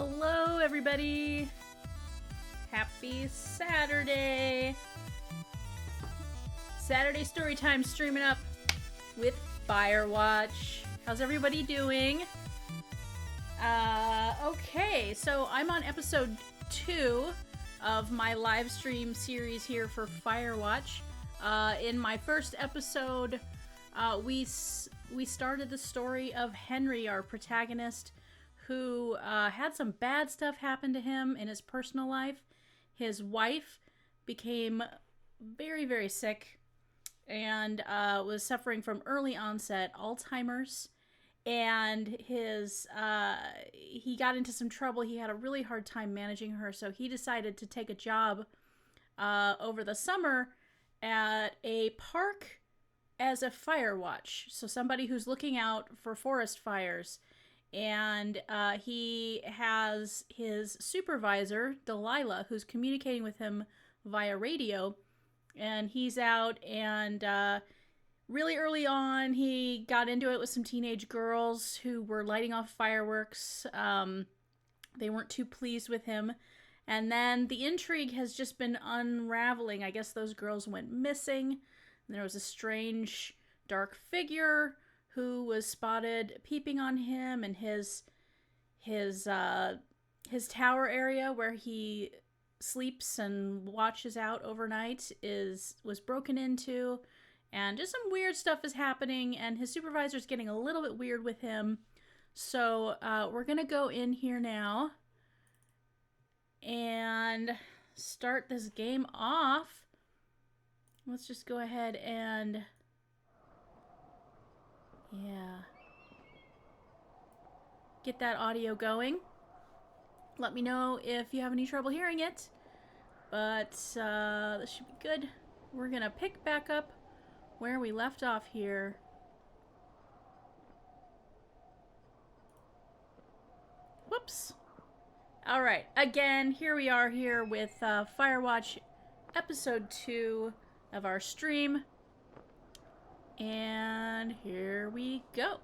Hello, everybody. Happy Saturday. Saturday story time streaming up with Firewatch. How's everybody doing? Okay, so I'm on episode 2 of my live stream series here for Firewatch. In my first episode, we started the story of Henry, our protagonist, who had some bad stuff happen to him in his personal life. His wife became very, very sick and was suffering from early onset Alzheimer's. And he got into some trouble. He had a really hard time managing her, so he decided to take a job over the summer at a park as a fire watch. So somebody who's looking out for forest fires. And he has his supervisor, Delilah, who's communicating with him via radio. And he's out, and really early on, he got into it with some teenage girls who were lighting off fireworks. They weren't too pleased with him. And then the intrigue has just been unraveling. I guess those girls went missing. And there was a strange, dark figure who was spotted peeping on him, and his tower area where he sleeps and watches out overnight was broken into, and just some weird stuff is happening, and his supervisor's getting a little bit weird with him. So we're gonna go in here now and start this game off. Let's just go ahead and get that audio going. Let me know if you have any trouble hearing it. But this should be good. We're gonna pick back up where we left off here. Whoops. Alright, again, here we are here with Firewatch episode 2 of our stream. And here we go.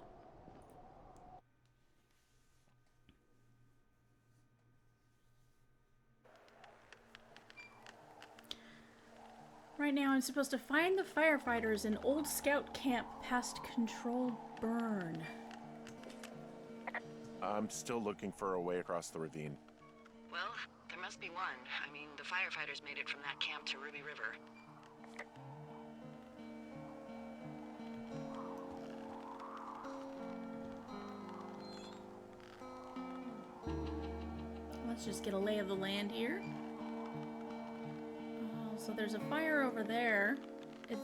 Right now I'm supposed to find the firefighters in Old Scout Camp past Controlled Burn. I'm still looking for a way across the ravine. Well, there must be one. I mean, the firefighters made it from that camp to Ruby River. Let's just get a lay of the land here. So there's a fire over there.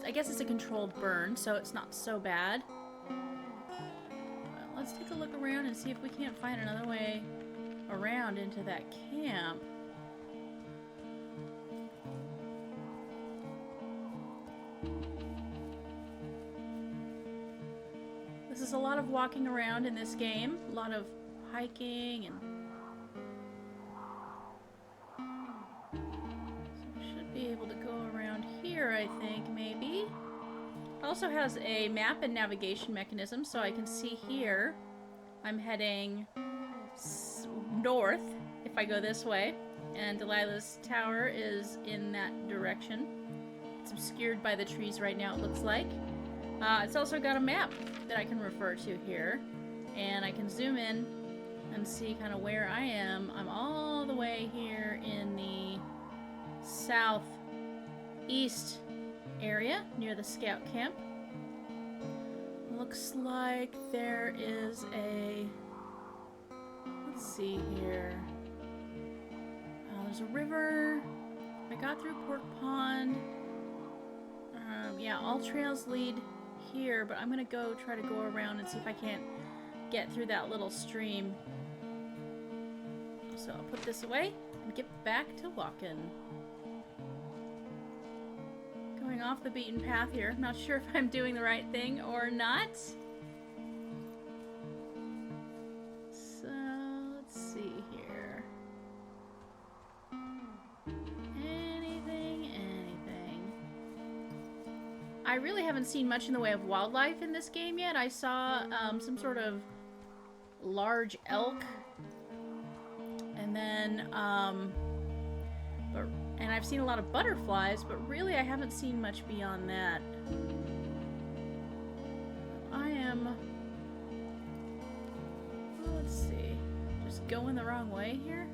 I guess it's a controlled burn, so it's not so bad. Well, let's take a look around and see if we can't find another way around into that camp. This is a lot of walking around in this game. A lot of hiking and be able to go around here, I think, maybe. It also has a map and navigation mechanism, so I can see here I'm heading north if I go this way, and Delilah's tower is in that direction. It's obscured by the trees right now, it looks like. It's also got a map that I can refer to here, and I can zoom in and see kind of where I am. I'm all the way here in the southeast area near the scout camp. Looks like there is a, let's see here. There's a river. I got through Pork Pond. Yeah, all trails lead here, but I'm gonna try to go around and see if I can't get through that little stream. So I'll put this away and get back to walking. Going off the beaten path here. I'm not sure if I'm doing the right thing or not. So, let's see here. Anything. I really haven't seen much in the way of wildlife in this game yet. I saw some sort of large elk And then, and I've seen a lot of butterflies, but really I haven't seen much beyond that. I am, let's see, just going the wrong way here.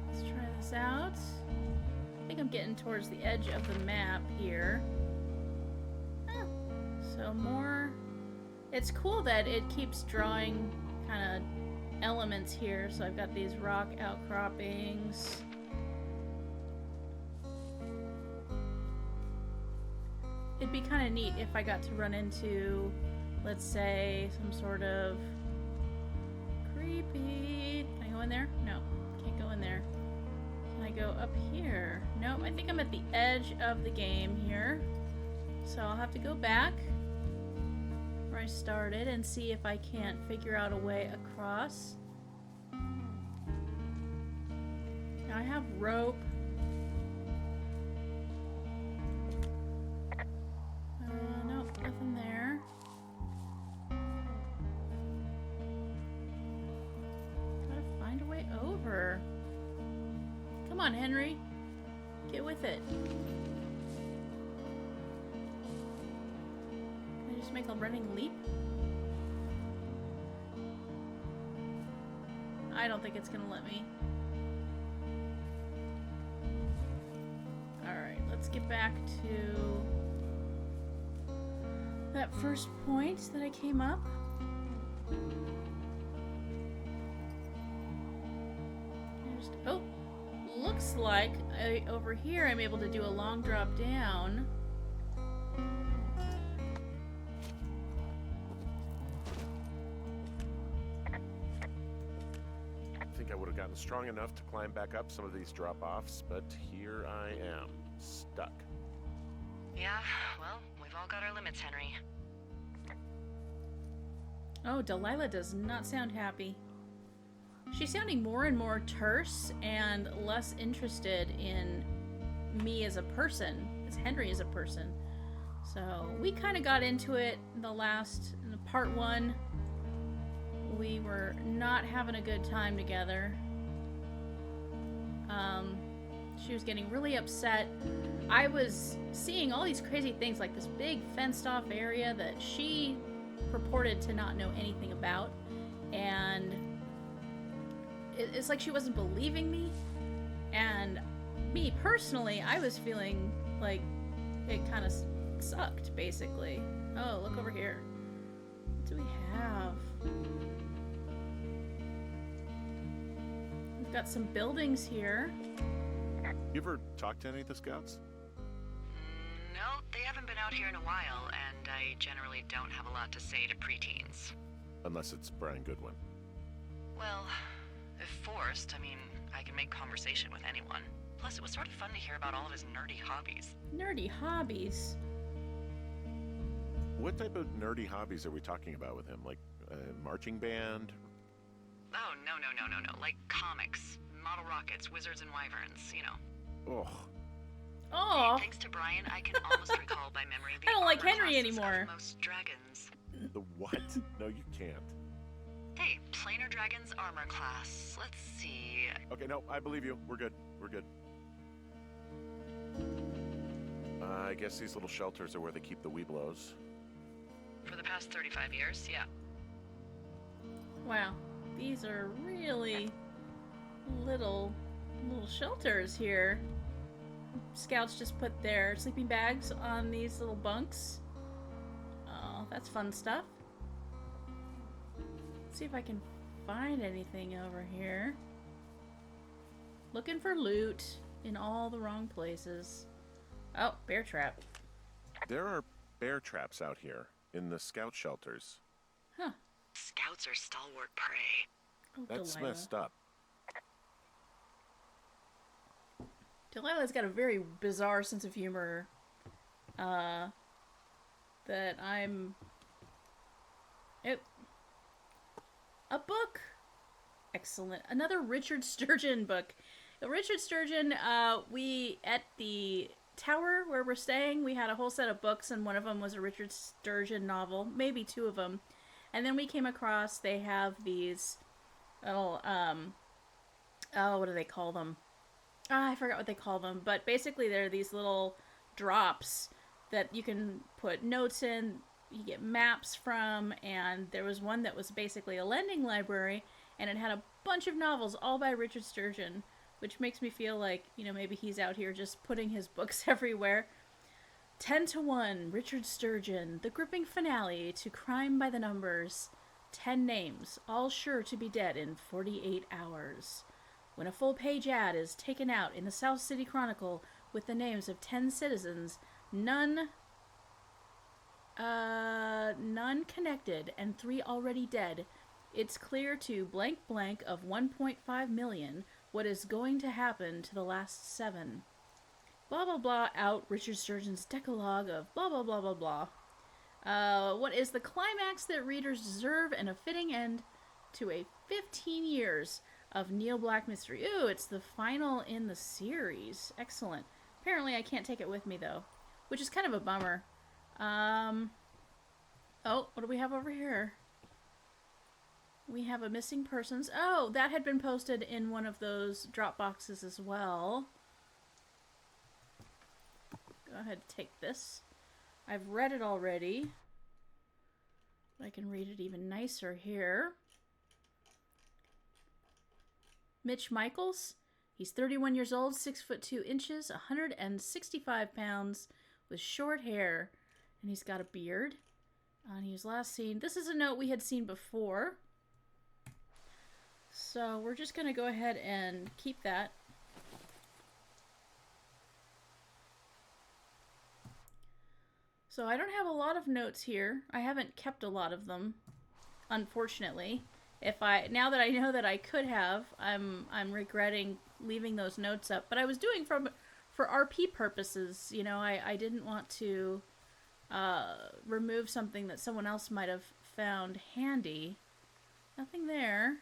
Let's try this out. I think I'm getting towards the edge of the map here. Oh, so more. It's cool that it keeps drawing kind of elements here. So I've got these rock outcroppings. It'd be kind of neat if I got to run into, let's say, some sort of creepy... Can I go in there? No, can't go in there. Can I go up here? Nope, I think I'm at the edge of the game here. So I'll have to go back where I started and see if I can't figure out a way across. Now I have rope. Nope, nothing there. Gotta find a way over. Come on, Henry. Get with it. Can I just make a running leap? I don't think it's gonna let me. Alright, let's get back to that first point that I came up. Oh! Looks like over here I'm able to do a long drop down. I think I would have gotten strong enough to climb back up some of these drop-offs, but here I am, stuck. Yeah, well, we've all got our limits, Henry. Oh, Delilah does not sound happy. She's sounding more and more terse and less interested in me as a person, as Henry as a person. So we kind of got into it in the part 1. We were not having a good time together. She was getting really upset. I was seeing all these crazy things, like this big fenced off area that she purported to not know anything about. And it's like she wasn't believing me. And me personally, I was feeling like it kind of sucked, basically. Oh, look over here. What do we have? We've got some buildings here. You ever talked to any of the scouts? No, they haven't been out here in a while, and I generally don't have a lot to say to preteens. Unless it's Brian Goodwin. Well, if forced, I mean, I can make conversation with anyone. Plus, it was sort of fun to hear about all of his nerdy hobbies. Nerdy hobbies? What type of nerdy hobbies are we talking about with him? Like marching band? Oh, no. Like comics, model rockets, wizards and wyverns, you know. Oh. Oh. Thanks to Brian, I can almost recall by memory the I don't like armor Henry classes anymore. of most dragons. The what? No, you can't. Hey, planar dragon's armor class. Let's see. Okay, no, I believe you. We're good. We're good. I guess these little shelters are where they keep the Weeblos. For the past 35 years, yeah. Wow. These are really little shelters here. Scouts just put their sleeping bags on these little bunks. Oh, that's fun stuff. Let's see if I can find anything over here. Looking for loot in all the wrong places. Oh, bear trap. There are bear traps out here in the scout shelters. Huh. Scouts are stalwart prey. Oh, That's Delilah. messed up. Delilah's got a very bizarre sense of humor. That I'm... A book! Excellent. Another Richard Sturgeon book. Richard Sturgeon, we, at the tower where we're staying, we had a whole set of books, and one of them was a Richard Sturgeon novel. Maybe two of them. And then we came across, they have these little, oh, what do they call them? I forgot what they call them, but basically they're these little drops that you can put notes in, you get maps from, and there was one that was basically a lending library, and it had a bunch of novels, all by Richard Sturgeon, which makes me feel like, you know, maybe he's out here just putting his books everywhere. 10-1, Richard Sturgeon, the gripping finale to Crime by the Numbers. 10 names, all sure to be dead in 48 hours. When a full-page ad is taken out in the South City Chronicle with the names of 10 citizens, none connected and 3 already dead, it's clear to blank blank of 1.5 million what is going to happen to the last 7. Blah blah blah out Richard Sturgeon's decalogue of blah blah blah blah blah. What is the climax that readers deserve and a fitting end to a 15 years of Neil Black mystery? Ooh, it's the final in the series. Excellent. Apparently I can't take it with me though, which is kind of a bummer. Oh, what do we have over here? We have a missing persons. Oh, that had been posted in one of those drop boxes as well. Go ahead and take this. I've read it already. I can read it even nicer here. Mitch Michaels. He's 31 years old, 6'2", 165 pounds, with short hair, and he's got a beard. And he was last seen. This is a note we had seen before. So we're just going to go ahead and keep that. So I don't have a lot of notes here. I haven't kept a lot of them, unfortunately. Now that I know that I could have, I'm regretting leaving those notes up. But I was doing for RP purposes. You know, I didn't want to remove something that someone else might have found handy. Nothing there.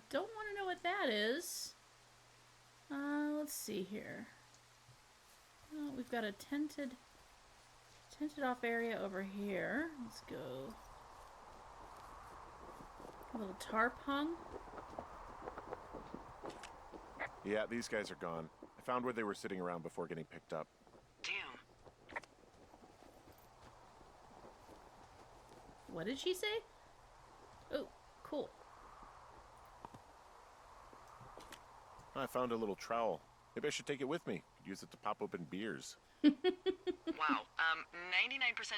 Don't want to know what that is. Let's see here. Oh, we've got a tented off area over here. Let's go. A little tarp hung. Yeah, these guys are gone. I found where they were sitting around before getting picked up. Damn. What did she say? Oh, cool. I found a little trowel. Maybe I should take it with me. Could use it to pop open beers. Wow. 99%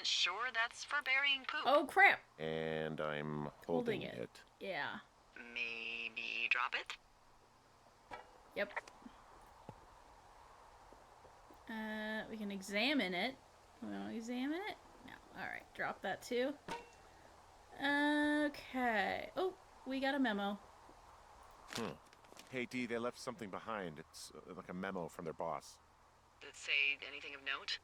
sure that's for burying poop. Oh, crap. And I'm holding it. Yeah. Maybe drop it? Yep. We can examine it. We want to examine it? No. Alright, drop that too. Okay. Oh, we got a memo. Hey, Dee, they left something behind. It's like a memo from their boss. Did it say anything of note?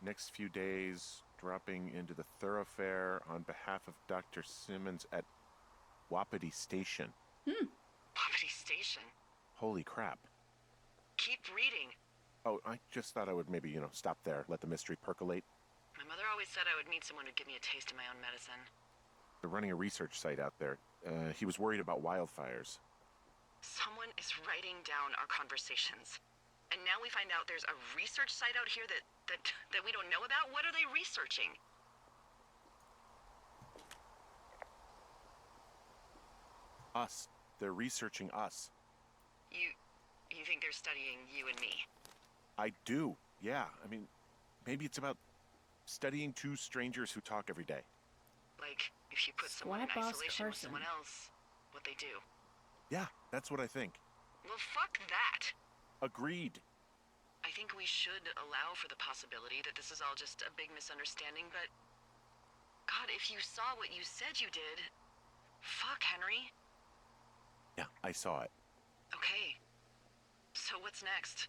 Next few days, dropping into the thoroughfare on behalf of Dr. Simmons at WAPITI Station. WAPITI Station? Holy crap. Keep reading. Oh, I just thought I would maybe, stop there, let the mystery percolate. My mother always said I would meet someone who'd give me a taste of my own medicine. They're running a research site out there. He was worried about wildfires. Someone is writing down our conversations. And now we find out there's a research site out here that we don't know about? What are they researching? Us. They're researching us. You think they're studying you and me? I do, yeah. I mean, maybe it's about studying two strangers who talk every day. Like, if you put someone in Squad boss isolation with Carson. someone else, what they do. Yeah, that's what I think. Well, fuck that. Agreed. I think we should allow for the possibility that this is all just a big misunderstanding, but... God, if you saw what you said you did... Fuck, Henry. Yeah, I saw it. Okay. So what's next?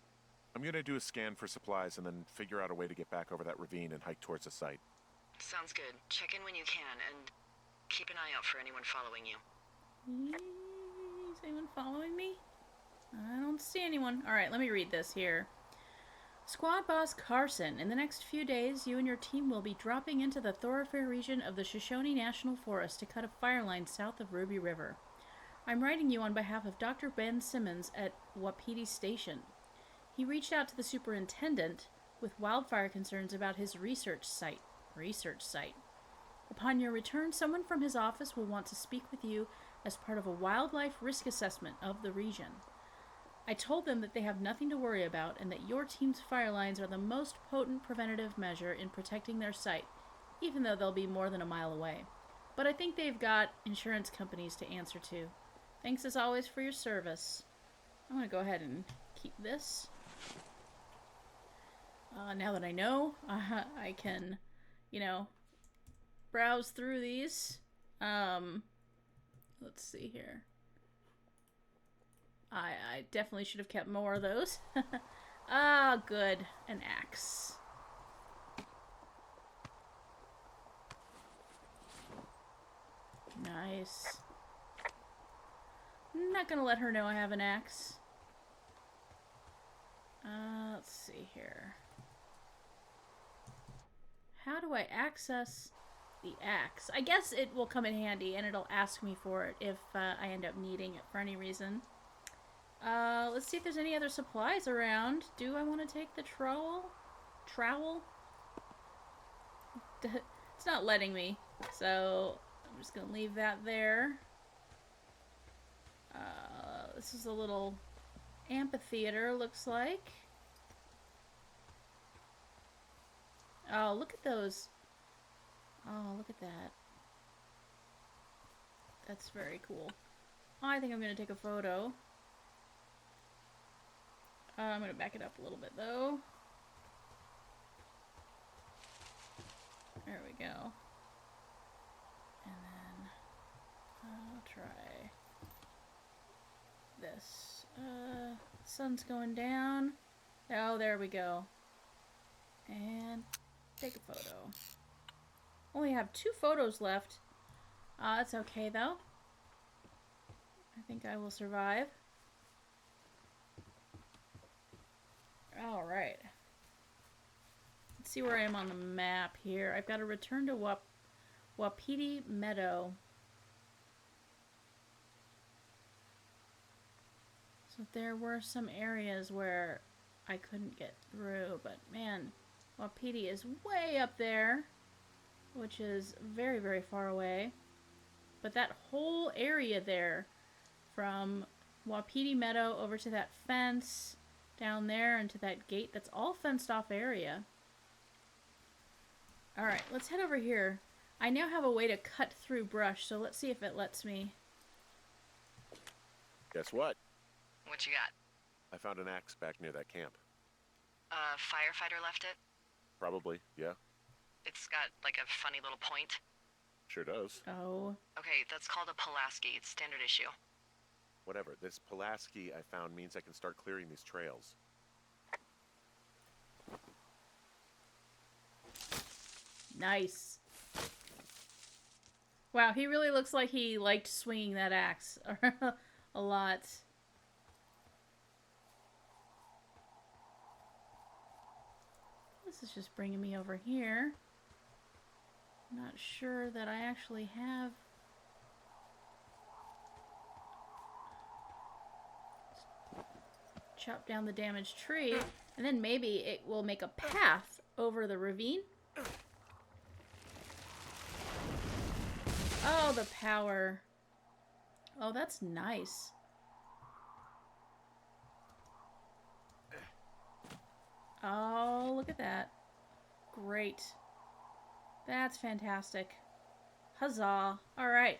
I'm gonna do a scan for supplies and then figure out a way to get back over that ravine and hike towards the site. Sounds good. Check in when you can, and keep an eye out for anyone following you. Is anyone following me? I don't see anyone. Alright, let me read this here. Squad Boss Carson, in the next few days, you and your team will be dropping into the thoroughfare region of the Shoshone National Forest to cut a fire line south of Ruby River. I'm writing you on behalf of Dr. Ben Simmons at WAPITI Station. He reached out to the superintendent with wildfire concerns about his research site. Upon your return, someone from his office will want to speak with you as part of a wildlife risk assessment of the region. I told them that they have nothing to worry about and that your team's fire lines are the most potent preventative measure in protecting their site, even though they'll be more than a mile away. But I think they've got insurance companies to answer to. Thanks as always for your service. I'm going to go ahead and keep this. Now that I know, I can, browse through these. Let's see here. I definitely should have kept more of those. Ah, good. An axe. Nice. Not gonna let her know I have an axe. Let's see here. How do I access the axe? I guess it will come in handy and it'll ask me for it if I end up needing it for any reason. Let's see if there's any other supplies around. Do I want to take the trowel? It's not letting me, so I'm just gonna leave that there. This is a little amphitheater, looks like. Oh, look at those. Oh, look at that. That's very cool. I think I'm gonna take a photo. I'm going to back it up a little bit, though. There we go. And then I'll try this. Sun's going down. Oh, there we go. And take a photo. Only have 2 photos left. That's okay, though. I think I will survive. Alright. Let's see where I am on the map here. I've got to return to WAPITI Meadow. So there were some areas where I couldn't get through, but man, WAPITI is way up there, which is very, very far away. But that whole area there, from WAPITI Meadow over to that fence, down there into that gate, that's all fenced off area. Alright, let's head over here. I now have a way to cut through brush, so let's see if it lets me. Guess what? What you got? I found an axe back near that camp. Firefighter left it? Probably, yeah. It's got, like, a funny little point. Sure does. Oh. Okay, that's called a Pulaski. It's standard issue. Whatever. This Pulaski I found means I can start clearing these trails. Nice. Wow, he really looks like he liked swinging that axe a lot. This is just bringing me over here. I'm not sure that I actually have... Chop down the damaged tree, and then maybe it will make a path over the ravine. Oh, the power. Oh, that's nice. Oh, look at that. Great. That's fantastic. Huzzah. All right.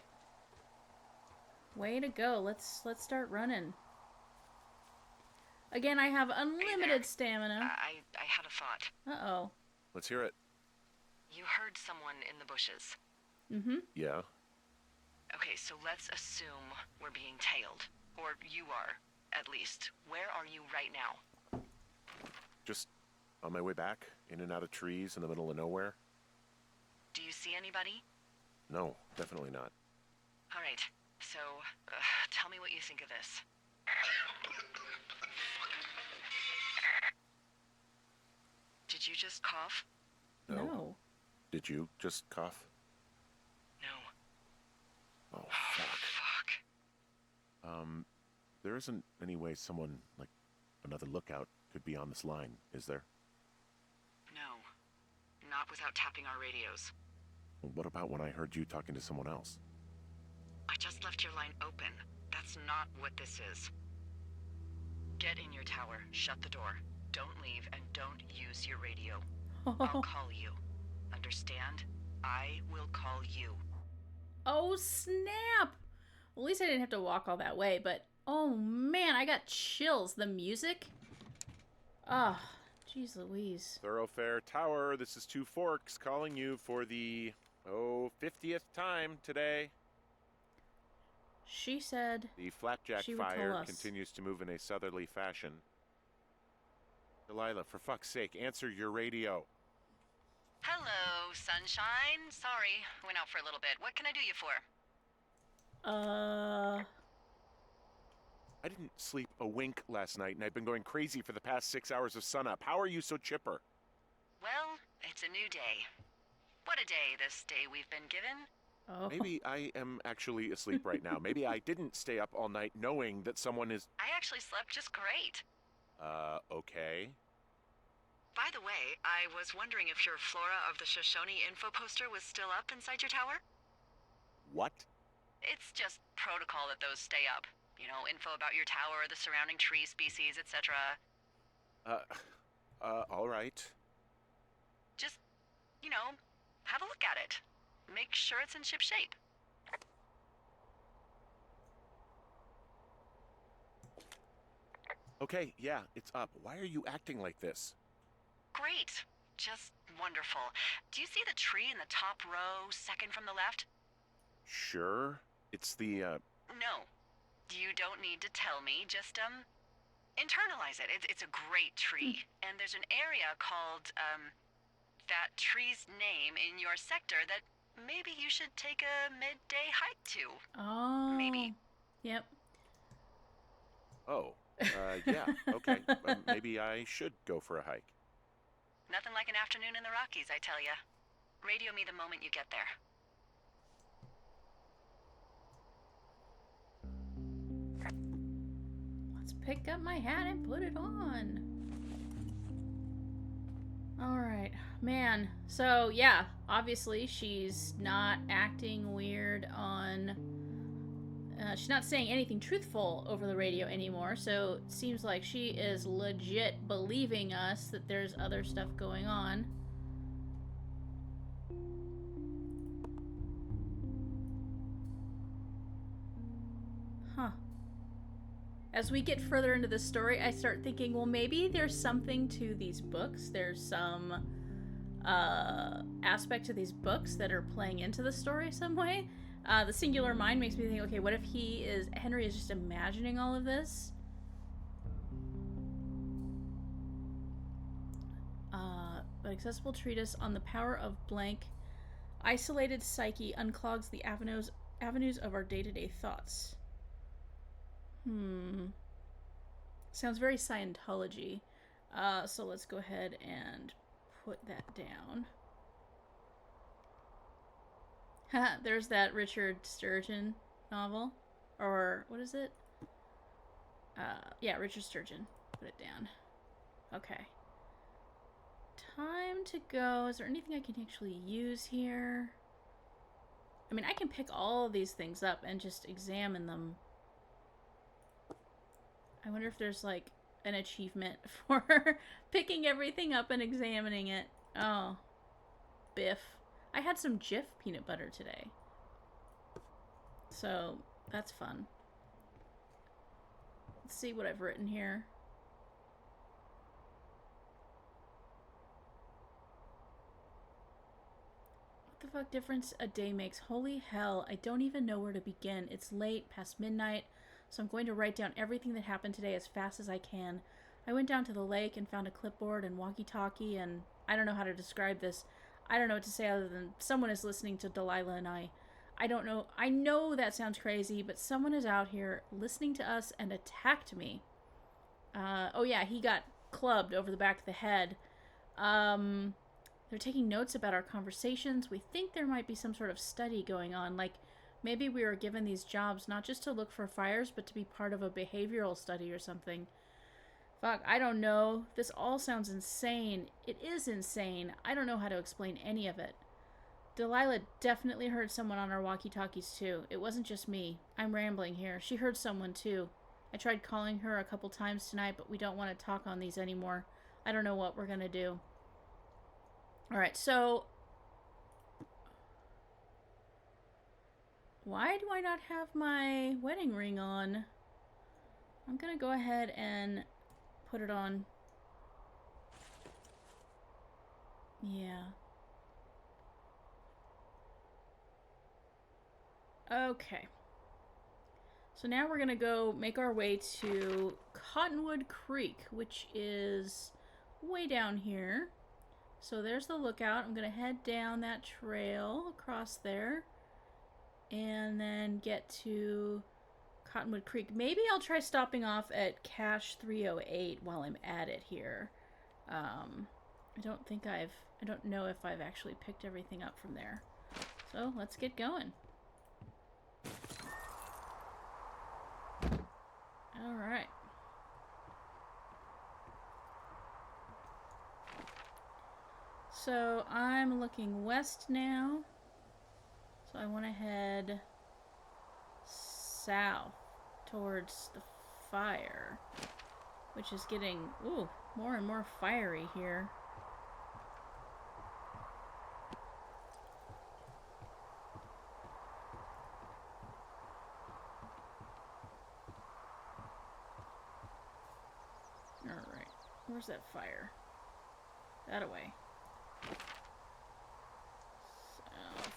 Way to go. Let's start running. Again, I have unlimited stamina. I had a thought. Uh-oh. Let's hear it. You heard someone in the bushes. Mm-hmm. Yeah. Okay, so let's assume we're being tailed. Or you are, at least. Where are you right now? Just on my way back, in and out of trees in the middle of nowhere. Do you see anybody? No, definitely not. All right, so tell me what you think of this. you just cough? No. Did you just cough? No. Oh, fuck. Fuck. There isn't any way someone, like, another lookout could be on this line, is there? No. Not without tapping our radios. Well, what about when I heard you talking to someone else? I just left your line open. That's not what this is. Get in your tower, shut the door. Don't leave, and don't use your radio. I'll call you. Understand? I will call you. Oh, snap! Well, at least I didn't have to walk all that way, but oh man, I got chills. The music? Ah, oh, jeez Louise. Thoroughfare Tower, this is Two Forks calling you for the, 50th time today. She said The flapjack she would call fire us. continues to move in a southerly fashion. Delilah, for fuck's sake, answer your radio. Hello, sunshine. Sorry, went out for a little bit. What can I do you for? I didn't sleep a wink last night, and I've been going crazy for the past 6 hours of sunup. How are you so chipper? Well, it's a new day. What a day, this day we've been given. Oh. Maybe I am actually asleep right now. Maybe I didn't stay up all night knowing that someone is... I actually slept just great. Okay. By the way, I was wondering if your Flora of the Shoshone info poster was still up inside your tower? What? It's just protocol that those stay up. You know, info about your tower, the surrounding tree species, etc. All right. Just, you know, have a look at it. Make sure it's in ship shape. Okay, yeah, it's up. Why are you acting like this? Great. Just wonderful. Do you see the tree in the top row, second from the left? Sure. It's the, No. You don't need to tell me. Just, internalize it. It's a great tree. And there's an area called, that tree's name in your sector that maybe you should take a midday hike to. Oh. Maybe. Yep. Oh, yeah, okay. Maybe I should go for a hike. Nothing like an afternoon in the Rockies, I tell ya. Radio me the moment you get there. Let's pick up my hat and put it on. Alright. Man. So, yeah. Obviously, she's not acting weird on... she's not saying anything truthful over the radio anymore, so it seems like she is legit believing us that there's other stuff going on. Huh. As we get further into the story, I start thinking, well, maybe there's something to these books. There's some aspect to these books that are playing into the story some way. The singular mind makes me think, okay, what if Henry is just imagining all of this? But accessible treatise on the power of blank isolated psyche unclogs the avenues of our day-to-day thoughts. Sounds very Scientology. So let's go ahead and put that down. There's that Richard Sturgeon novel. Or, what is it? Yeah, Richard Sturgeon. Put it down. Okay. Time to go. Is there anything I can actually use here? I mean, I can pick all of these things up and just examine them. I wonder if there's, like, an achievement for picking everything up and examining it. Oh. Biff. I had some Jif peanut butter today. So, that's fun. Let's see what I've written here. What the fuck difference a day makes? Holy hell, I don't even know where to begin. It's late, past midnight, so I'm going to write down everything that happened today as fast as I can. I went down to the lake and found a clipboard and walkie-talkie, and I don't know how to describe this. I don't know what to say other than someone is listening to Delilah and I. I don't know. I know that sounds crazy, but someone is out here listening to us and attacked me. Oh yeah, he got clubbed over the back of the head. They're taking notes about our conversations. We think there might be some sort of study going on. Like, maybe we were given these jobs not just to look for fires, but to be part of a behavioral study or something. Fuck, I don't know. This all sounds insane. It is insane. I don't know how to explain any of it. Delilah definitely heard someone on our walkie-talkies too. It wasn't just me. I'm rambling here. She heard someone too. I tried calling her a couple times tonight, but we don't want to talk on these anymore. I don't know what we're gonna do. Alright, so... why do I not have my wedding ring on? I'm gonna go ahead and put it on. Yeah. Okay. So now we're gonna go make our way to Cottonwood Creek, which is way down here. So there's the lookout. I'm gonna head down that trail across there and then get to Cottonwood Creek. Maybe I'll try stopping off at Cache 308 while I'm at it here. I don't know if I've actually picked everything up from there. So let's get going. Alright. So I'm looking west now. So I want to head south towards the fire, which is getting, ooh, more and more fiery here. Alright, where's that fire? That away. South.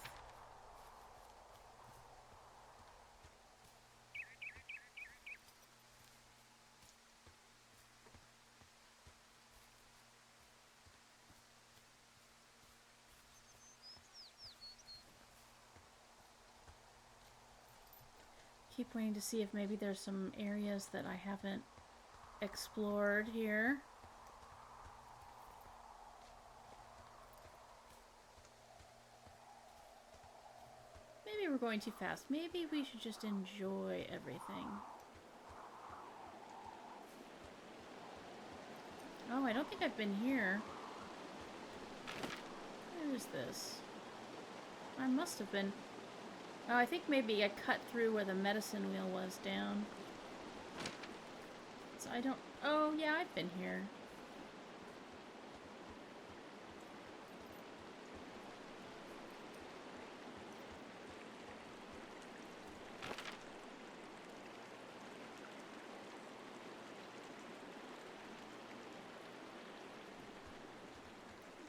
Keep waiting to see if maybe there's some areas that I haven't explored here. Maybe we're going too fast. Maybe we should just enjoy everything. Oh, I don't think I've been here. Where is this? I must have been... oh, I think maybe I cut through where the medicine wheel was down. So I don't... oh, yeah, I've been here.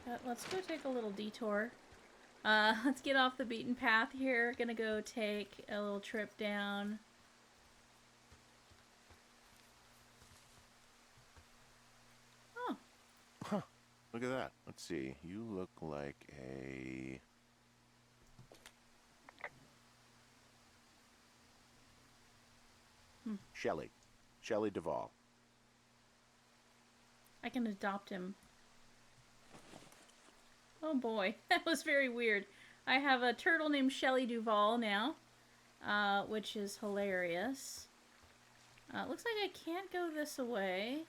But let's go take a little detour. Let's get off the beaten path here. Gonna go take a little trip down. Oh. Huh. Look at that. Let's see. You look like a... Shelley Duvall. I can adopt him. Oh boy, that was very weird. I have a turtle named Shelley Duvall now, which is hilarious. Looks like I can't go this way.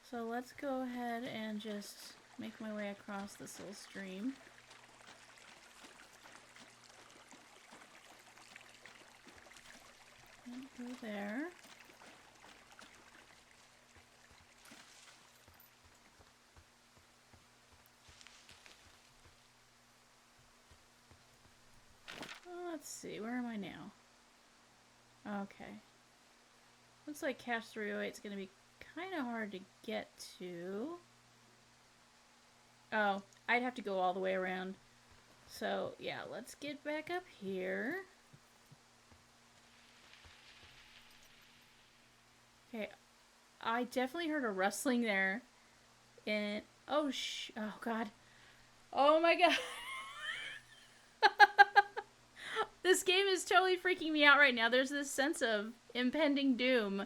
So let's go ahead and just make my way across this little stream. Can't go there. Let's see, where am I now? Okay. Looks like Cache 308 is going to be kind of hard to get to. Oh, I'd have to go all the way around. So, yeah, let's get back up here. Okay, I definitely heard a rustling there. And, oh god. Oh my god. This game is totally freaking me out right now. There's this sense of impending doom.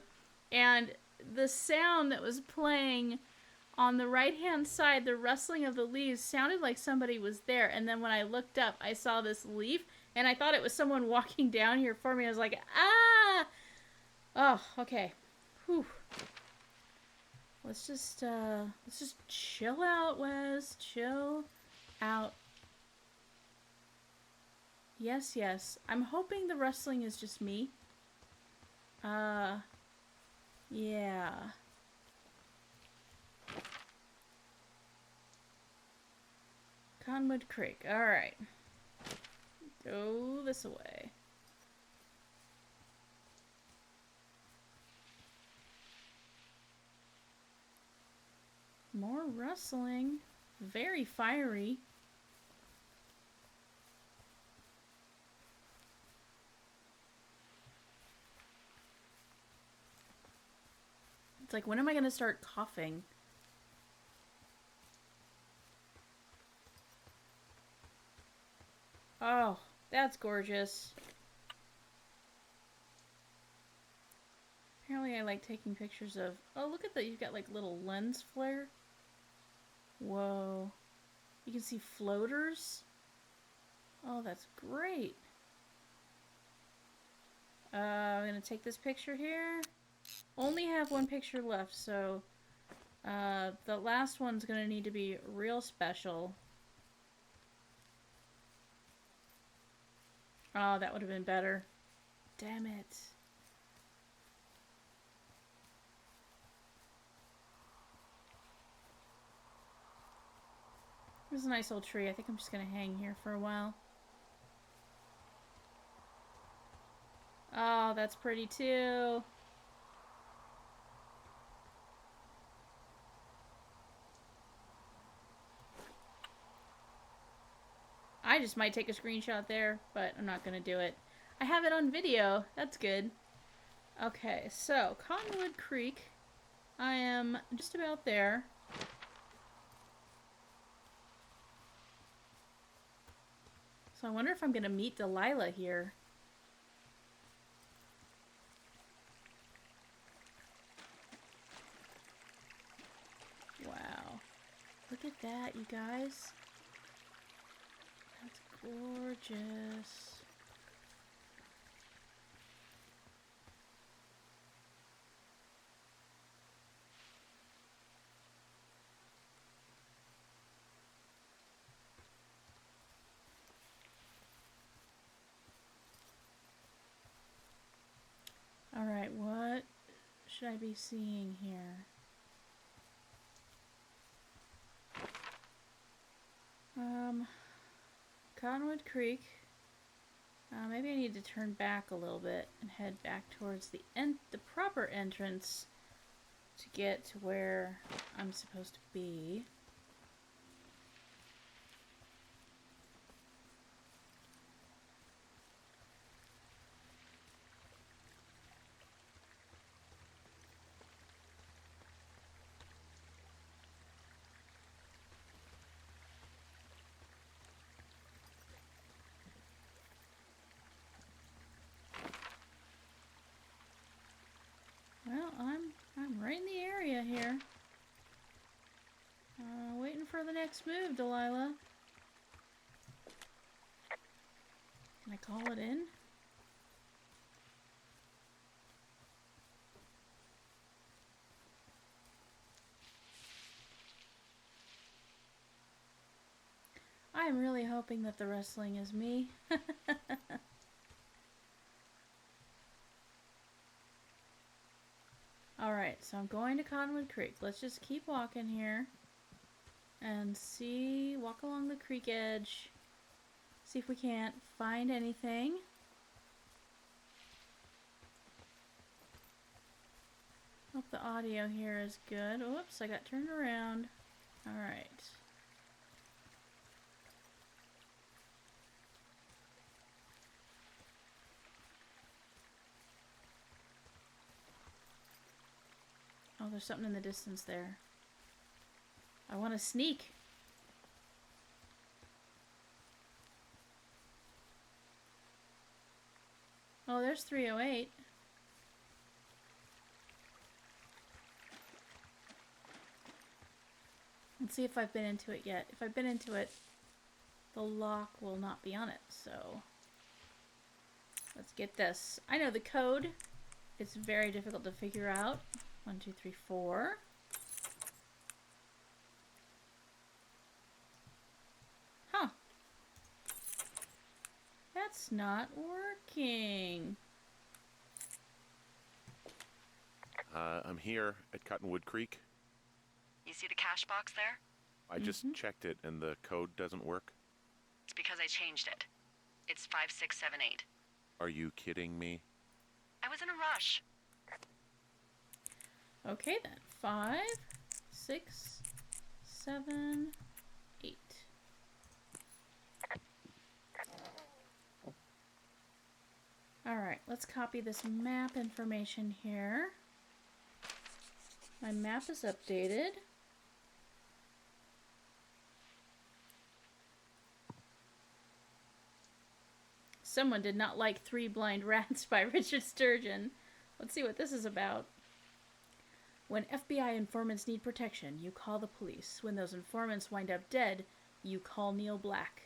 And the sound that was playing on the right-hand side, the rustling of the leaves sounded like somebody was there. And then when I looked up, I saw this leaf, and I thought it was someone walking down here for me. I was like, ah! Oh, okay. Whew. Let's just chill out, Wes. Chill out. Yes, yes. I'm hoping the rustling is just me. Yeah. Conwood Creek. Alright. Go this way. More rustling. Very fiery. It's like, when am I going to start coughing? Oh, that's gorgeous. Apparently I like taking pictures of... Oh, look at that. You've got like little lens flare. Whoa. You can see floaters. Oh, that's great. I'm going to take this picture here. Only have one picture left, so the last one's going to need to be real special. Oh, that would have been better. Damn it. This is a nice old tree. I think I'm just going to hang here for a while. Oh, that's pretty too. I just might take a screenshot there, but I'm not going to do it. I have it on video. That's good. Okay, so Cottonwood Creek. I am just about there. So I wonder if I'm going to meet Delilah here. Wow. Look at that, you guys. That's gorgeous. Alright, what should I be seeing here? Cottonwood Creek. Maybe I need to turn back a little bit and head back towards the proper entrance to get to where I'm supposed to be. Well, I'm right in the area here. Waiting for the next move, Delilah. Can I call it in? I'm really hoping that the rustling is me. Alright, so I'm going to Cottonwood Creek. Let's just keep walking here and walk along the creek edge, see if we can't find anything. Hope the audio here is good. Oops, I got turned around. Alright. Oh, there's something in the distance there. I want to sneak. Oh, there's 308. Let's see if I've been into it yet. If I've been into it, the lock will not be on it, so... Let's get this. I know the code. It's very difficult to figure out. 1, 2, 3, 4. Huh. That's not working. I'm here at Cottonwood Creek. You see the cash box there? I just checked it and the code doesn't work. It's because I changed it. It's 5678. Are you kidding me? I was in a rush. Okay then. 5, 6, 7, 8. Alright, let's copy this map information here. My map is updated. Someone did not like 3 Blind Rats by Richard Sturgeon. Let's see what this is about. When FBI informants need protection, you call the police. When those informants wind up dead, you call Neil Black.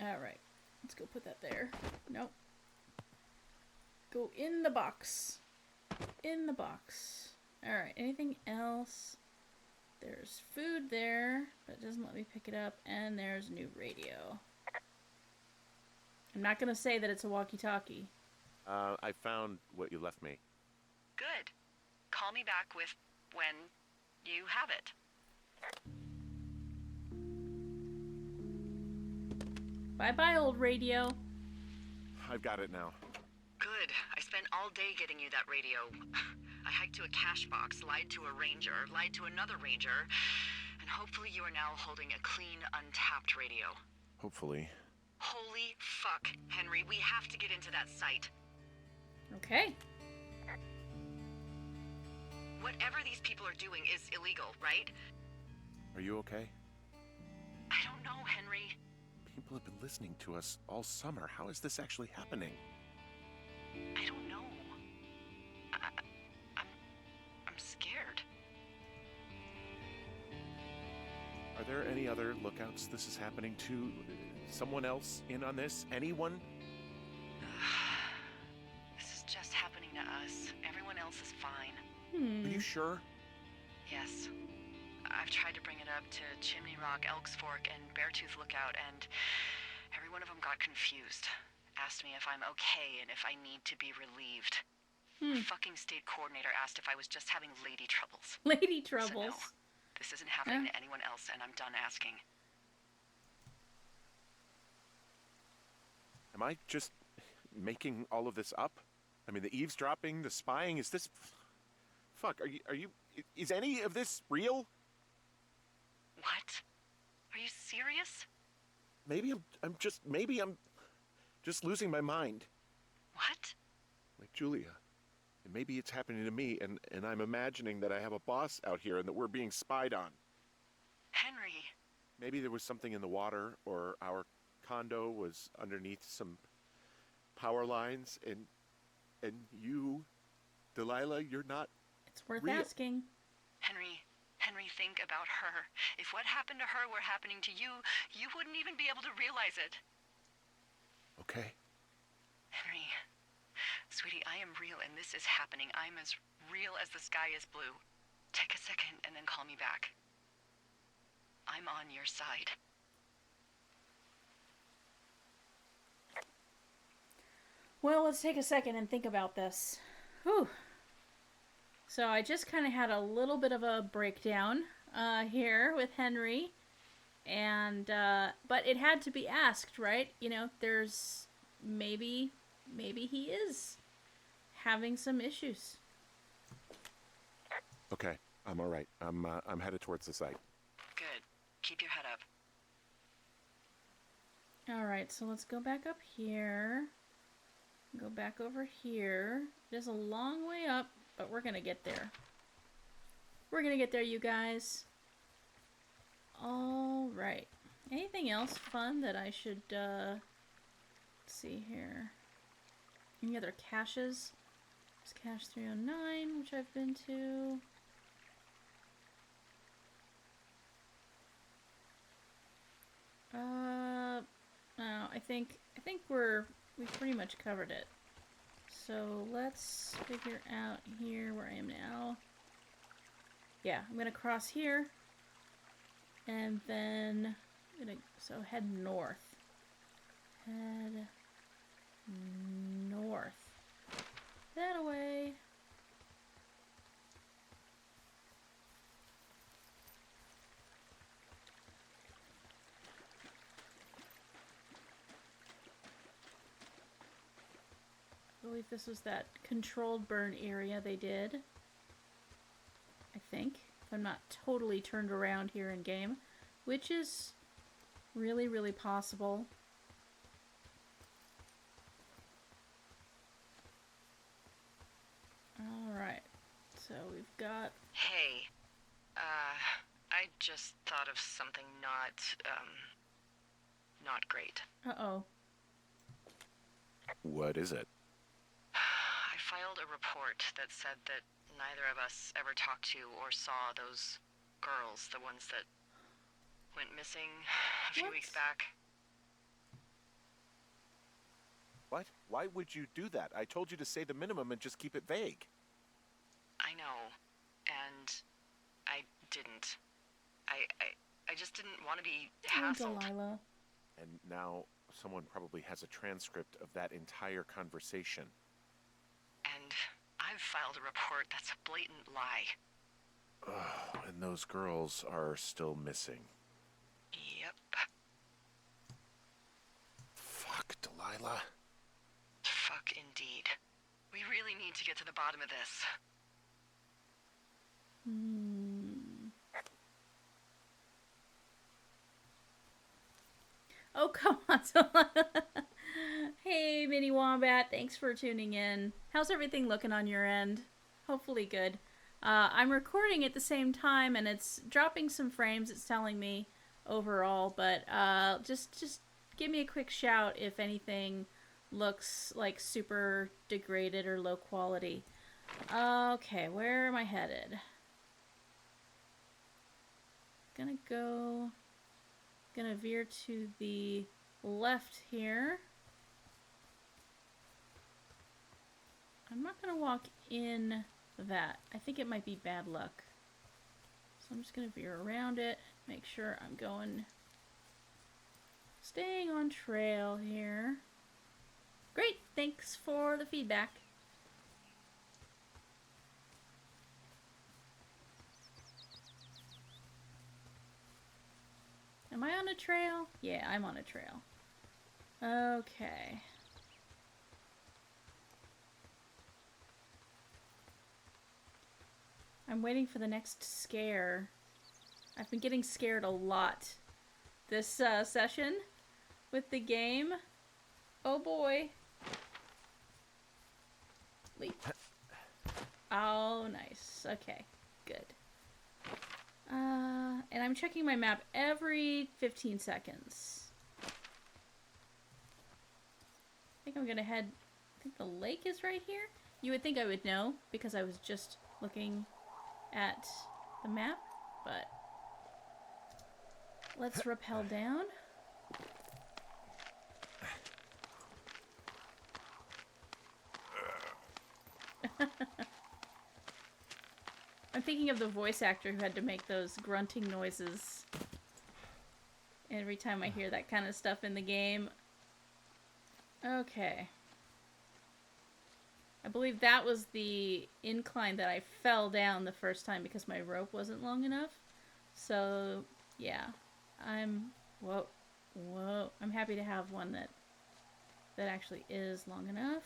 Alright, let's go put that there. Nope. Go in the box. In the box. Alright, anything else? There's food there, but it doesn't let me pick it up, and there's a new radio. I'm not going to say that it's a walkie-talkie. I found what you left me. Good. Call me back with when you have it. Bye-bye, old radio. I've got it now. Good. I spent all day getting you that radio. I hiked to a cash box, lied to a ranger, lied to another ranger, and hopefully you are now holding a clean, untapped radio. Hopefully. Holy fuck, Henry, we have to get into that site. Okay. Whatever these people are doing is illegal, right? Are you okay? I don't know, Henry. People have been listening to us all summer. How is this actually happening? I don't know. I'm scared. Are there any other lookouts this is happening to? Someone else in on this? Anyone? This is just happening to us. Everyone else is fine. Are you sure? Yes. I've tried to bring it up to Chimney Rock, Elks Fork, and Beartooth Lookout, and every one of them got confused. Asked me if I'm okay and if I need to be relieved. The fucking state coordinator asked if I was just having lady troubles. Lady So troubles. no, this isn't happening to anyone else, and I'm done asking. Am I just making all of this up? I mean, the eavesdropping, the spying, is this... Fuck, are you... Is any of this real? What? Are you serious? Maybe I'm just losing my mind. What? Like Julia. And maybe it's happening to me, and I'm imagining that I have a boss out here and that we're being spied on. Henry. Maybe there was something in the water, or our condo was underneath some power lines, and you, Delilah, you're not It's worth real. asking. Henry, think about her. If what happened to her were happening to you, you wouldn't even be able to realize it. Okay. Henry, sweetie, I am real and this is happening. I'm as real as the sky is blue. Take a second and then call me back. I'm on your side. Well, let's take a second and think about this. Whew. So I just kind of had a little bit of a breakdown here with Henry, and but it had to be asked, right? You know, there's maybe he is having some issues. Okay, I'm all right. I'm headed towards the site. Good. Keep your head up. All right, so let's go back up here. Go back over here. It is a long way up, but we're gonna get there. We're gonna get there, you guys. All right. Anything else fun that I should, let's see here. Any other caches? It's Cache 309, which I've been to. No, I think we've pretty much covered it. So let's figure out here where I am now. Yeah, I'm gonna cross here, and then so head north. Head north. That way. I believe this was that controlled burn area they did. I think. If I'm not totally turned around here in game. Which is really, really possible. Alright. So we've got... Hey, I just thought of something not great. Uh-oh. What is it? I filed a report that said that neither of us ever talked to or saw those girls, the ones that went missing a few weeks back. What? Why would you do that? I told you to say the minimum and just keep it vague. I know, and I didn't. I just didn't want to be hassled. Delilah. And now someone probably has a transcript of that entire conversation. And I've filed a report that's a blatant lie. Ugh, and those girls are still missing. Yep. Fuck, Delilah. Fuck indeed. We really need to get to the bottom of this. Oh, come on, Delilah. Hey, Mini Wombat. Thanks for tuning in. How's everything looking on your end? Hopefully good. I'm recording at the same time, and it's dropping some frames, it's telling me, overall. But just give me a quick shout if anything looks like super degraded or low quality. Okay, where am I headed? Gonna veer to the left here. I'm not gonna walk in that. I think it might be bad luck. So I'm just gonna veer around it, make sure I'm staying on trail here. Great, thanks for the feedback. Am I on a trail? Yeah, I'm on a trail. Okay. I'm waiting for the next scare. I've been getting scared a lot this session with the game. Oh boy. Leap. Oh, nice. Okay, good. And I'm checking my map every 15 seconds. I think I'm gonna head... I think the lake is right here? You would think I would know, because I was just looking at the map, but... Let's rappel down. I'm thinking of the voice actor who had to make those grunting noises every time I hear that kind of stuff in the game. Okay. I believe that was the incline that I fell down the first time because my rope wasn't long enough. So, yeah. Whoa. I'm happy to have one that actually is long enough.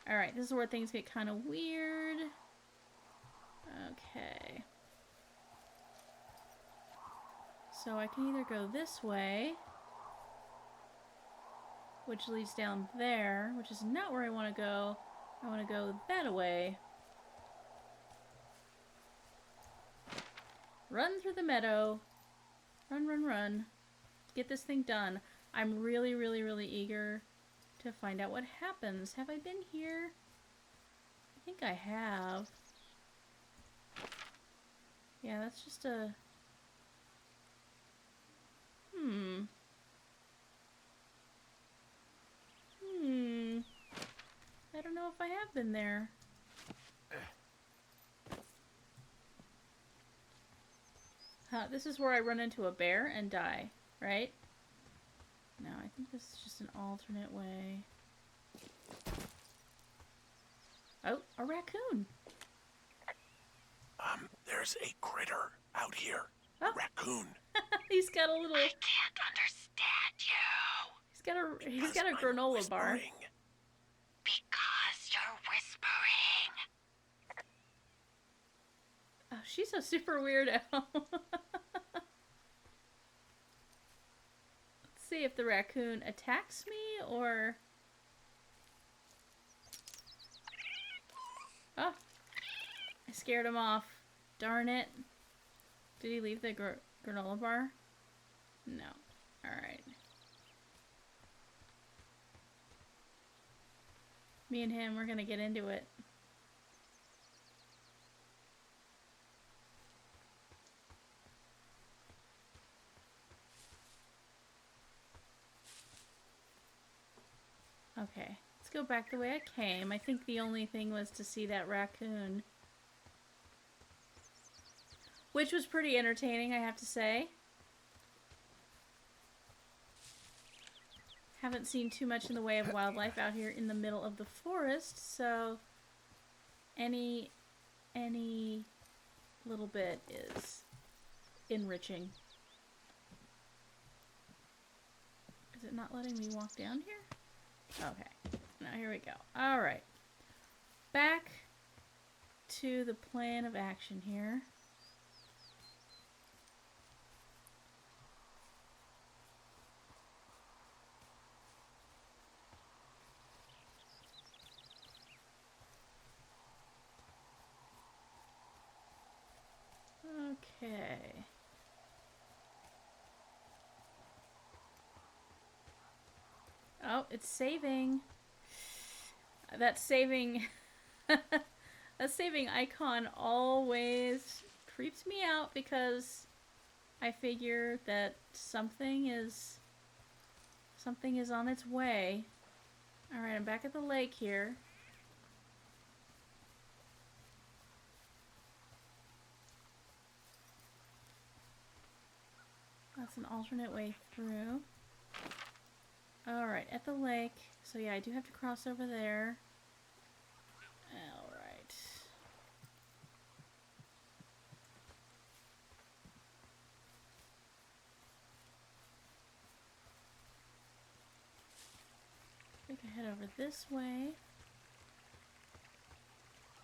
Alright, this is where things get kind of weird. Okay. So I can either go this way, which leads down there, which is not where I want to go. I want to go that way. Run through the meadow. Run. Get this thing done. I'm really, really, really eager to find out what happens. Have I been here? think I have. Yeah, that's just a... I don't know if I have been there. This is where I run into a bear and die, right? No, I think this is just an alternate way. Oh, a raccoon. There's a critter out here. Oh. Raccoon. He's got a little... I can't understand you. He's got a granola bar. Because you're whispering. Oh, she's a super weirdo. Let's see if the raccoon attacks me or... Oh, I scared him off. Darn it. Did he leave the granola bar? No. Alright. Me and him, we're gonna get into it. Okay, let's go back the way I came. I think the only thing was to see that raccoon. Which was pretty entertaining, I have to say. Haven't seen too much in the way of wildlife out here in the middle of the forest, so any little bit is enriching. Is it not letting me walk down here? Okay, now here we go. Alright. Back to the plan of action here. Okay. Oh, it's saving. That saving that saving icon always creeps me out because I figure that something is on its way. All right, I'm back at the lake here. That's an alternate way through. Alright, at the lake. So yeah, I do have to cross over there. Alright. I think I head over this way.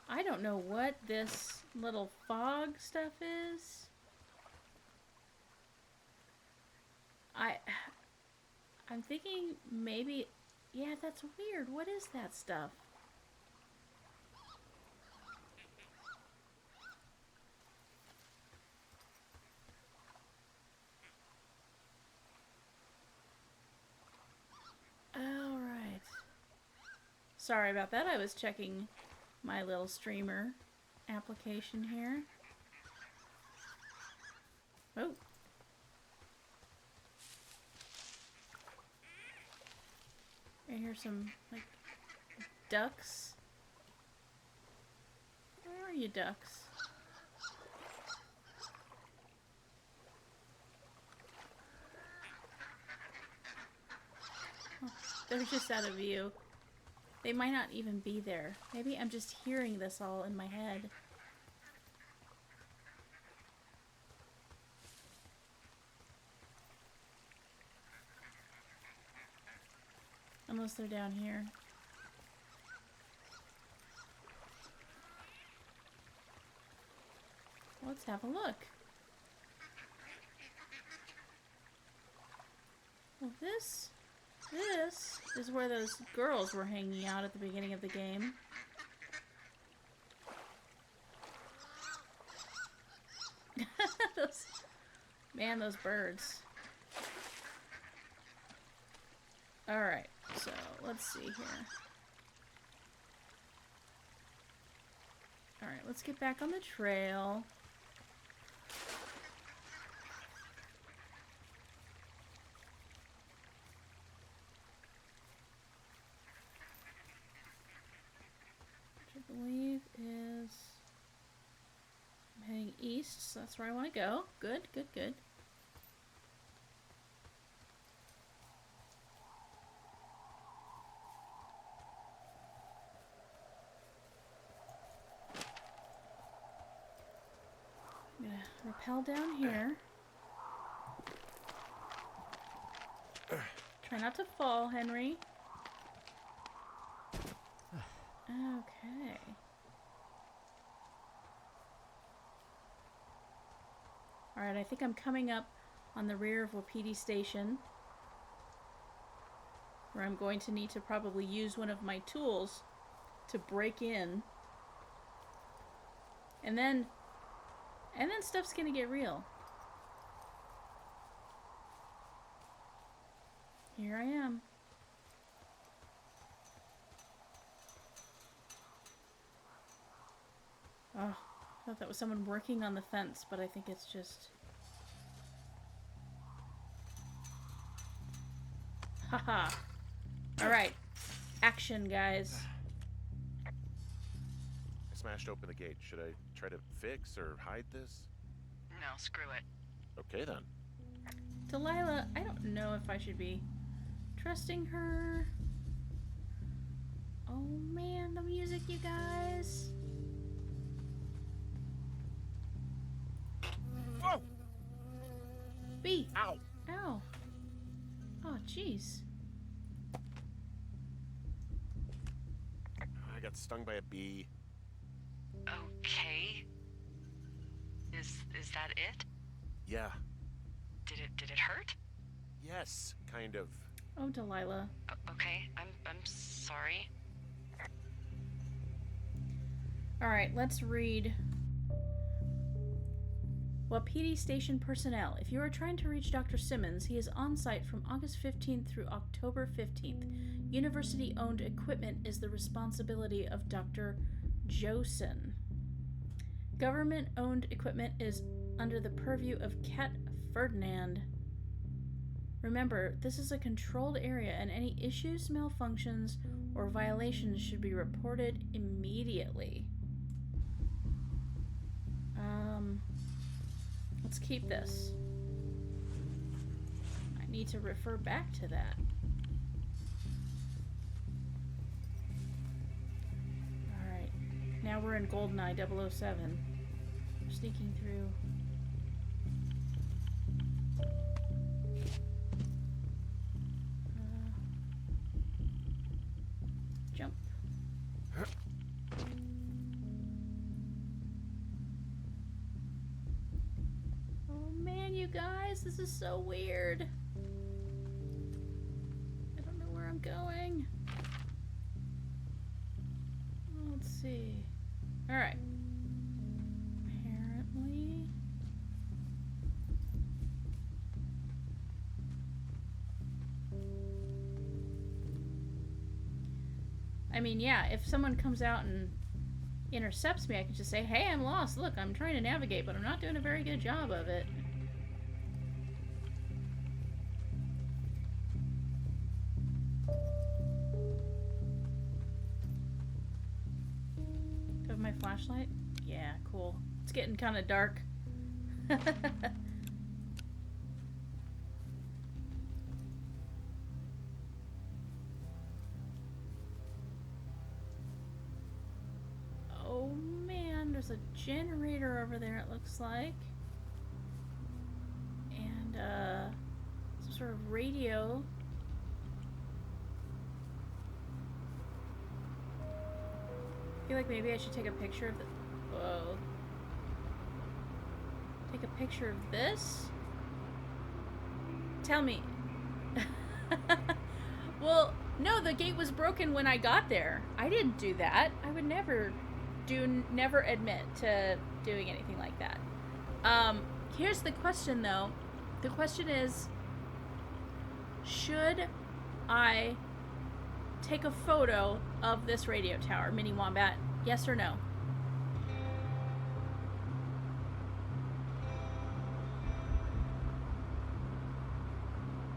I don't know what this little fog stuff is. I'm thinking maybe... Yeah, that's weird. What is that stuff? Alright. Sorry about that. I was checking my little streamer application here. Oh. I hear some, like, ducks. Where are you, ducks? Oh, they're just out of view. They might not even be there. Maybe I'm just hearing this all in my head. Unless they're down here. Let's have a look. Well, this is where those girls were hanging out at the beginning of the game. those birds. Alright, so let's see here. Alright, let's get back on the trail. Which I believe is... I'm heading east, so that's where I want to go. Good, good, good. I'm gonna rappel down here. Try not to fall, Henry. Okay. Alright, I think I'm coming up on the rear of WAPITI station, where I'm going to need to probably use one of my tools to break in. And then stuff's gonna get real. Here I am. Oh, I thought that was someone working on the fence, but I think it's just... Haha. Alright. Action, guys. I smashed open the gate. Should I try to fix or hide this? No, screw it. Okay, then. Delilah, I don't know if I should be trusting her. Oh man, the music, you guys. Whoa! B. Ow! Ow. Oh, jeez. I got stung by a bee. Okay. Is that it? Yeah. Did it hurt? Yes, kind of. Oh, Delilah. Okay, I'm sorry. Alright, let's read. WAPITI station personnel. If you are trying to reach Dr. Simmons, he is on site from August 15th through October 15th. University-owned equipment is the responsibility of Dr. Josen. Government-owned equipment is under the purview of Cat Ferdinand. Remember, this is a controlled area and any issues, malfunctions, or violations should be reported immediately. Let's keep this. I need to refer back to that. Alright. Now we're in GoldenEye 007. We're sneaking through. Jump. Oh man, you guys, this is so weird. I don't know where I'm going. Let's see. Alright. Apparently. I mean, yeah, if someone comes out and intercepts me, I can just say, hey, I'm lost. Look, I'm trying to navigate, but I'm not doing a very good job of it. Do I have my flashlight? Yeah, cool. It's getting kind of dark. Oh man, there's a generator over there, it looks like. And some sort of radio. I feel like maybe I should take a picture of the... Whoa. Take a picture of this? Tell me. Well, no, the gate was broken when I got there. I didn't do that. I would never admit to doing anything like that. Here's the question, though. The question is, should I take a photo of this radio tower, Mini Wombat? Yes or no?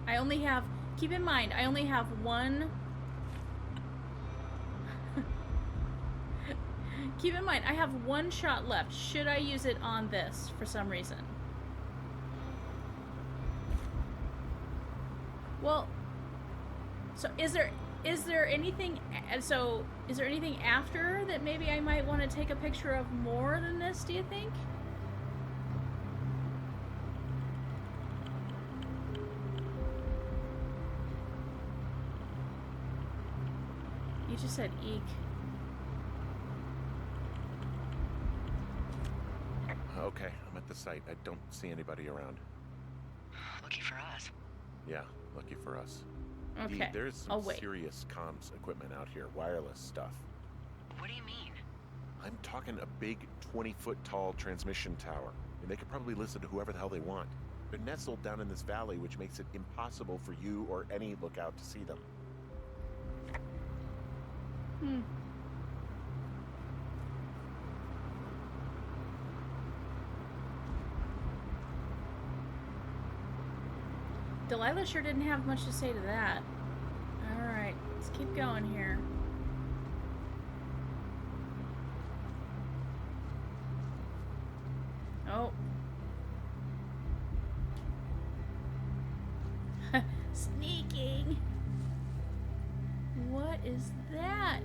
I only have... Keep in mind, I only have one... Keep in mind, I have one shot left. Should I use it on this for some reason? Well, so is there anything... So, is there anything after that maybe I might want to take a picture of more than this, do you think? You just said eek. Okay, I'm at the site. I don't see anybody around. Lucky for us. Yeah, lucky for us. Okay, Dee, there's I'll some wait. serious comms equipment out here, wireless stuff. What do you mean? I'm talking a big 20-foot tall transmission tower, and they could probably listen to whoever the hell they want. They're nestled down in this valley, which makes it impossible for you or any lookout to see them. Hmm. Delilah sure didn't have much to say to that. Alright, let's keep going here. Oh. Sneaking! What is that?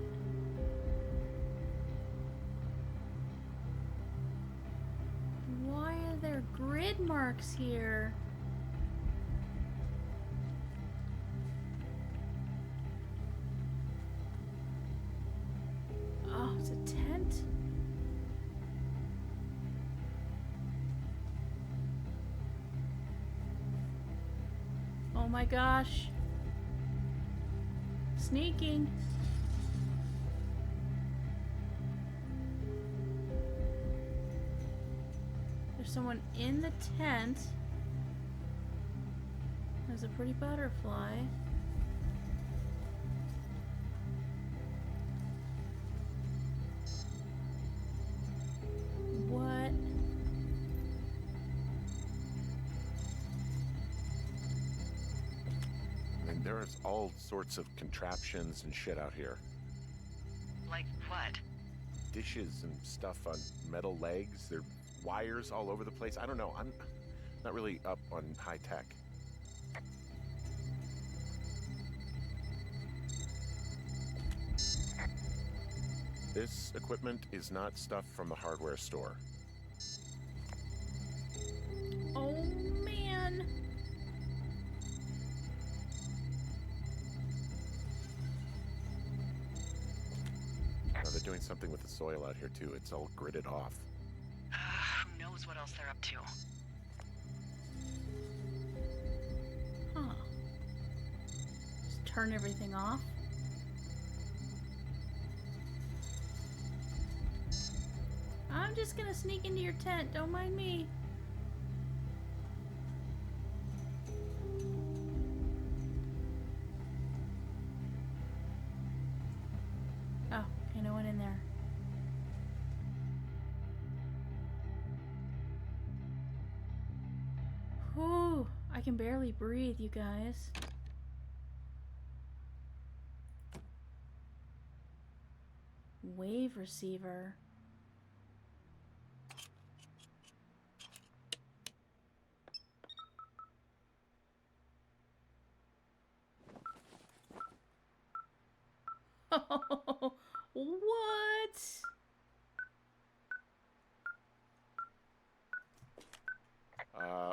Why are there grid marks here? Oh, it's a tent? Oh my gosh. Sneaking. There's someone in the tent. There's a pretty butterfly. What? I mean, there's all sorts of contraptions and shit out here. Like what? Dishes and stuff on metal legs. There are wires all over the place. I don't know. I'm not really up on high tech. This equipment is not stuff from the hardware store. Oh man. Now they're doing something with the soil out here too. It's all gridded off. Who knows what else they're up to? Huh. Just turn everything off. I'm just gonna sneak into your tent, don't mind me. Oh, okay, no one in there. Whew, I can barely breathe, you guys. Wave receiver. What?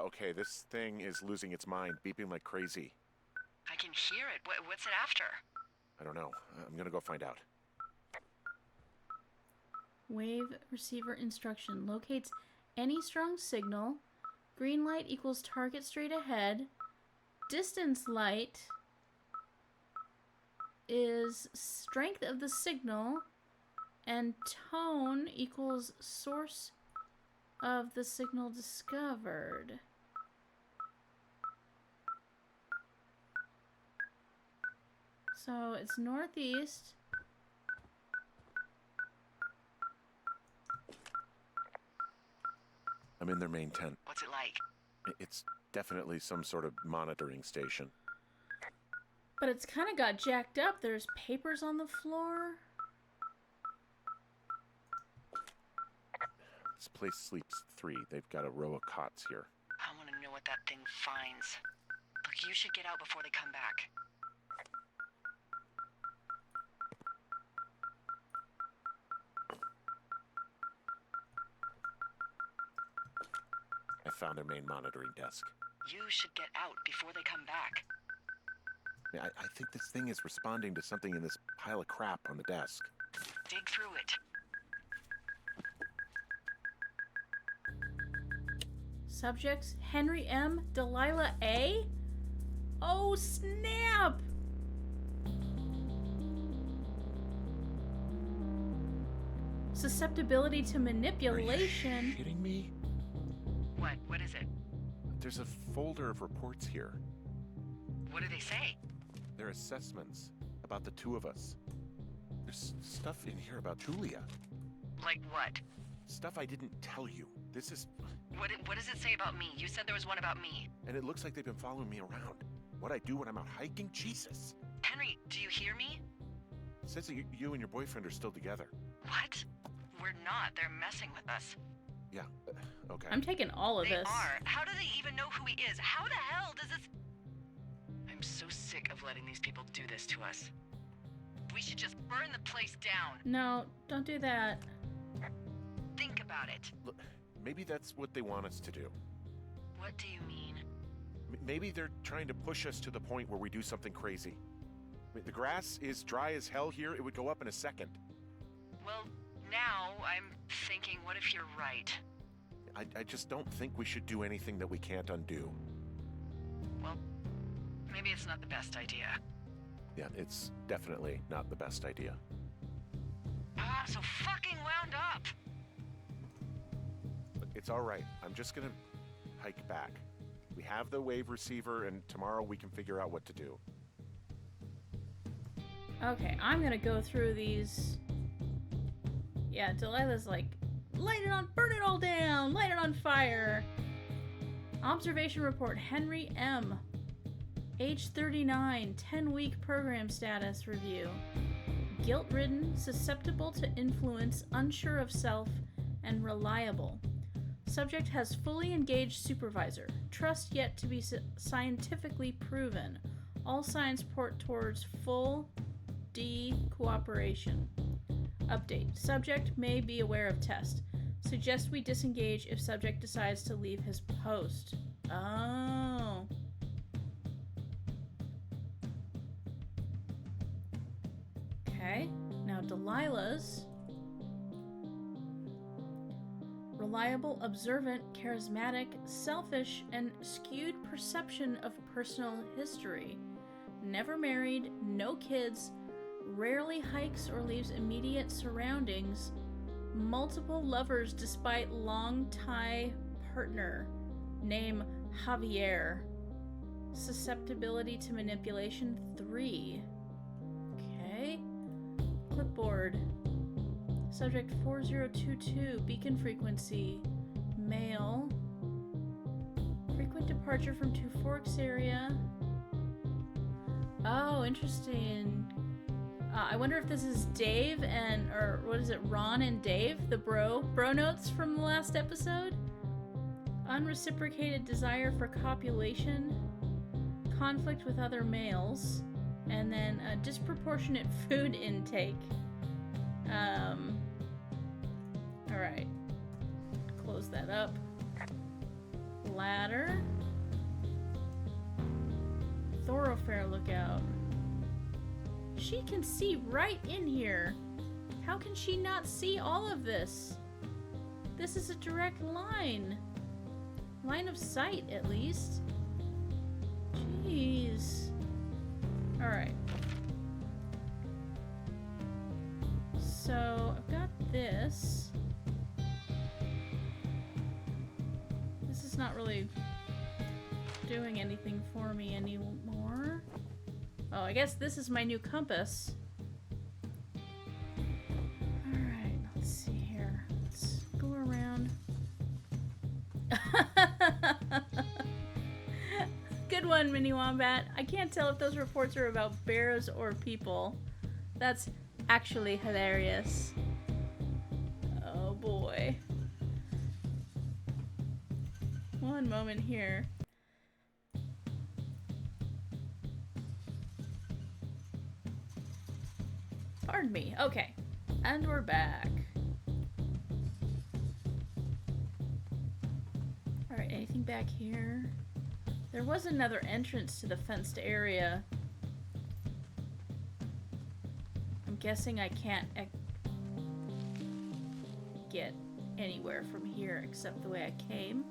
Okay, this thing is losing its mind, beeping like crazy. I can hear it. What's it after? I don't know. I'm gonna go find out. Wave receiver instruction locates any strong signal. Green light equals target straight ahead. Distance light is strength of the signal, and tone equals source of the signal discovered. So it's northeast. I'm in their main tent. What's it like? It's definitely some sort of monitoring station. But it's kind of got jacked up. There's papers on the floor. This place sleeps 3. They've got a row of cots here. I want to know what that thing finds. Look, you should get out before they come back. I found their main monitoring desk. You should get out before they come back. I think this thing is responding to something in this pile of crap on the desk. Dig through it. Subjects: Henry M., Delilah A. Oh, snap! Susceptibility to manipulation. Are you kidding me? What? What is it? There's a folder of reports here. What do they say? They're assessments about the 2 of us. There's stuff in here about Julia. Like what? Stuff I didn't tell you. This is... What does it say about me? You said there was one about me. And it looks like they've been following me around. What I do when I'm out hiking? Jesus. Henry, do you hear me? It says that you and your boyfriend are still together. What? We're not. They're messing with us. Yeah, okay. I'm taking all of They this. are. How do they even know who he is? How the hell does this... I'm so sick of letting these people do this to us. We should just burn the place down. No, don't do that. Think about it. Look, maybe that's what they want us to do. What do you mean? Maybe they're trying to push us to the point where we do something crazy. I mean, the grass is dry as hell here. It would go up in a second. Well, now I'm thinking, what if you're right? I just don't think we should do anything that we can't undo. Well, maybe it's not the best idea. Yeah, it's definitely not the best idea. Ah, so fucking wound up. But it's all right. I'm just gonna hike back. We have the wave receiver, and tomorrow we can figure out what to do. Okay, I'm gonna go through these. Yeah, Delilah's like, light it on, burn it all down, light it on fire. Observation report: Henry M. Age 39, 10-week program status review. Guilt-ridden, susceptible to influence, unsure of self, and reliable. Subject has fully engaged supervisor. Trust yet to be scientifically proven. All signs point towards full D cooperation. Update. Subject may be aware of test. Suggest we disengage if subject decides to leave his post. Oh. Okay. Now Delilah's. Reliable, observant, charismatic, selfish, and skewed perception of personal history. Never married, no kids, rarely hikes or leaves immediate surroundings, multiple lovers despite long tie partner, name Javier, susceptibility to manipulation 3. Okay, clipboard, subject 4022, beacon frequency, male, frequent departure from Two Forks area. Oh, interesting. I wonder if this is Dave or what is it, Ron and Dave, the bro notes from the last episode? Unreciprocated desire for copulation, conflict with other males, and then a disproportionate food intake. Alright. Close that up. Ladder. Thoroughfare lookout. She can see right in here. How can she not see all of this? This is a direct line. Line of sight, at least. Jeez. Alright. So, I've got this. This is not really doing anything for me anymore. Oh, I guess this is my new compass. Alright, let's see here. Let's go around. Good one, Mini Wombat. I can't tell if those reports are about bears or people. That's actually hilarious. Oh boy. One moment here. Pardon me. Okay. And we're back. Alright, anything back here? There was another entrance to the fenced area. I'm guessing I can't get anywhere from here except the way I came.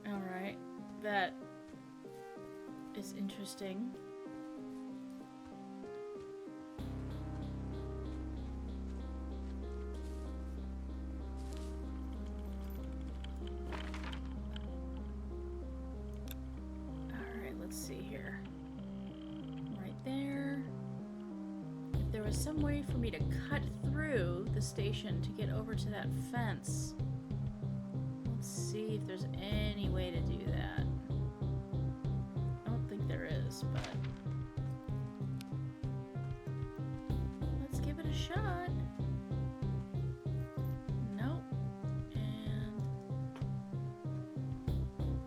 Alright, that is interesting. Some way for me to cut through the station to get over to that fence. Let's see if there's any way to do that. I don't think there is, but let's give it a shot. Nope. And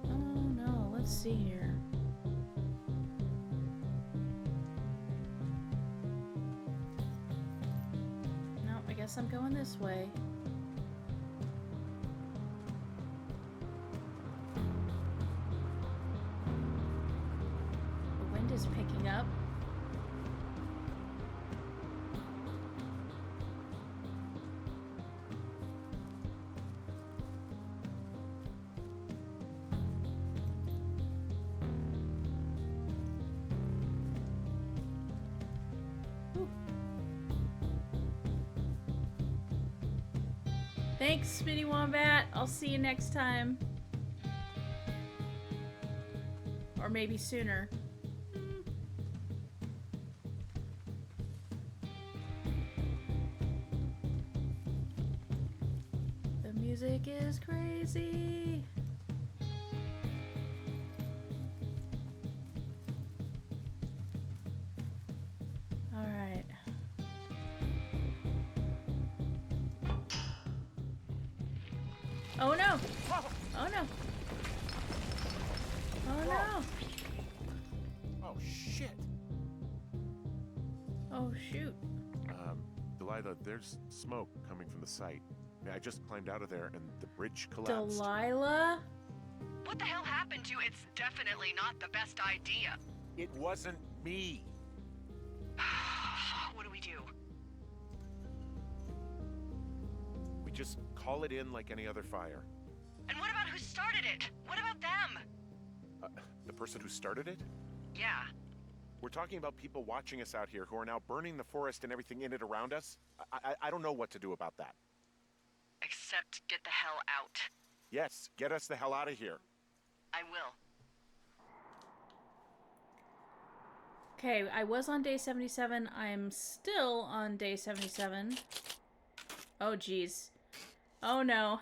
oh no, let's see here. Guess I'm going this way. The wind is picking up. Thanks, Mini Wombat. I'll see you next time. Or maybe sooner. The music is crazy. Alright. Oh no! Oh no! Oh no! Oh shit! Oh shoot! Delilah, there's smoke coming from the site. I just climbed out of there and the bridge collapsed. Delilah? What the hell happened to you? It's definitely not the best idea. It wasn't me. What do we do? We just call it in like any other fire. And what about who started it? What about them? The person who started it? Yeah. We're talking about people watching us out here who are now burning the forest and everything in it around us. I don't know what to do about that. Except get the hell out. Yes, get us the hell out of here. I will. Okay, I was on day 77. I'm still on day 77. Oh, jeez. Oh, no.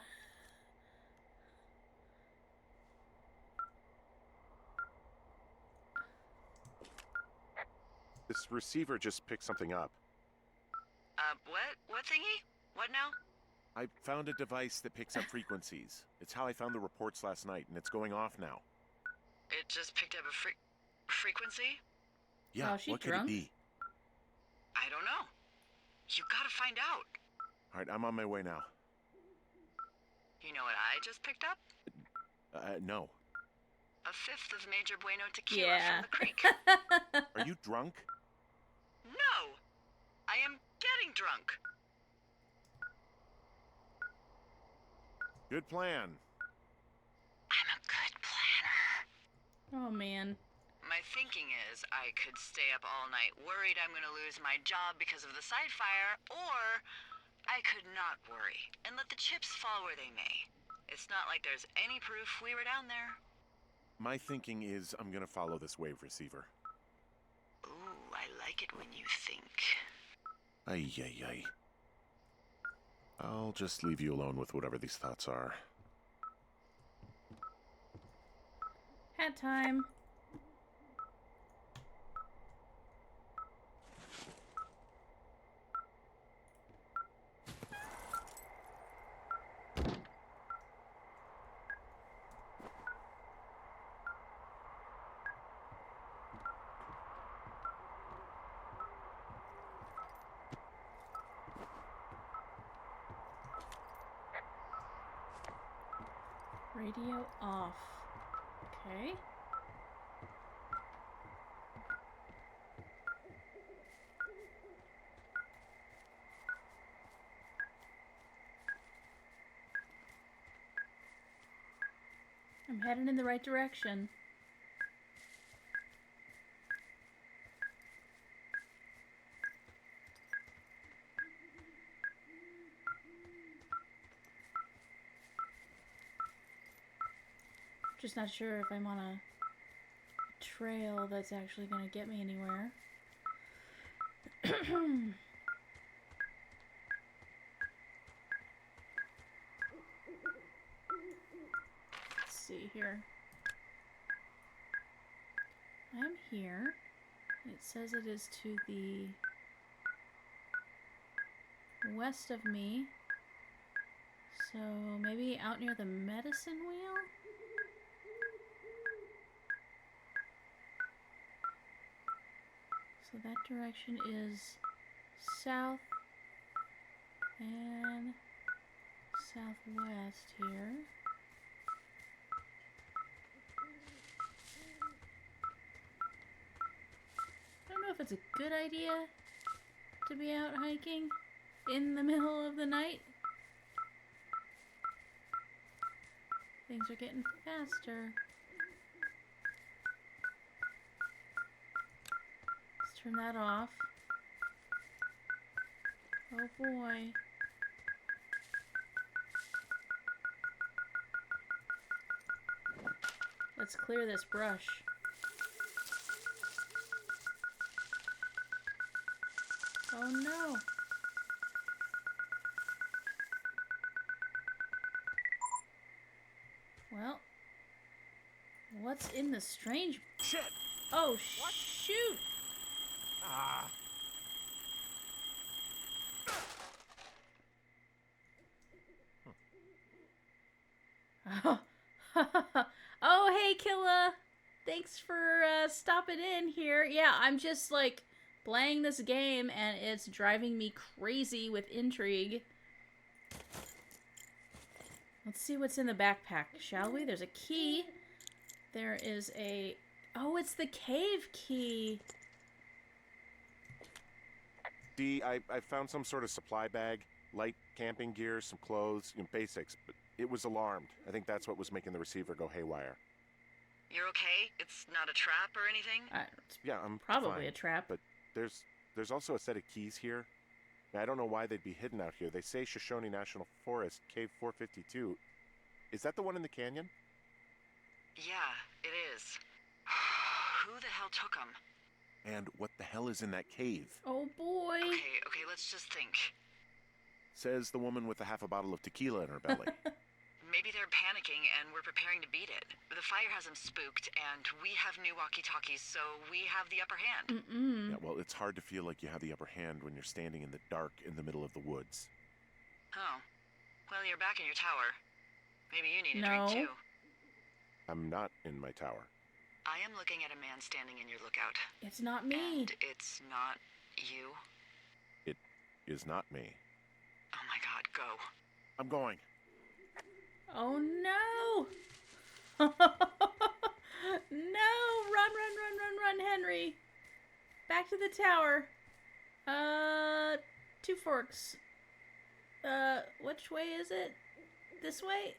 This receiver just picked something up. What? What thingy? What now? I found a device that picks up frequencies. It's how I found the reports last night, and it's going off now. It just picked up a frequency? Yeah, Oh, is she what drunk? could it be? I don't know. You gotta find out. All right, I'm on my way now. You know what I just picked up? No. A fifth of Major Bueno tequila Yeah. from the creek. Are you drunk? No! I am getting drunk. Good plan. I'm a good planner. Oh, man. My thinking is I could stay up all night worried I'm gonna lose my job because of the side fire, or I could not worry and let the chips fall where they may. It's not like there's any proof we were down there. My thinking is I'm gonna follow this wave receiver. Ooh, I like it when you think. Ay, ay, ay. I'll just leave you alone with whatever these thoughts are. Hat time. Radio off. Okay. I'm heading in the right direction. Just not sure if I'm on a trail that's actually going to get me anywhere. Let's see here. I'm here. It says it is to the west of me. So maybe out near the medicine wheel? So that direction is south and southwest here. I don't know if it's a good idea to be out hiking in the middle of the night. Things are getting faster. Turn that off. Oh boy. Let's clear this brush. Oh no. Well, what's in the strange... Shit! Oh, shoot! Ah! Oh, hey, Killa. Thanks for stopping in here. Yeah, I'm just, like, playing this game, and it's driving me crazy with intrigue. Let's see what's in the backpack, shall we? There's a key. There is a... Oh, it's the cave key. Dee, I found some sort of supply bag, light camping gear, some clothes, basics, but it was alarmed. I think that's what was making the receiver go haywire. You're okay? It's not a trap or anything? It's Yeah, I'm probably fine, a trap. but there's also a set of keys here. I don't know why they'd be hidden out here. They say Shoshone National Forest, Cave 452. Is that the one in the canyon? Yeah, it is. Who the hell took them? And what the hell is in that cave? Oh boy. Okay, let's just think. Says the woman with a half a bottle of tequila in her belly. Maybe they're panicking and we're preparing to beat it. The fire has them spooked and we have new walkie-talkies, so we have the upper hand. Mm-mm. Yeah, well, it's hard to feel like you have the upper hand when you're standing in the dark in the middle of the woods. Oh. Well, you're back in your tower. Maybe you need a No. drink too. I'm not in my tower. I am looking at a man standing in your lookout. It's not me. And it's not you. It is not me. Oh my god, go. I'm going. Oh no! No! Run, Henry! Back to the tower. Two forks. Which way is it? This way?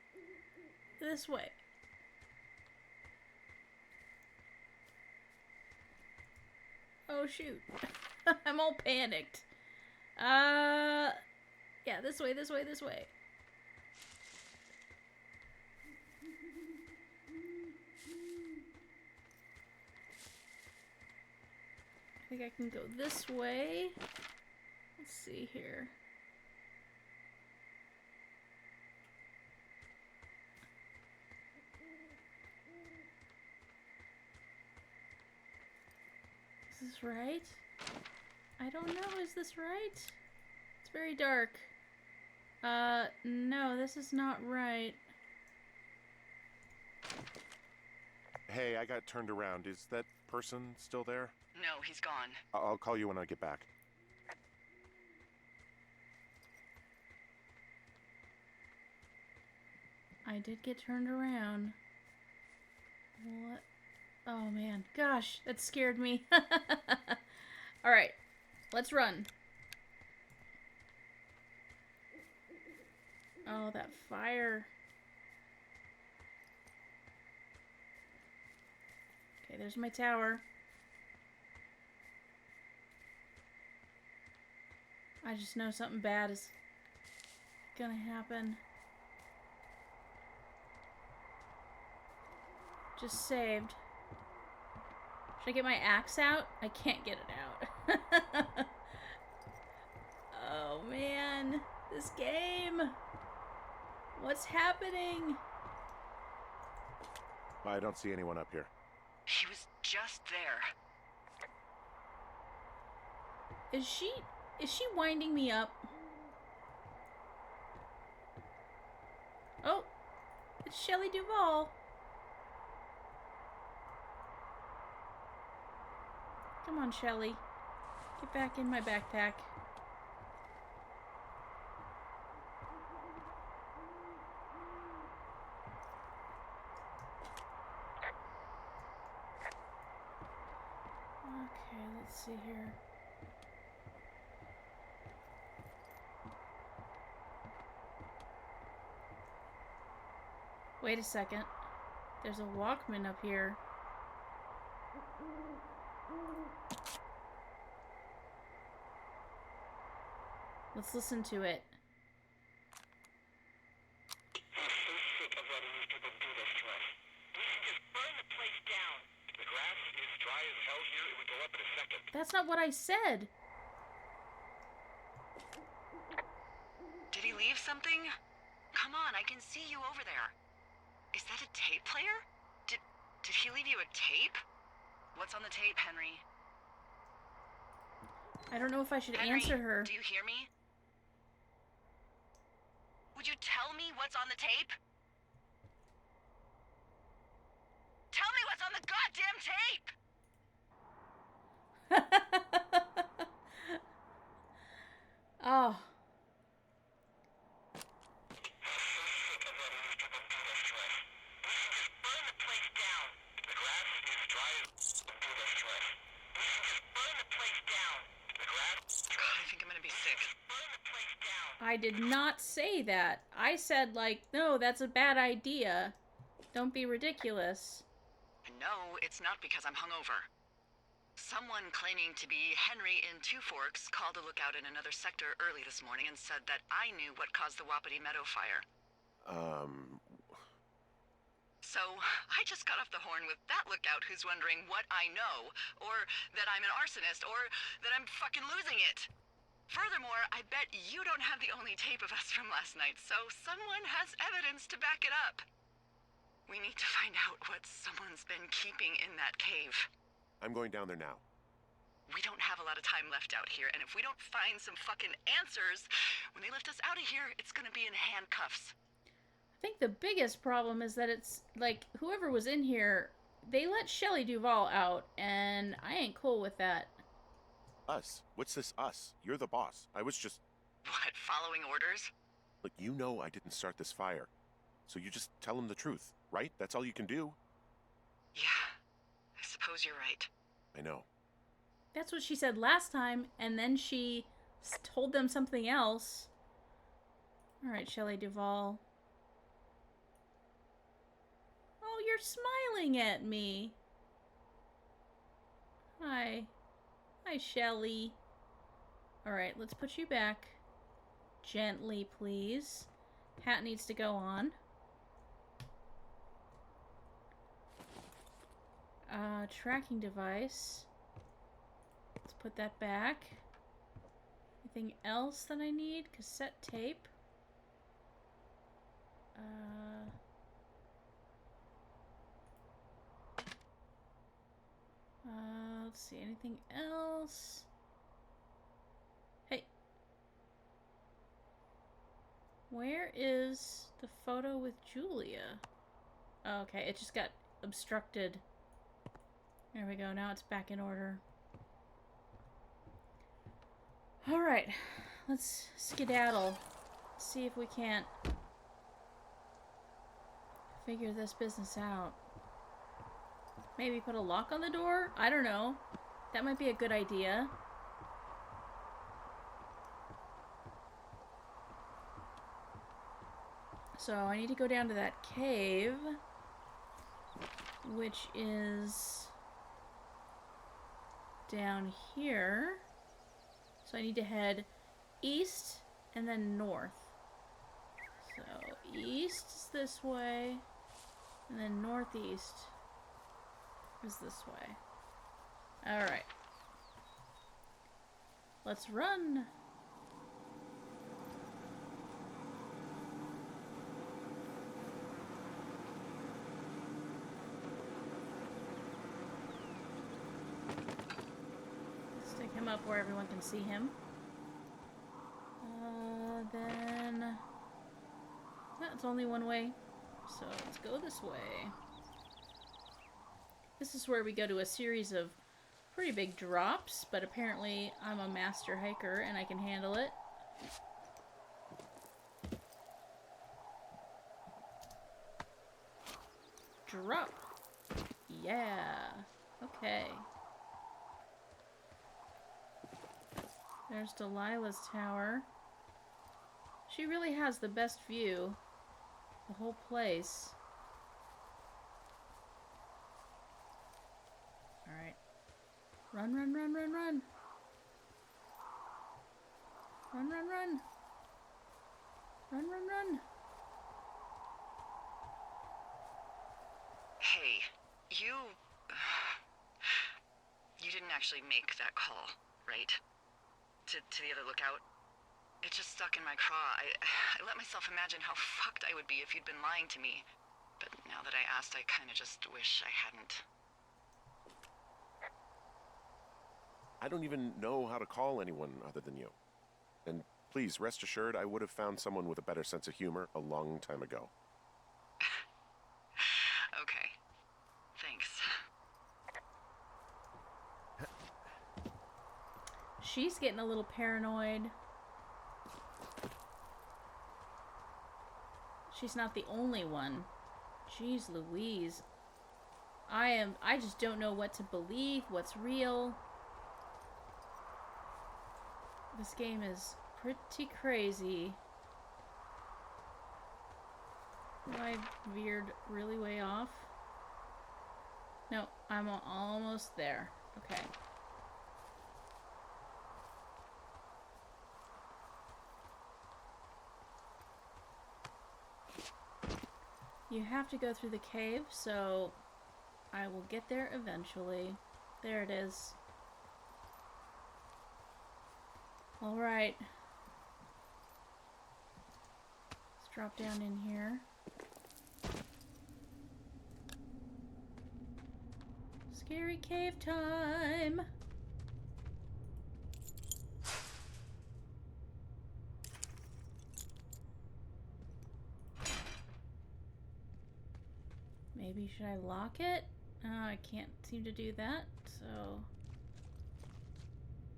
This way. Oh shoot. I'm all panicked. Yeah, this way. I think I can go this way. Let's see here. this right? I don't know. Is this right? It's very dark. No, this is not right. Hey, I got turned around. Is that person still there? No, he's gone. I'll call you when I get back. I did get turned around. What? Oh man, gosh, that scared me. Alright, let's run. Oh, that fire. Okay, there's my tower. I just know something bad is gonna happen. Just saved. Should I get my axe out? I can't get it out. Oh man, this game. What's happening? I don't see anyone up here. He was just there. Is she winding me up? Oh, it's Shelley Duvall. Come on, Shelley. Get back in my backpack. Okay, let's see here. Wait a second. There's a Walkman up here. Let's listen to it. That's not what I said. Did he leave something? Come on, I can see you over there. Is that a tape player? Did he leave you a tape? What's on the tape, Henry? I don't know if I should Henry, answer her. Do you hear me? Would you tell me what's on the tape? Tell me what's on the goddamn tape! Oh. I did not say that. I said, like, no, that's a bad idea. Don't be ridiculous. No, it's not because I'm hungover. Someone claiming to be Henry in Two Forks called a lookout in another sector early this morning and said that I knew what caused the Wapiti Meadow fire. So, I just got off the horn with that lookout who's wondering what I know, or that I'm an arsonist, or that I'm fucking losing it. Furthermore, I bet you don't have the only tape of us from last night, so someone has evidence to back it up. We need to find out what someone's been keeping in that cave. I'm going down there now. We don't have a lot of time left out here, and if we don't find some fucking answers, when they lift us out of here, it's gonna be in handcuffs. I think the biggest problem is that it's, like, whoever was in here, they let Shelley Duvall out, and I ain't cool with that. Us? What's this us? You're the boss. I was just... What, following orders? Look, you know I didn't start this fire. So you just tell him the truth, right? That's all you can do. Yeah, I suppose you're right. I know. That's what she said last time, and then she told them something else. Alright, Shelley Duvall. Oh, you're smiling at me. Hi. Hi, Shelley. Alright, let's put you back. Gently, please. Hat needs to go on. Tracking device. Let's put that back. Anything else that I need? Cassette tape. Let's see, anything else? Hey. Where is the photo with Julia? Oh, okay, it just got obstructed. There we go, now it's back in order. Alright, let's skedaddle. See if we can't figure this business out. Maybe put a lock on the door? I don't know. That might be a good idea. So I need to go down to that cave, which is down here. So I need to head east and then north. So east is this way, and then northeast is this way. Alright. Let's run! Stick him up where everyone can see him. Then... That's only one way, so let's go this way. This is where we go to a series of pretty big drops, but apparently I'm a master hiker and I can handle it. Drop! Yeah! Okay. There's Delilah's tower. She really has the best view. The whole place. Alright. Run, run, run, run, run. Run, run, run. Run, run, run. Hey, you didn't actually make that call, right? To the other lookout? It just stuck in my craw. I let myself imagine how fucked I would be if you'd been lying to me. But now that I asked, I kind of just wish I hadn't. I don't even know how to call anyone other than you. And please, rest assured, I would have found someone with a better sense of humor a long time ago. Okay. Thanks. She's getting a little paranoid. She's not the only one. Jeez Louise. I just don't know what to believe, what's real. This game is pretty crazy. I veered really way off. No, I'm almost there. Okay. You have to go through the cave, so I will get there eventually. There it is. Alright. Let's drop down in here. Scary cave time! Maybe should I lock it? I can't seem to do that, so...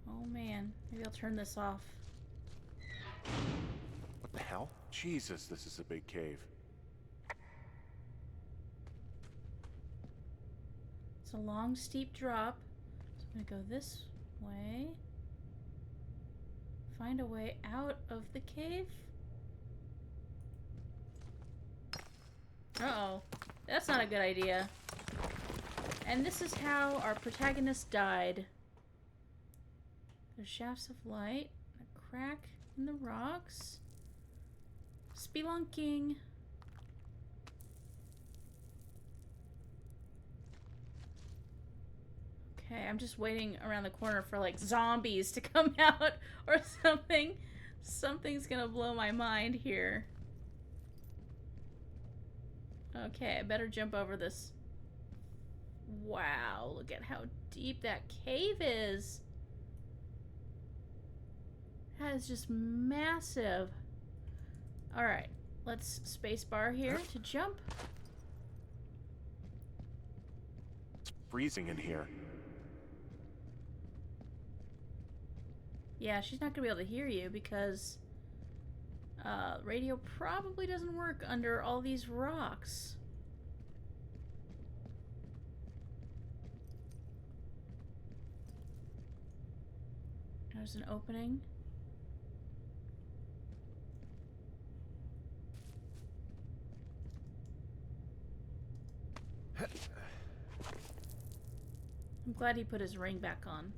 Oh man, maybe I'll turn this off. What the hell? Jesus, this is a big cave. It's a long, steep drop. So I'm gonna go this way. Find a way out of the cave? Uh-oh. That's not a good idea. And this is how our protagonist died. There's shafts of light, a crack in the rocks. Spelunking. Okay, I'm just waiting around the corner for like zombies to come out or something. Something's gonna blow my mind here. Okay, I better jump over this Wow, look at how deep that cave is. That is just massive. Alright, let's spacebar here to jump. It's freezing in here. Yeah, she's not gonna be able to hear you because radio probably doesn't work under all these rocks. There's an opening. I'm glad he put his ring back on.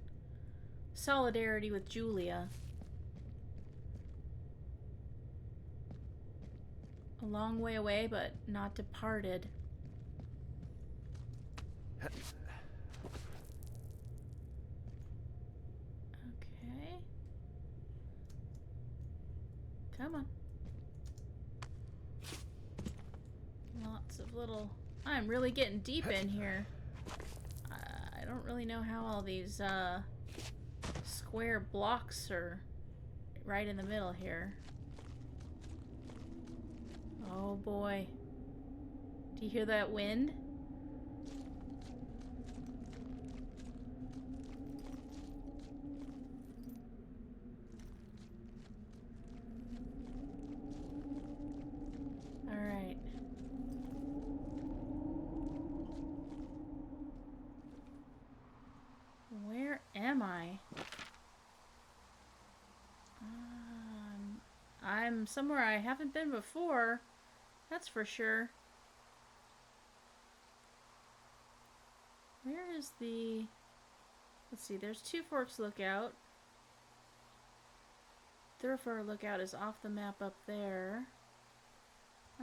Solidarity with Julia. A long way away, but not departed. Okay. Come on. Lots of little... I'm really getting deep in here. I don't really know how all these square blocks are right in the middle here. Oh boy. Do you hear that wind? Alright. Where am I? I'm somewhere I haven't been before. That's for sure. Where is the... Let's see, there's Two Forks Lookout. Thoroughfare Lookout is off the map up there.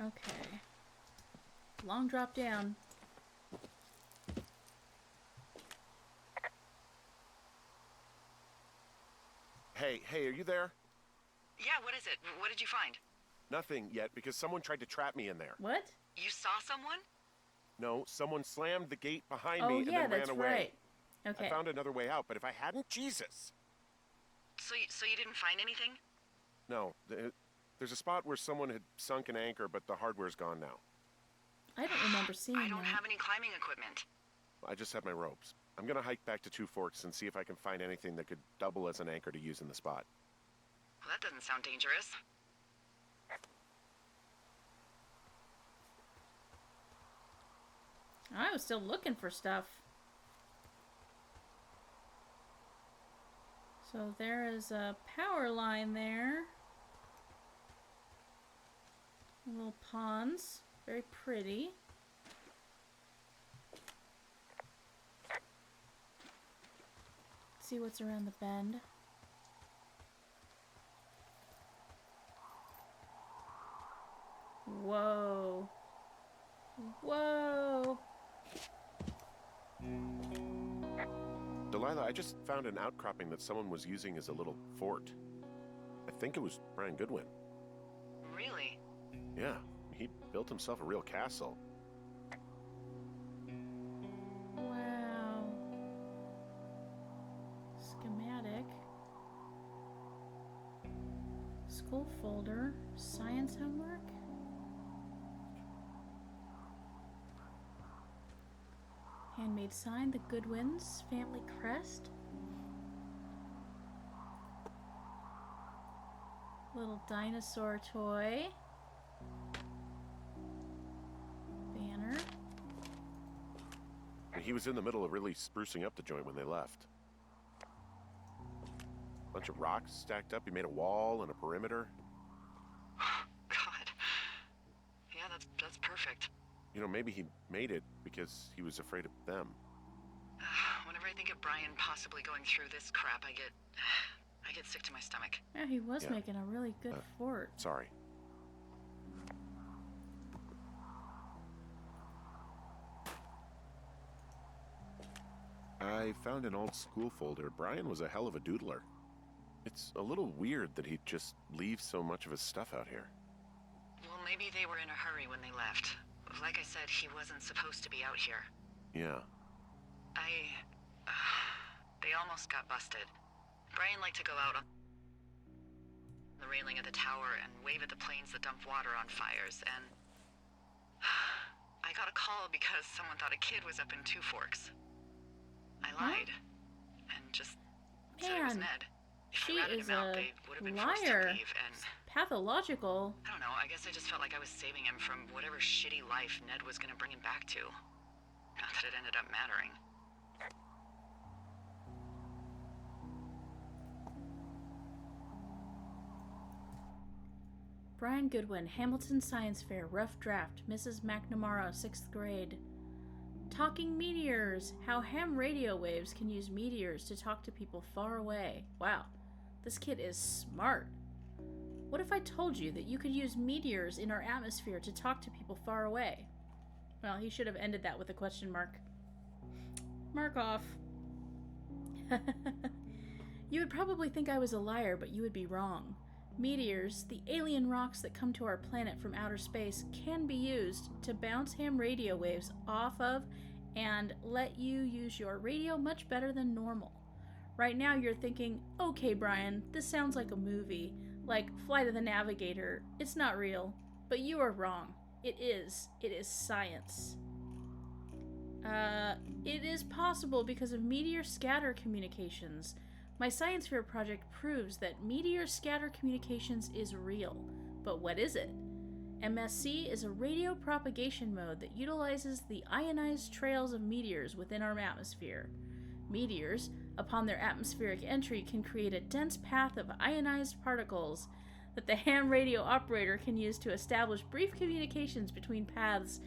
Okay. Long drop down. Hey, are you there? Yeah, what is it? What did you find? Nothing yet, because someone tried to trap me in there. What? You saw someone? No, someone slammed the gate behind Oh, me and yeah, then ran that's away. right. Okay. I found another way out, but if I hadn't, Jesus! So you didn't find anything? No, there's a spot where someone had sunk an anchor, but the hardware's gone now. I don't remember seeing I don't that. have any climbing equipment. I just have my ropes. I'm gonna hike back to Two Forks and see if I can find anything that could double as an anchor to use in the spot. Well, that doesn't sound dangerous. I was still looking for stuff. So there is a power line there. Little ponds. Very pretty. Let's see what's around the bend. Whoa. Whoa. Delilah, I just found an outcropping that someone was using as a little fort. I think it was Brian Goodwin. Really? Yeah, he built himself a real castle. Wow. Schematic. School folder. Science homework. Handmade sign, the Goodwins family crest. Little dinosaur toy. Banner. And he was in the middle of really sprucing up the joint when they left. Bunch of rocks stacked up. He made a wall and a perimeter. God. Yeah, that's perfect. You know, maybe he made it because he was afraid of them. Whenever I think of Brian possibly going through this crap, I get sick to my stomach. Yeah, he was Yeah. making a really good fort. Sorry. I found an old school folder. Brian was a hell of a doodler. It's a little weird that he'd just leave so much of his stuff out here. Well, maybe they were in a hurry when they left. Like I said, he wasn't supposed to be out here. Yeah. They almost got busted. Brian liked to go out on the railing of the tower and wave at the planes that dump water on fires, and I got a call because someone thought a kid was up in Two Forks. I lied, and just said it was Ned. If She I ratted is him out, a they would have been forced to liar. leave, and Pathological. I don't know, I guess I just felt like I was saving him from whatever shitty life Ned was gonna bring him back to. Not that it ended up mattering. Brian Goodwin, Hamilton Science Fair, rough draft, Mrs. McNamara, 6th grade. Talking meteors, how ham radio waves can use meteors to talk to people far away. Wow, this kid is smart. What if I told you that you could use meteors in our atmosphere to talk to people far away? Well, he should have ended that with a question mark. Mark off. You would probably think I was a liar, but you would be wrong. Meteors, the alien rocks that come to our planet from outer space, can be used to bounce ham radio waves off of and let you use your radio much better than normal. Right now you're thinking, okay Brian, this sounds like a movie, like Flight of the Navigator. It's not real, but you are wrong. It is science. It is possible because of meteor scatter communications. My science fair project proves that meteor scatter communications is real. But what is it? MSC is a radio propagation mode that utilizes the ionized trails of meteors within our atmosphere. Meteors, upon their atmospheric entry, can create a dense path of ionized particles that the ham radio operator can use to establish brief communications between paths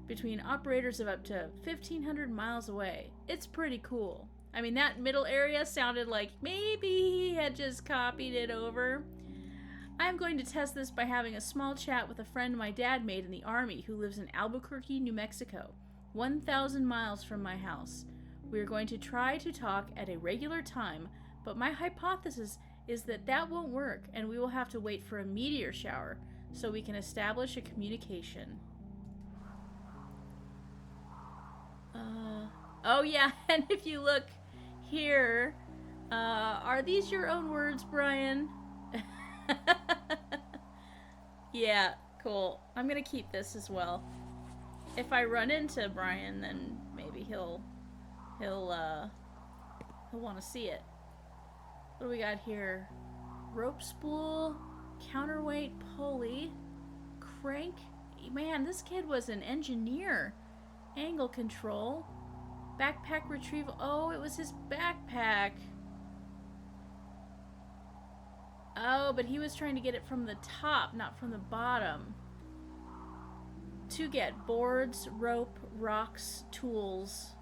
between operators of up to 1,500 miles away. It's pretty cool. I mean, that middle area sounded like maybe he had just copied it over. I'm going to test this by having a small chat with a friend my dad made in the Army who lives in Albuquerque, New Mexico, 1,000 miles from my house. We are going to try to talk at a regular time, but my hypothesis is that that won't work and we will have to wait for a meteor shower so we can establish a communication. Oh yeah, and if you look here, are these your own words, Brian? Yeah, cool. I'm gonna keep this as well. If I run into Brian, then maybe he'll want to see it. What do we got here? Rope spool, counterweight pulley, crank. Man, this kid was an engineer. Angle control, backpack retrieval. Oh, it was his backpack. Oh, but he was trying to get it from the top, not from the bottom. To get boards, rope, rocks, tools,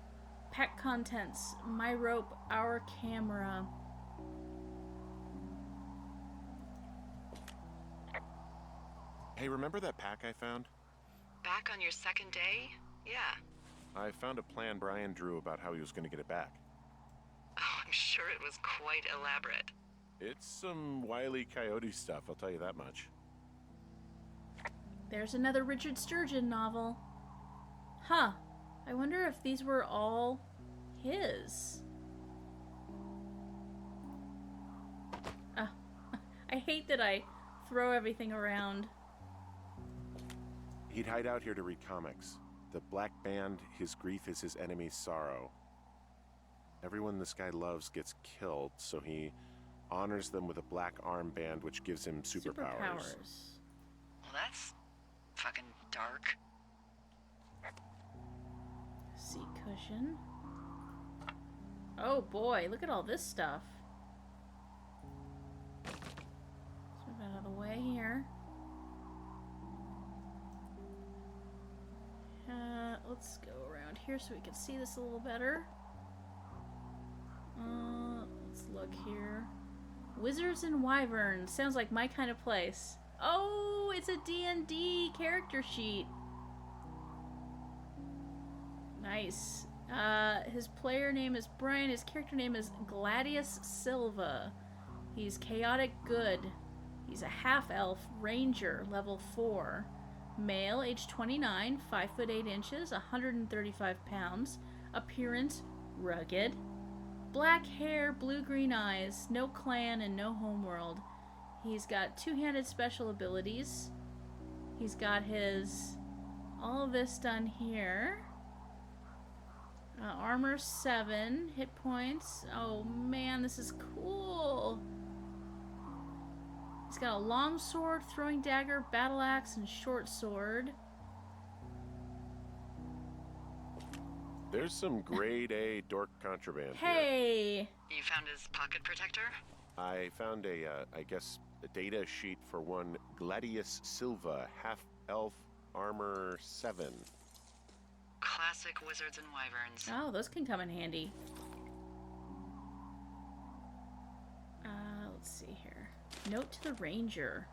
pack contents, my rope, our camera. Hey, remember that pack I found? Back on your second day? Yeah. I found a plan Brian drew about how he was going to get it back. Oh, I'm sure it was quite elaborate. It's some Wile E. Coyote stuff, I'll tell you that much. There's another Richard Sturgeon novel. Huh. I wonder if these were all his. I hate that I throw everything around. He'd hide out here to read comics. The Black Band, his grief is his enemy's sorrow. Everyone this guy loves gets killed, so he honors them with a black armband which gives him superpowers. Well, that's fucking dark. Seat cushion. Oh boy, look at all this stuff. Let's move out of the way here. Let's go around here so we can see this a little better. Let's look here. Wizards and Wyverns. Sounds like my kind of place. Oh, it's a D&D character sheet. Nice. His player name is Brian. His character name is Gladius Silva. He's chaotic good. He's a half-elf ranger, level 4. Male, age 29, 5 foot 8 inches, 135 pounds. Appearance, rugged. Black hair, blue-green eyes, no clan and no homeworld. He's got two-handed special abilities. He's got his... all of this done here. Armor 7, hit points. Oh man, this is cool. He's got a long sword, throwing dagger, battle axe, and short sword. There's some grade A dork contraband here. Hey! You found his pocket protector? I found I guess, a data sheet for one Gladius Silva, half-elf, armor 7. Classic wizards and wyverns. Oh, those can come in handy. Let's see here. Note to the Ranger.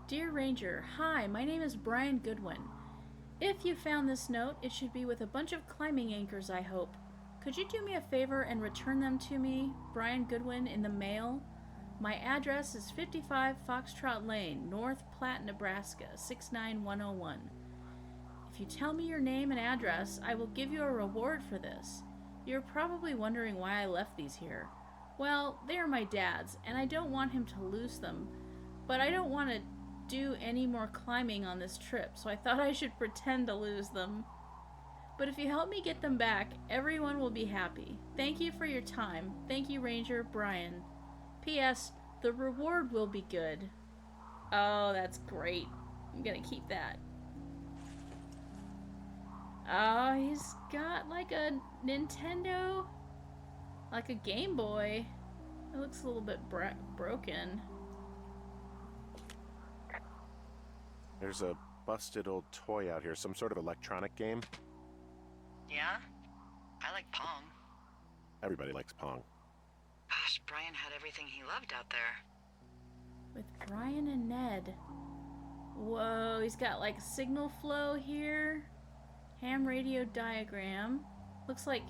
Dear Ranger, hi, my name is Brian Goodwin. If you found this note, it should be with a bunch of climbing anchors, I hope. Could you do me a favor and return them to me, Brian Goodwin, in the mail? My address is 55 Foxtrot Lane, North Platte, Nebraska, 69101. If you tell me your name and address, I will give you a reward for this. You're probably wondering why I left these here. Well, they are my dad's, and I don't want him to lose them, but I don't want to do any more climbing on this trip, so I thought I should pretend to lose them. But if you help me get them back, everyone will be happy. Thank you for your time. Thank you, Ranger Brian. P.S. The reward will be good. Oh, that's great. I'm gonna keep that. Oh, he's got like a Nintendo, like a Game Boy. It looks a little bit broken. There's a busted old toy out here, some sort of electronic game. Yeah? I like Pong. Everybody likes Pong. Gosh, Brian had everything he loved out there. With Brian and Ned. Whoa, he's got like signal flow here. Ham radio diagram. Looks like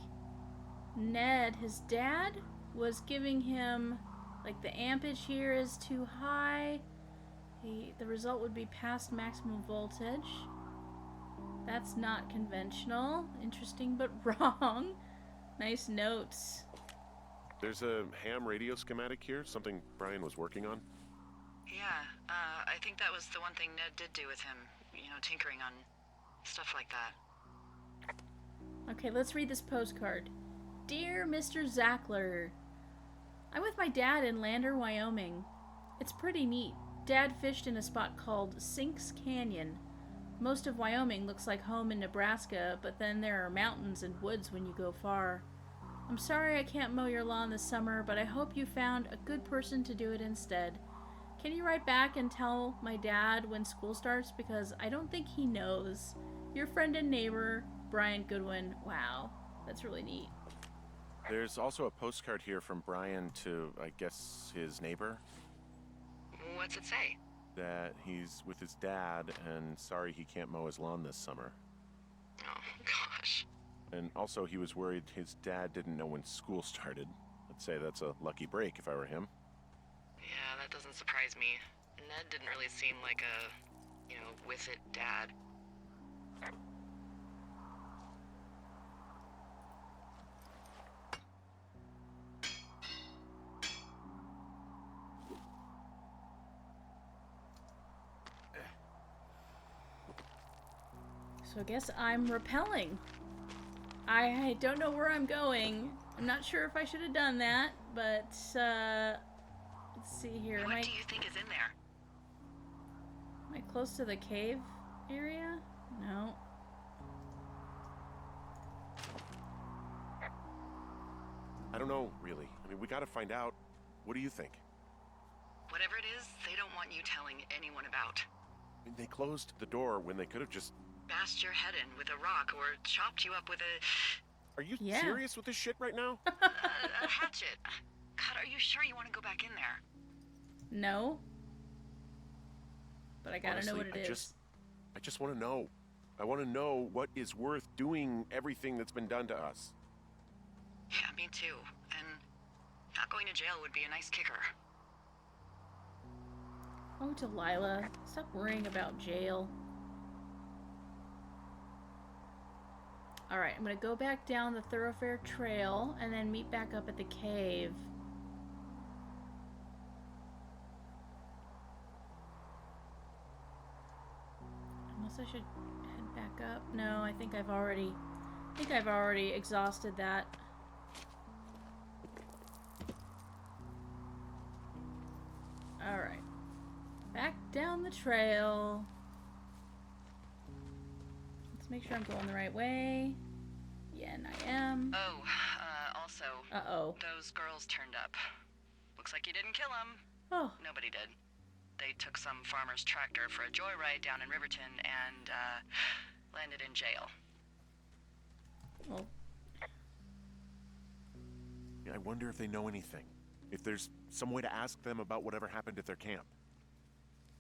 Ned, his dad, was giving him, like, the ampage here is too high. The result would be past maximum voltage. That's not conventional. Interesting, but wrong. Nice notes. There's a ham radio schematic here, something Brian was working on. Yeah, I think that was the one thing Ned did do with him. You know, tinkering on stuff like that. Okay, let's read this postcard. Dear Mr. Zackler, I'm with my dad in Lander, Wyoming. It's pretty neat. Dad fished in a spot called Sinks Canyon. Most of Wyoming looks like home in Nebraska, but then there are mountains and woods when you go far. I'm sorry I can't mow your lawn this summer, but I hope you found a good person to do it instead. Can you write back and tell my dad when school starts, because I don't think he knows. Your friend and neighbor, Brian Goodwin. Wow, that's really neat. There's also a postcard here from Brian to, I guess, his neighbor. What's it say? That he's with his dad and sorry he can't mow his lawn this summer. Oh, gosh. And also he was worried his dad didn't know when school started. I'd say that's a lucky break if I were him. Yeah, that doesn't surprise me. Ned didn't really seem like a, with it dad. So I guess I'm rappelling. I don't know where I'm going. I'm not sure if I should have done that, but let's see here. What do you think is in there? Am I close to the cave area? No. I don't know, really. I mean, we gotta find out. What do you think? Whatever it is, they don't want you telling anyone about. I mean, they closed the door when they could have just... bashed your head in with a rock or chopped you up with a... Are you serious with this shit right now? a hatchet. God, are you sure you want to go back in there? No. But I gotta Honestly, know what it is. I just want to know. I want to know what is worth doing everything that's been done to us. Yeah, me too. And not going to jail would be a nice kicker. Oh, Delilah, stop worrying about jail. Alright, I'm gonna go back down the thoroughfare trail and then meet back up at the cave. Unless I should head back up. No, I think I've already exhausted that. Alright. Back down the trail. Let's make sure I'm going the right way. Yeah, and I am. Oh, also, Uh-oh. those girls turned up. Looks like you didn't kill them. Oh. Nobody did. They took some farmer's tractor for a joyride down in Riverton and, landed in jail. Well. I wonder if they know anything. If there's some way to ask them about whatever happened at their camp.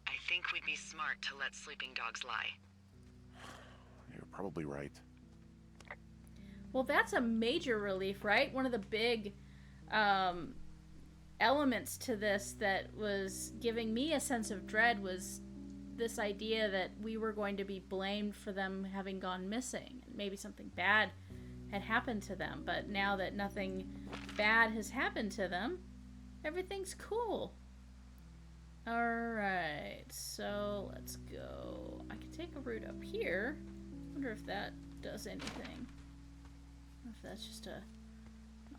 I think we'd be smart to let sleeping dogs lie. You're probably right. Well, that's a major relief, right? One of the big elements to this that was giving me a sense of dread was this idea that we were going to be blamed for them having gone missing. Maybe something bad had happened to them, but now that nothing bad has happened to them, everything's cool. Alright, so let's go. I can take a route up here. Wonder if that does anything. Or if that's just an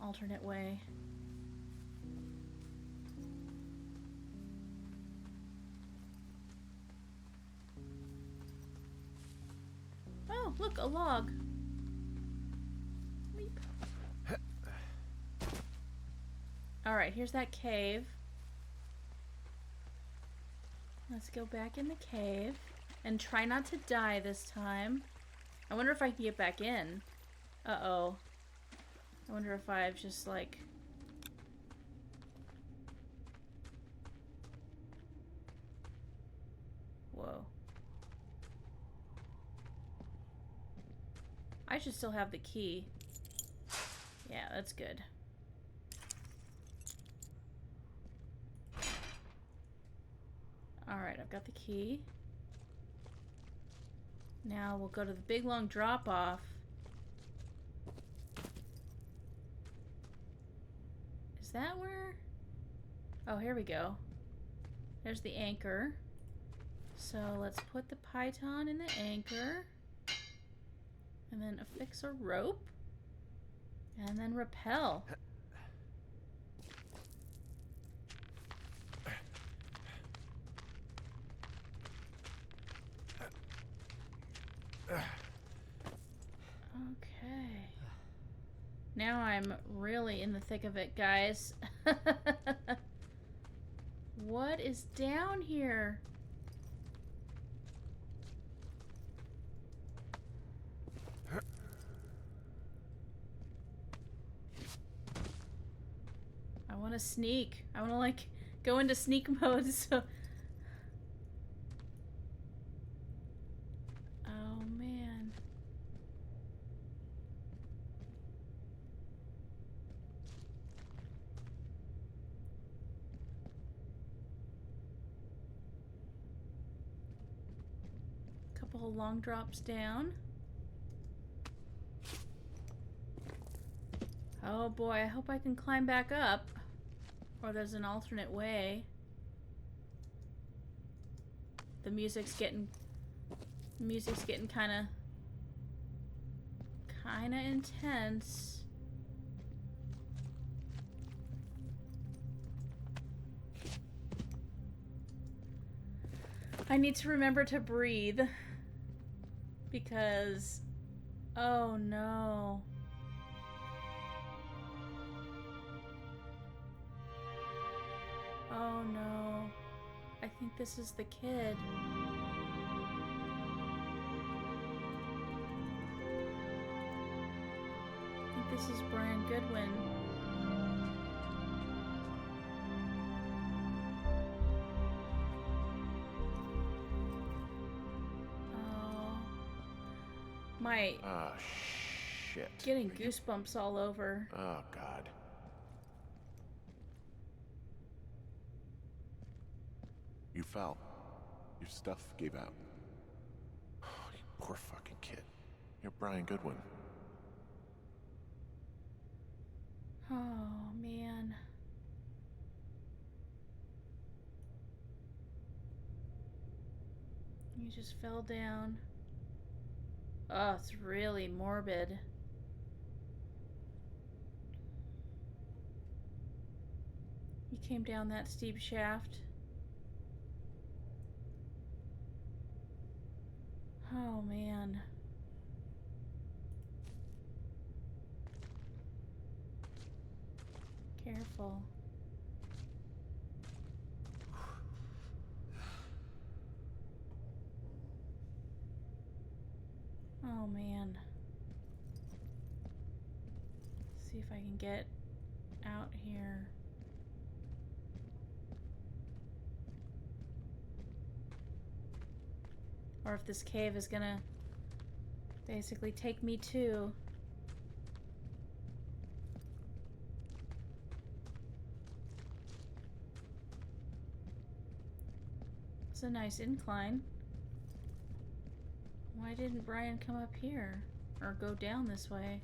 alternate way. Oh, look, a log. Weep. Alright, here's that cave. Let's go back in the cave. And try not to die this time. I wonder if I can get back in. Uh-oh. I wonder if I've just, like... Whoa. I should still have the key. Yeah, that's good. Alright, I've got the key. Now we'll go to the big long drop-off. Is that where? Oh, here we go. There's the anchor. So let's put the python in the anchor. And then affix a rope. And then rappel. Okay. Now I'm really in the thick of it, guys. What is down here? I want to sneak. I want to, like, go into sneak mode, so... Oh, man. Couple of long drops down. Oh boy, I hope I can climb back up. Or there's an alternate way. The music's getting kinda intense. I need to remember to breathe. Because, oh no. Oh no. I think this is the kid. I think this is Brian Goodwin. Oh. My... Ah, shit. Getting goosebumps all over. Oh, God. You fell. Your stuff gave out. Oh, you poor fucking kid. You're Brian Goodwin. Oh, man. You just fell down. Oh, it's really morbid. You came down that steep shaft. Oh, man. Careful. Oh, man. Let's see if I can get out here. Or if this cave is gonna basically take me too. It's a nice incline. Why didn't Brian come up here? Or go down this way?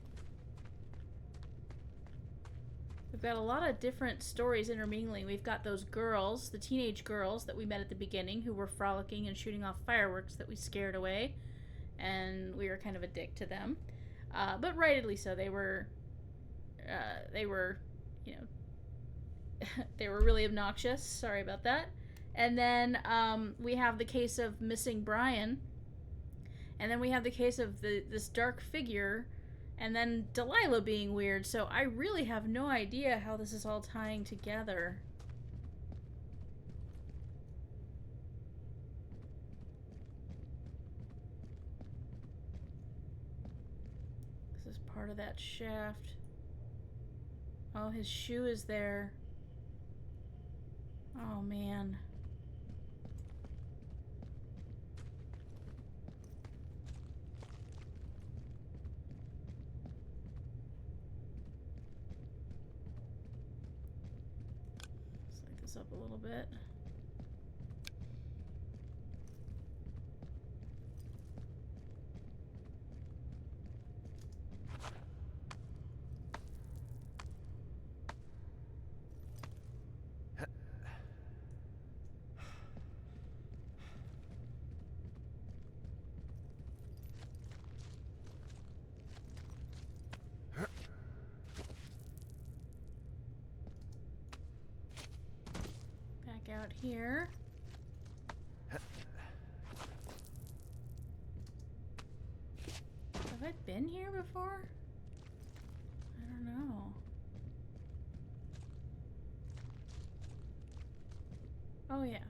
We've got a lot of different stories intermingling. We've got those girls, the teenage girls that we met at the beginning who were frolicking and shooting off fireworks that we scared away. And we were kind of a dick to them. But rightly so. They were, you know, they were really obnoxious. Sorry about that. And then we have the case of missing Brian. And then we have the case of this dark figure. And then Delilah being weird. So I really have no idea how this is all tying together. This is part of that shaft. Oh, his shoe is there. Oh, man. Let's light this up a little bit. Out here. Have I been here before? I don't know. Oh yeah.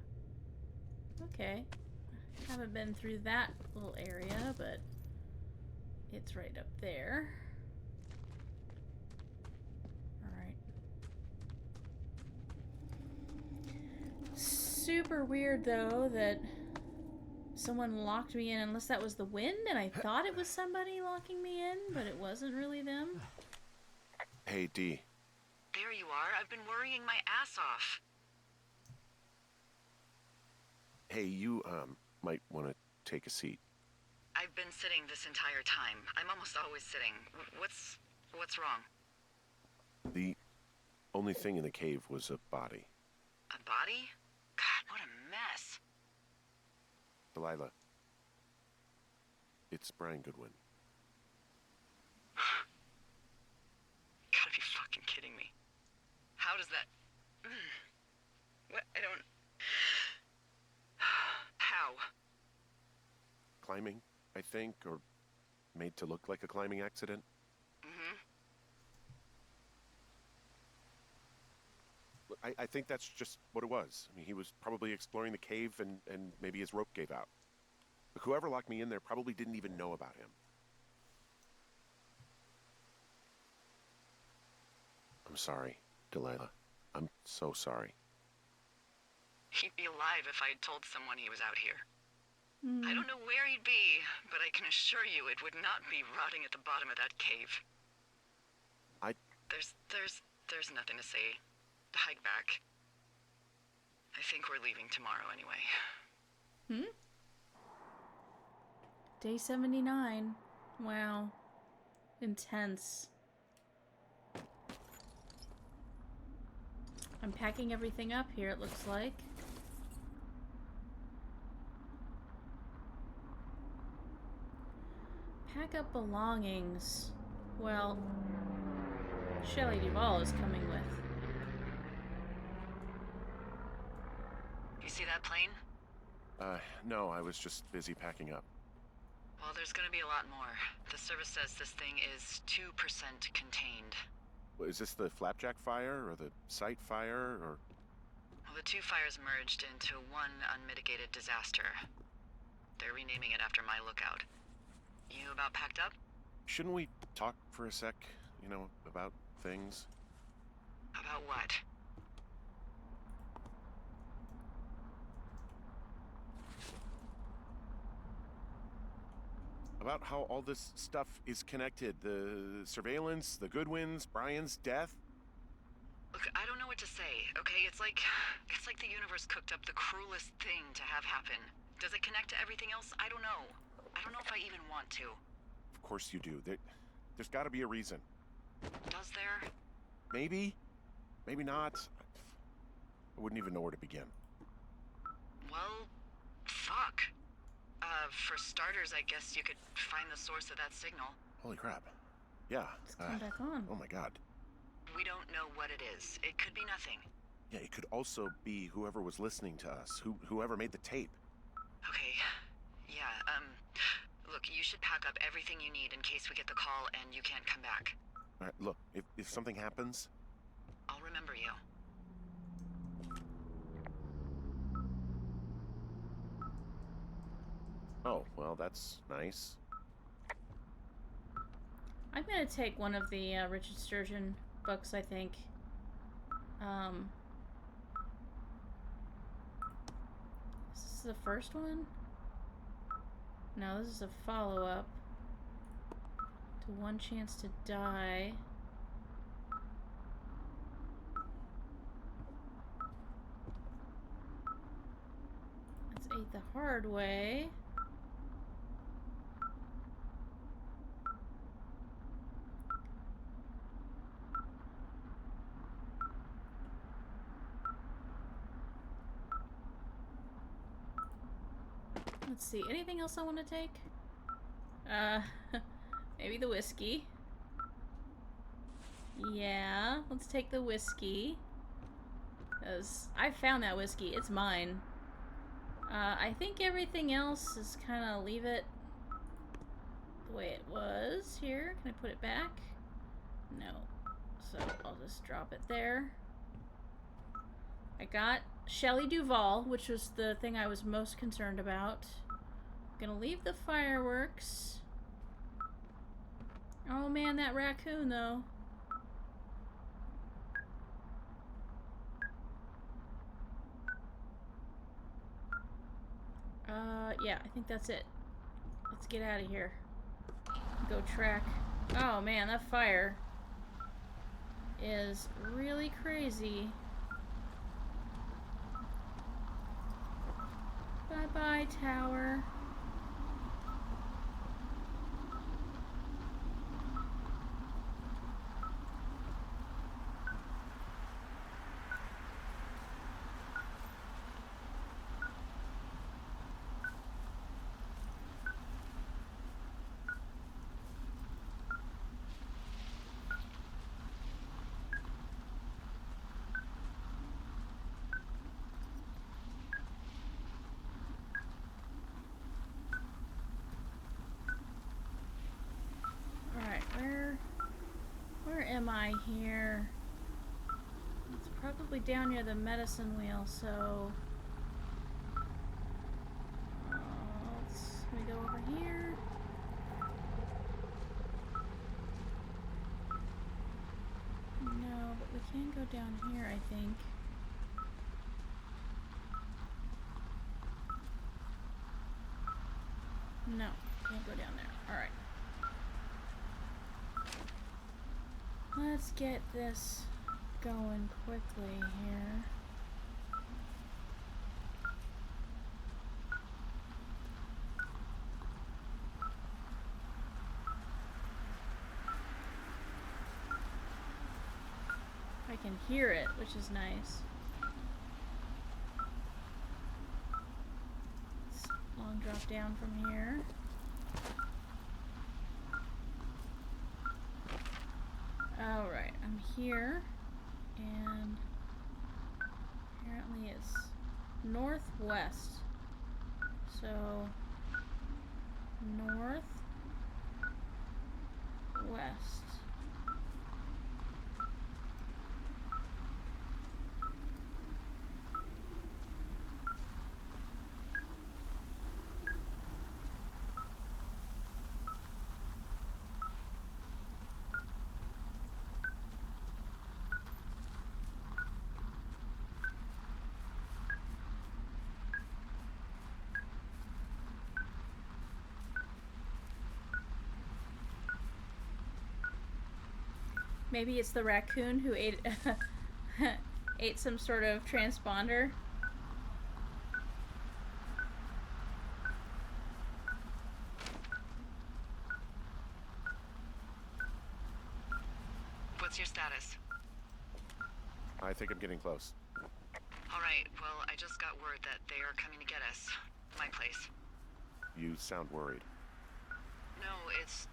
Okay. I haven't been through that little area, but it's right up there. Super weird though that someone locked me in, unless that was the wind and I thought it was somebody locking me in, but it wasn't really them. Hey, Dee. There you are. I've been worrying my ass off. Hey, you, might want to take a seat. I've been sitting this entire time. I'm almost always sitting. What's wrong? The only thing in the cave was a body. A body? God, what a mess. Delilah. It's Brian Goodwin. Gotta be fucking kidding me. How does that... What? I don't... How? Climbing, I think, or made to look like a climbing accident. I think that's just what it was. I mean, he was probably exploring the cave and maybe his rope gave out. But whoever locked me in there probably didn't even know about him. I'm sorry, Delilah. I'm so sorry. He'd be alive if I had told someone he was out here. I don't know where he'd be, but I can assure you it would not be rotting at the bottom of that cave. There's nothing to say. Hike back. I think we're leaving tomorrow anyway. Day 79. Wow. Intense. I'm packing everything up here, it looks like. Pack up belongings. Well, Shelley Duvall is coming with. You see that plane? No, I was just busy packing up. Well, there's gonna be a lot more. The service says this thing is 2% contained. Is this the Flapjack fire, or the site fire, or...? Well, the two fires merged into one unmitigated disaster. They're renaming it after my lookout. You about packed up? Shouldn't we talk for a sec, you know, about things? About what? About how all this stuff is connected. The surveillance, the Goodwins, Brian's death. Look, I don't know what to say, okay? It's like the universe cooked up the cruelest thing to have happen. Does it connect to everything else? I don't know. I don't know if I even want to. Of course you do. There's gotta be a reason. Does there? Maybe. Maybe not. I wouldn't even know where to begin. Well, fuck. For starters, I guess you could find the source of that signal. Holy crap. Yeah. It's come back on. Oh my god. We don't know what it is. It could be nothing. Yeah, it could also be whoever was listening to us, whoever made the tape. Okay. Yeah, look, you should pack up everything you need in case we get the call and you can't come back. All right, look, if something happens... I'll remember you. Oh, well, that's nice. I'm gonna take one of the Richard Sturgeon books, I think. Is this the first one? No, this is a follow-up to One Chance to Die. That's Ate the Hard Way. Let's see, anything else I want to take? Maybe the whiskey. Yeah, let's take the whiskey. Because I found that whiskey, it's mine. I think everything else is kind of leave it the way it was here. Can I put it back? No. So I'll just drop it there. I got Shelley Duvall, which was the thing I was most concerned about. Gonna leave the fireworks. Oh man, that raccoon though. Yeah, I think that's it. Let's get out of here. Go track. Oh man, that fire is really crazy. Bye-bye, tower. Where am I here? It's probably down near the medicine wheel, so... let me go over here. No, but we can go down here, I think. No, can't go down there. Alright. Let's get this going quickly here. If I can hear it, which is nice. Long drop down from here. Alright, I'm here, and apparently it's northwest. So, northwest. Maybe it's the raccoon who ate ate some sort of transponder. What's your status? I think I'm getting close. All right, well, I just got word that they are coming to get us. My place. You sound worried. No, it's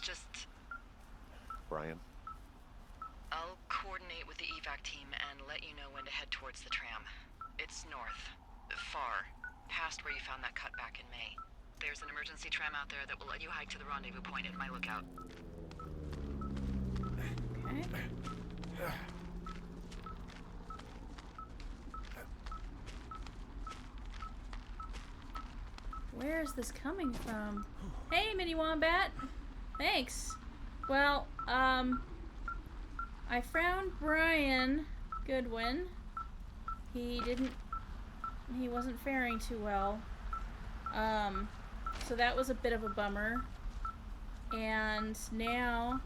just... Brian? I'll coordinate with the evac team and let you know when to head towards the tram. It's north. Far. Past where you found that cut back in May. There's an emergency tram out there that will let you hike to the rendezvous point at my lookout. Okay. Where is this coming from? Hey, Mini Wombat! Thanks. Well, I found Brian Goodwin. He wasn't faring too well. So that was a bit of a bummer. And now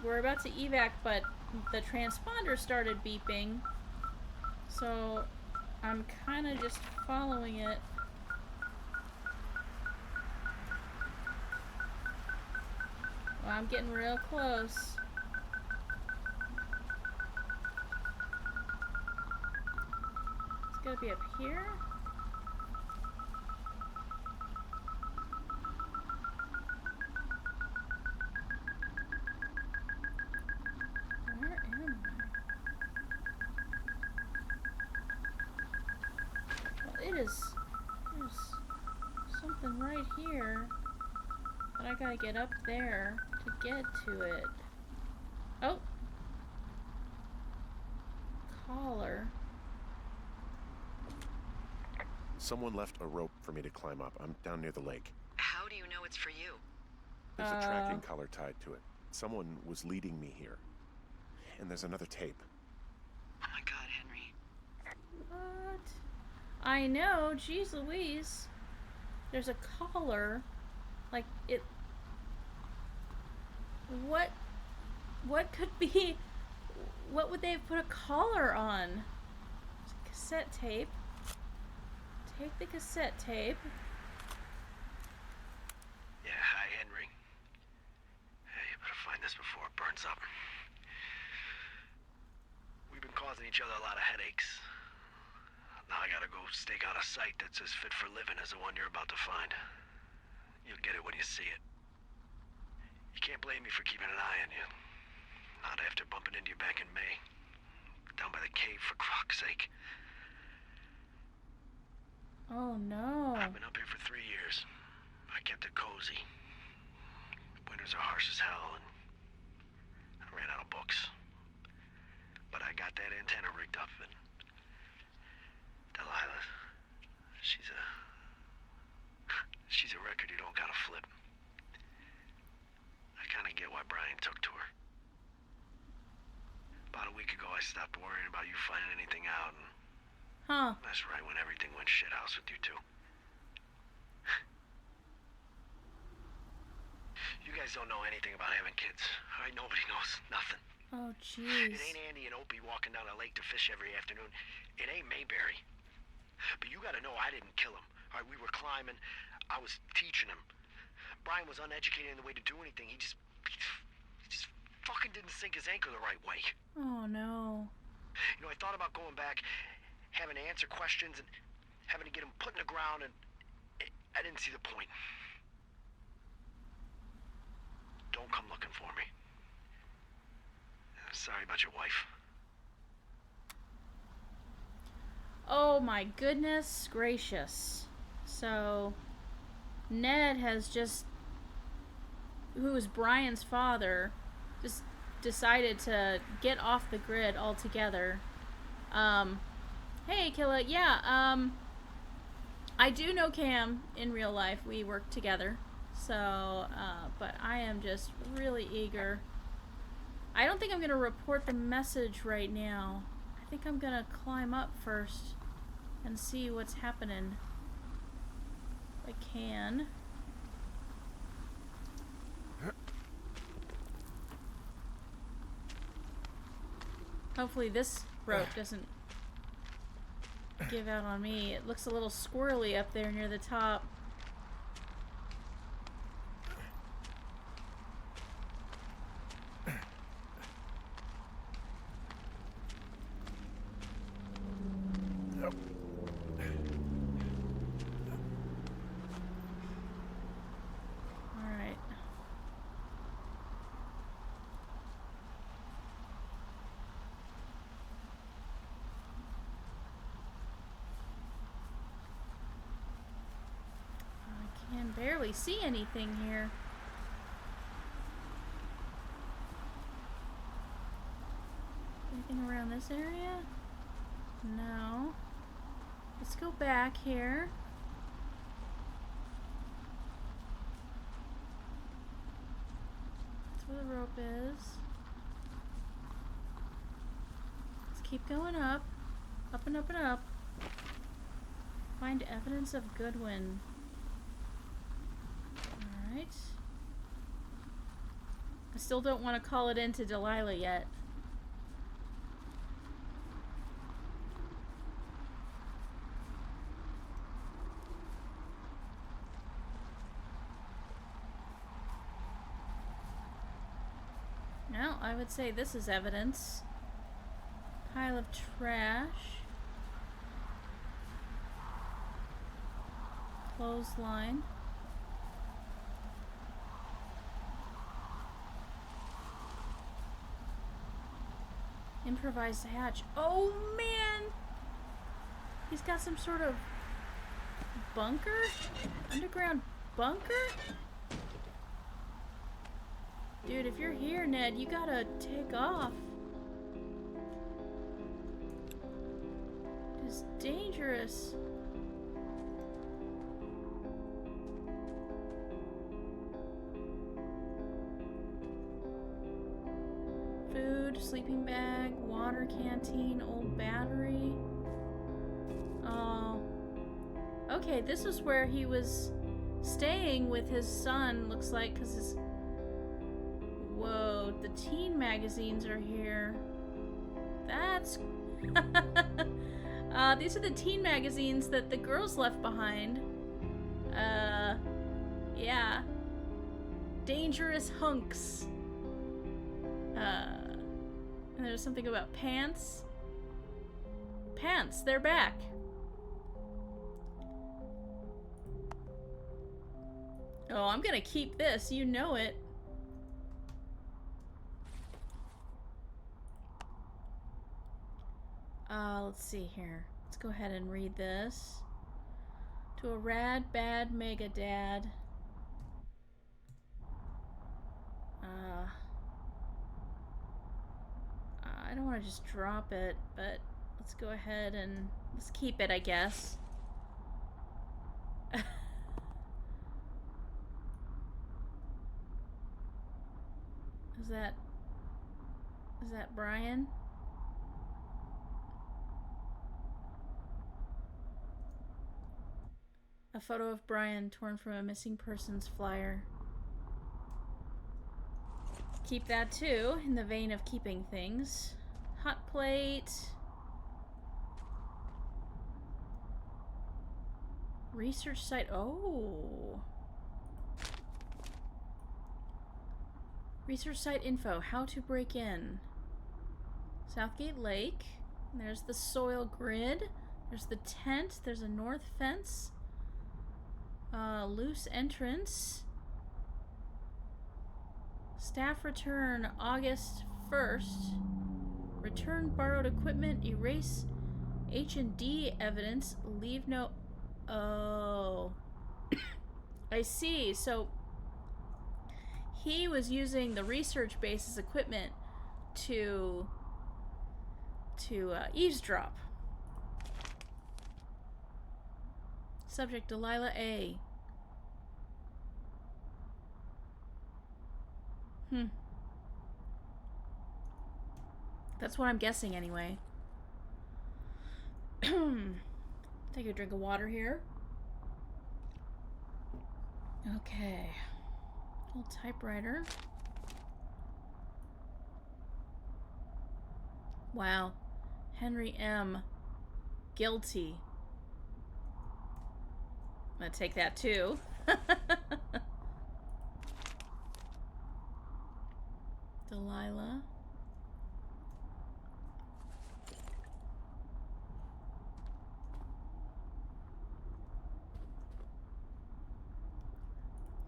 we're about to evac, but the transponder started beeping. So I'm kind of just following it. Well, I'm getting real close. It's gotta be up here. Where am I? Well, there's something right here, but I gotta get up there to get to it. Oh! Collar. Someone left a rope for me to climb up. I'm down near the lake. How do you know it's for you? There's a tracking collar tied to it. Someone was leading me here. And there's another tape. Oh my god, Henry. What? I know, jeez Louise. There's a collar. Like, it... What could be... What would they have put a collar on? Cassette tape. Take the cassette tape. Yeah, hi, Henry. Hey, you better find this before it burns up. We've been causing each other a lot of headaches. Now I gotta go stake out a site that's as fit for living as the one you're about to find. You'll get it when you see it. You can't blame me for keeping an eye on you. Not after bumping into you back in May. Down by the cave, for croc's sake. Oh no. I've been up here for 3 years. I kept it cozy. Winters are harsh as hell, and I ran out of books. But I got that antenna rigged up, and Delilah, she's a record you don't gotta flip. I kinda get why Brian took to her. About a week ago, I stopped worrying about you finding anything out, and Huh. that's right when everything went shithouse with you two. You guys don't know anything about having kids. All right, nobody knows nothing. Oh jeez. It ain't Andy and Opie walking down a lake to fish every afternoon. It ain't Mayberry. But you gotta know I didn't kill him. All right, we were climbing. I was teaching him. Brian was uneducated in the way to do anything. He just fucking didn't sink his anchor the right way. Oh, no. You know, I thought about going back, having to answer questions, and having to get him put in the ground, and I didn't see the point. Don't come looking for me. Sorry about your wife. Oh my goodness gracious. So, Ned has just, who is Brian's father, just decided to get off the grid altogether. Hey, Killa, yeah, I do know Cam in real life. We work together. So, but I am just really eager. I don't think I'm going to report the message right now. I think I'm going to climb up first and see what's happening. If I can. Hopefully this rope doesn't give out on me. It looks a little squirrely up there near the top. Barely see anything here. Anything around this area? No. Let's go back here. That's where the rope is. Let's keep going up. Up and up and up. Find evidence of Goodwin. Alright. I still don't want to call it into Delilah yet. No, I would say this is evidence. Pile of trash. Clothesline. Improvised hatch. Oh man! He's got some sort of bunker? Underground bunker? Dude, if you're here, Ned, you gotta take off. It's dangerous. Food, sleeping bag, water canteen, old battery. Oh. Okay, this is where he was staying with his son, looks like, because his... Whoa, the teen magazines are here. That's... these are the teen magazines that the girls left behind. Yeah. Dangerous hunks. And there's something about pants. Pants, they're back. Oh, I'm gonna keep this, you know it. Let's see here. Let's go ahead and read this. To a rad, bad mega dad. I don't want to just drop it, but let's go ahead and let's keep it, I guess. Is that Brian? A photo of Brian torn from a missing persons flyer. Keep that too, in the vein of keeping things. Hot plate. Research site. Oh. Research site info. How to break in. Southgate Lake. There's the soil grid. There's the tent. There's a north fence. Loose entrance. Staff return August 1st. Return borrowed equipment. Erase H&D evidence. Leave no... Oh. I see. So he was using the research base as equipment to eavesdrop. Subject Delilah A. That's what I'm guessing anyway. Take a drink of water here. Okay. Old typewriter. Wow. Henry M. Guilty. I'm gonna take that too. Delilah.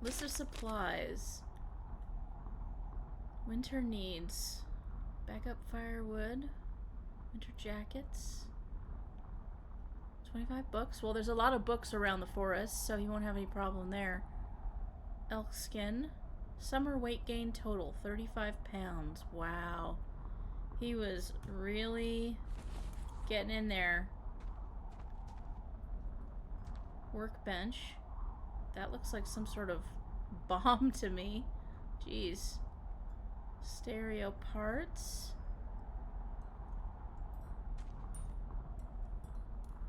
List of supplies. Winter needs. Backup firewood. Winter jackets. 25 books. Well, there's a lot of books around the forest, so he won't have any problem there. Elk skin. Summer weight gain total, 35 pounds. Wow. He was really getting in there. Workbench. That looks like some sort of bomb to me. Jeez. Stereo parts.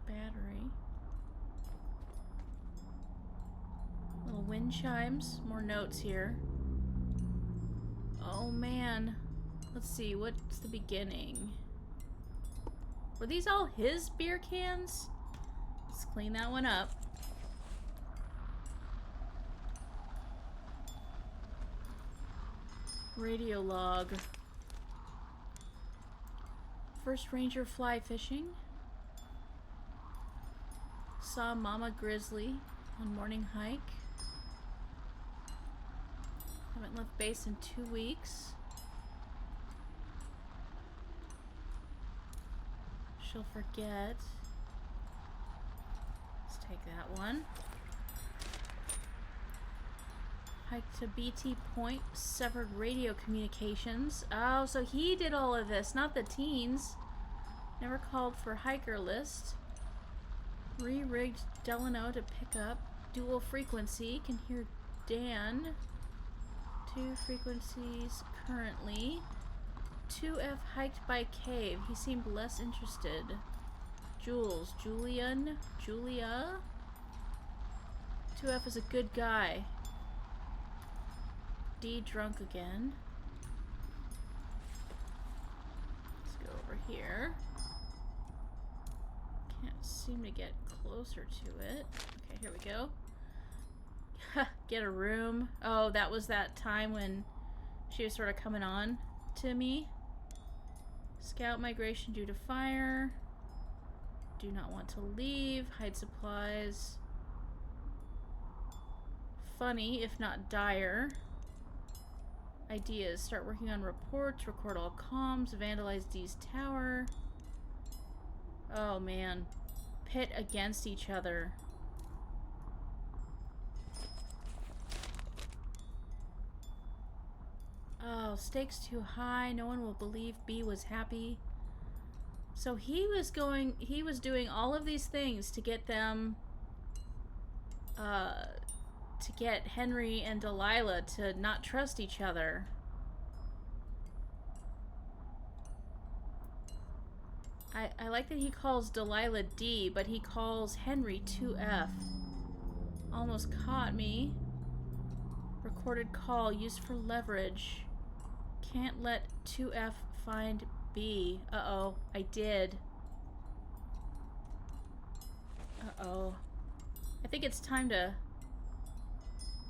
Battery. Little wind chimes. More notes here. Oh man. Let's see, what's the beginning? Were these all his beer cans? Let's clean that one up. Radio log. First ranger fly fishing. Saw Mama Grizzly on morning hike. Haven't left base in 2 weeks. She'll forget. Let's take that one. Hike to BT Point, severed radio communications. Oh, so he did all of this, not the teens. Never called for hiker list. Re-rigged Delano to pick up. Dual frequency, can hear Dan. 2 frequencies currently. 2F hiked by cave. He seemed less interested. Jules, Julian, Julia. 2F is a good guy. D drunk again. Let's go over here. Can't seem to get closer to it. Okay, here we go. Get a room. Oh, that was that time when she was sort of coming on to me. Scout migration due to fire. Do not want to leave. Hide supplies. Funny, if not dire. Ideas. Start working on reports. Record all comms. Vandalize D's tower. Oh man. Pit against each other. Oh, stakes too high. No one will believe B was happy. So he was doing all of these things to get them, to get Henry and Delilah to not trust each other. I like that he calls Delilah D, but he calls Henry 2F. Almost caught me. Recorded call used for leverage. Can't let 2F find B. Uh-oh, I did. Uh-oh. I think it's time to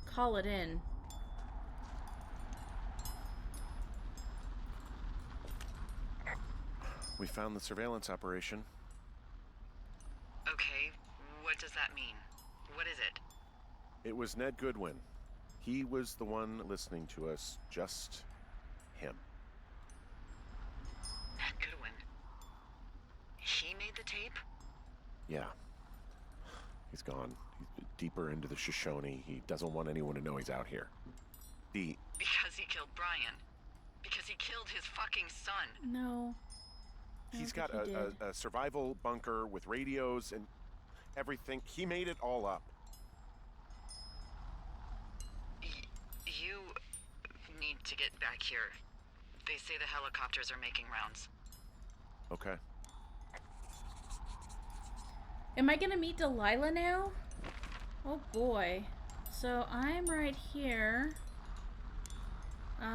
call it in. We found the surveillance operation. Okay, what does that mean? What is it? It was Ned Goodwin. He was the one listening to us, just him. Ned Goodwin. He made the tape? Yeah. He's gone. He's deeper into the Shoshone. He doesn't want anyone to know he's out here. Because he killed Brian. Because he killed his fucking son. No. He's got a survival bunker with radios and everything. He made it all up. You need to get back here. They say the helicopters are making rounds. Okay. Am I gonna meet Delilah now? Oh boy. So I'm right here.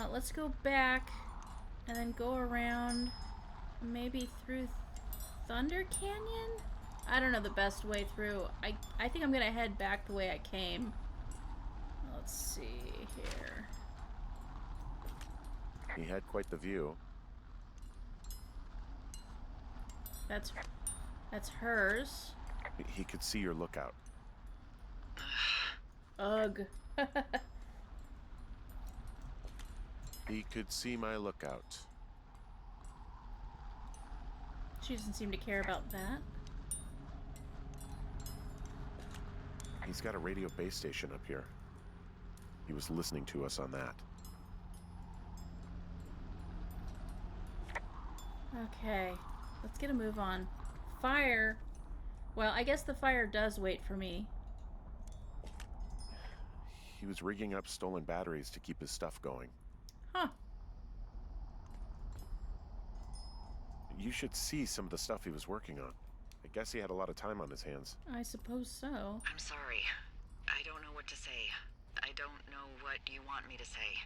Let's go back and then go around maybe through Thunder Canyon? I don't know the best way through. I think I'm gonna head back the way I came. Let's see here. He had quite the view. That's hers. He could see your lookout. Ugh. He could see my lookout. She doesn't seem to care about that. He's got a radio base station up here. He was listening to us on that. Okay, let's get a move on. Fire. Well, I guess the fire does wait for me. He was rigging up stolen batteries to keep his stuff going. Huh. You should see some of the stuff he was working on. I guess he had a lot of time on his hands. I suppose so. I'm sorry. I don't know what to say. I don't know what you want me to say.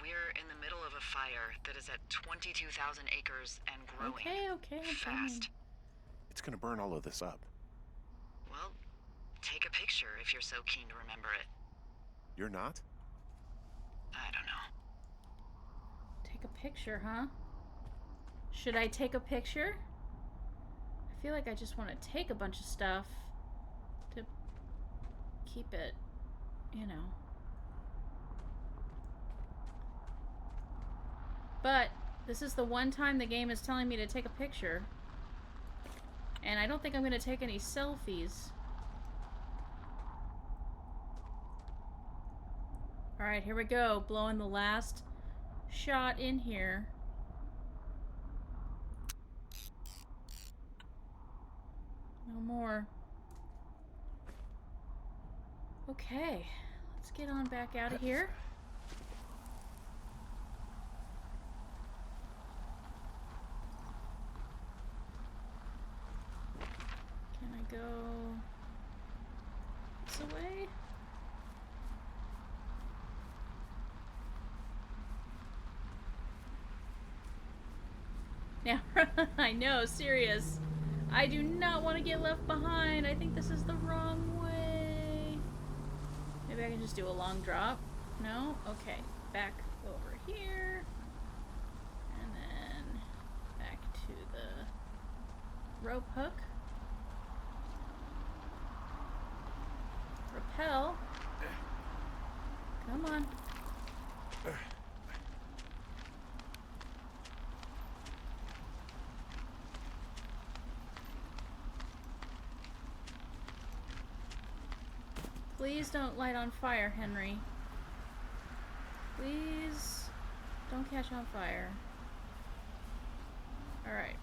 We're in the middle of a fire that is at 22,000 acres and growing. Okay, I'm fast. fine. It's gonna burn all of this up. Well, take a picture if you're so keen to remember it. You're not? I don't know. Take a picture, huh? Should I take a picture? I feel like I just want to take a bunch of stuff to keep it, you know. But this is the one time the game is telling me to take a picture. And I don't think I'm going to take any selfies. Alright, here we go. Blowing the last shot in here. No more. Okay, let's get on back out of here. Can I go this way? Now, I know, serious. I do not want to get left behind. I think this is the wrong way. Maybe I can just do a long drop. No? Okay. Back over here. And then back to the rope hook. Rappel. Come on. Please don't light on fire, Henry. Please don't catch on fire. Alright.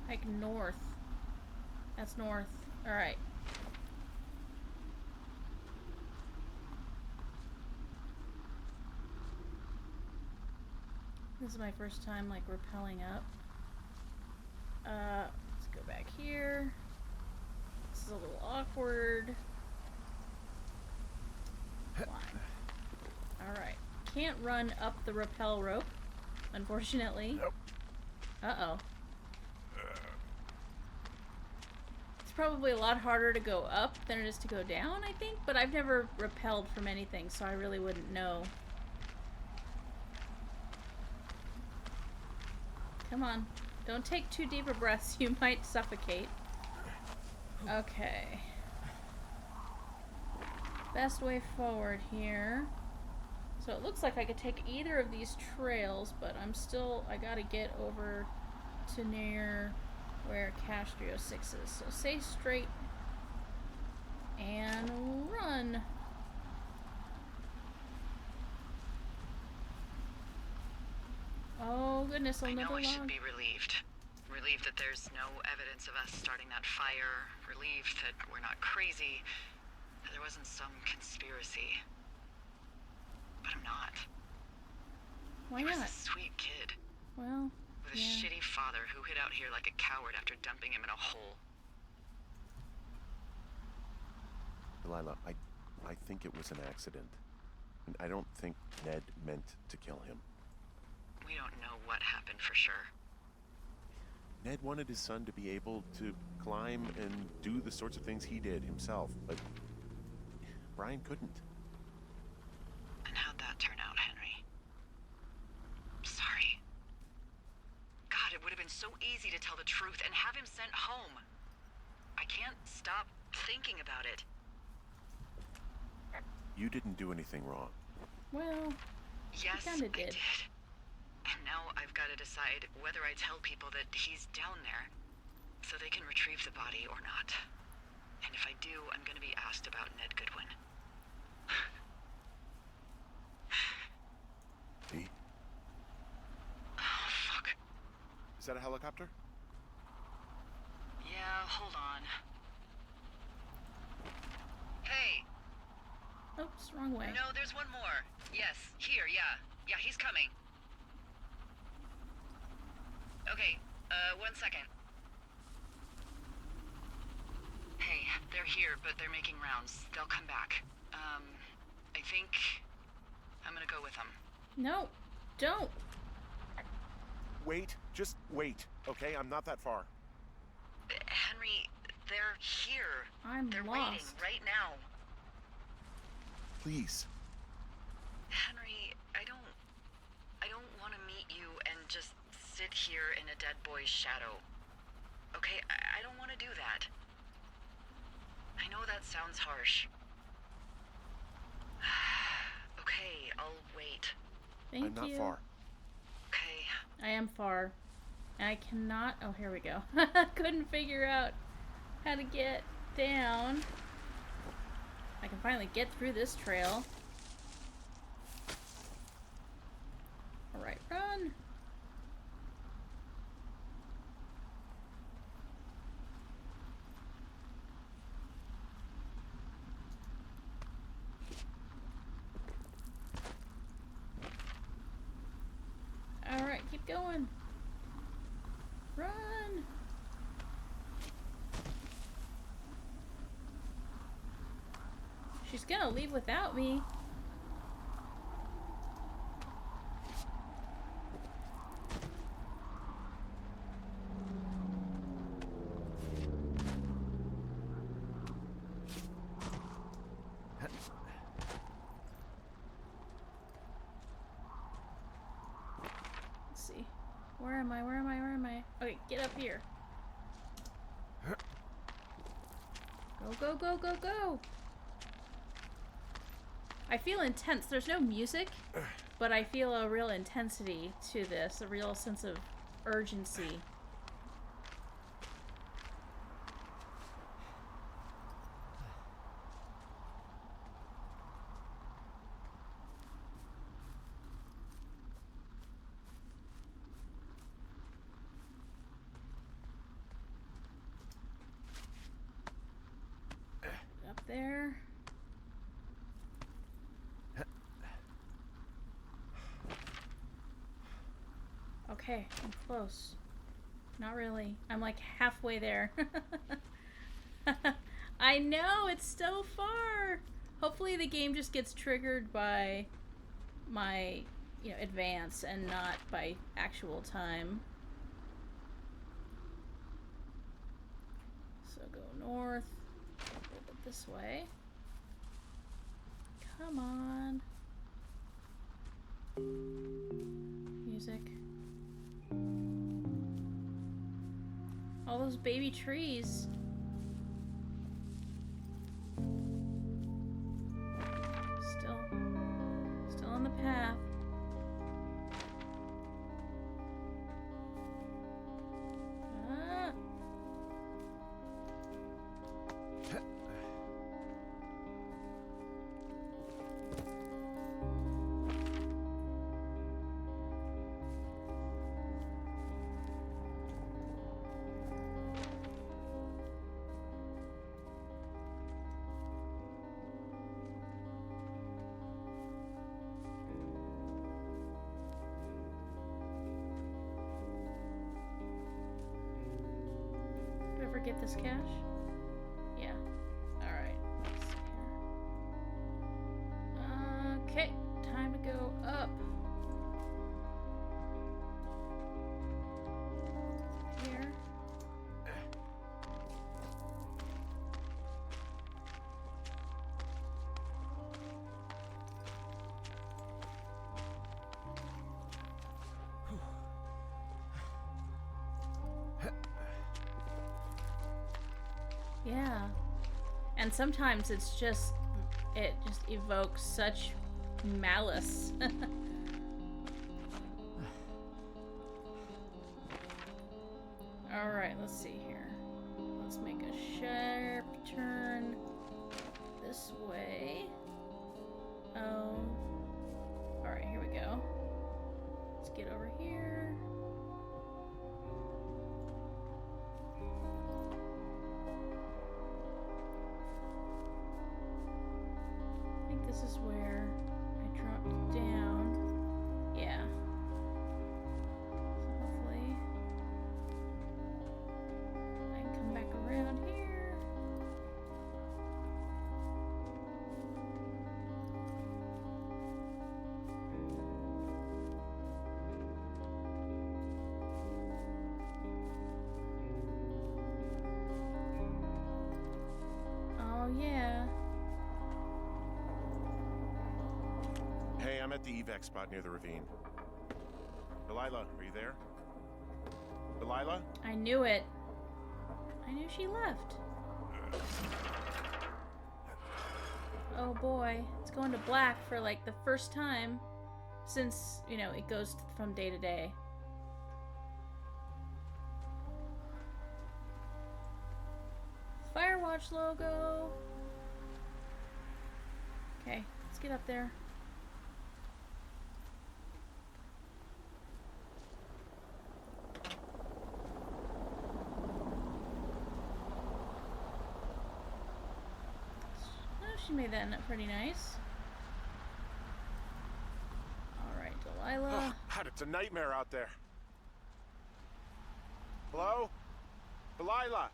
Like north. That's north. Alright. This is my first time, like, rappelling up. Let's go back here. This is a little awkward. Alright. Can't run up the rappel rope, unfortunately. Nope. Uh-oh. It's probably a lot harder to go up than it is to go down, I think, but I've never rappelled from anything, so I really wouldn't know. Come on. Don't take too deep a breaths. You might suffocate. Okay. Best way forward here. So it looks like I could take either of these trails, but I gotta get over to near where Castro 6 is. So stay straight and run. Oh goodness, I another know I log. should be relieved. Relieved that there's no evidence of us starting that fire. Relieved that we're not crazy. That there wasn't some conspiracy. But I'm not. Why He was not? a sweet kid. Well, With a yeah. shitty father who hid out here like a coward after dumping him in a hole. Delilah, I think it was an accident. And I don't think Ned meant to kill him. We don't know what happened for sure. Ned wanted his son to be able to climb and do the sorts of things he did himself, but Brian couldn't. And how'd that turn out, Henry? I'm sorry. God, it would have been so easy to tell the truth and have him sent home. I can't stop thinking about it. You didn't do anything wrong. Well, Yes, kinda I did. did. And now I've got to decide whether I tell people that he's down there so they can retrieve the body or not. And if I do, I'm going to be asked about Ned Goodwin. Dee? Oh, fuck. Is that a helicopter? Yeah, hold on. Hey, oops, wrong way. no, there's one more. Yes, here, yeah. Yeah, he's coming. Okay, 1 second. Hey, they're here, but they're making rounds. They'll come back. I think I'm gonna go with them. No, don't. Wait, just wait, okay? I'm not that far. Henry, they're here. I'm They're lost. waiting right now. Please. Henry, I don't want to meet you and just sit here in a dead boy's shadow. Okay, I don't want to do that. I know that sounds harsh. Okay, I'll wait. Thank I'm not you. far. Okay. I am far. And I cannot. Oh, here we go. Couldn't figure out how to get down. I can finally get through this trail. Alright, run. Alright, keep going. Run. She's gonna leave without me. Let's see. Where am I? Where am I? Where am I? Okay, get up here. Go, go, go, go, go! I feel intense. There's no music, but I feel a real intensity to this, a real sense of urgency. Up there. Okay, I'm close. Not really. I'm like halfway there. I know, it's so far. Hopefully the game just gets triggered by my, advance and not by actual time. So go north, a little bit this way. Come on. All those baby trees. Still on the path. Ah. Did I forget this cache? Yeah. Alright. Let's see here. Okay. Time to go up. Here. Yeah. And sometimes it just evokes such malice. Alright, let's see here. Let's make a sharp turn this way. Oh. Alright, here we go. Let's get over here. I think this is where I dropped down. Yeah. So hopefully I can come back around here. Oh yeah. Hey, I'm at the evac spot near the ravine. Delilah, are you there? Delilah? I knew it. I knew she left. Oh boy, it's going to black for like the first time since, you know, it goes from day to day. Firewatch logo. Okay, let's get up there. She made that pretty nice. Alright, Delilah. Oh, God, it's a nightmare out there. Hello? Delilah!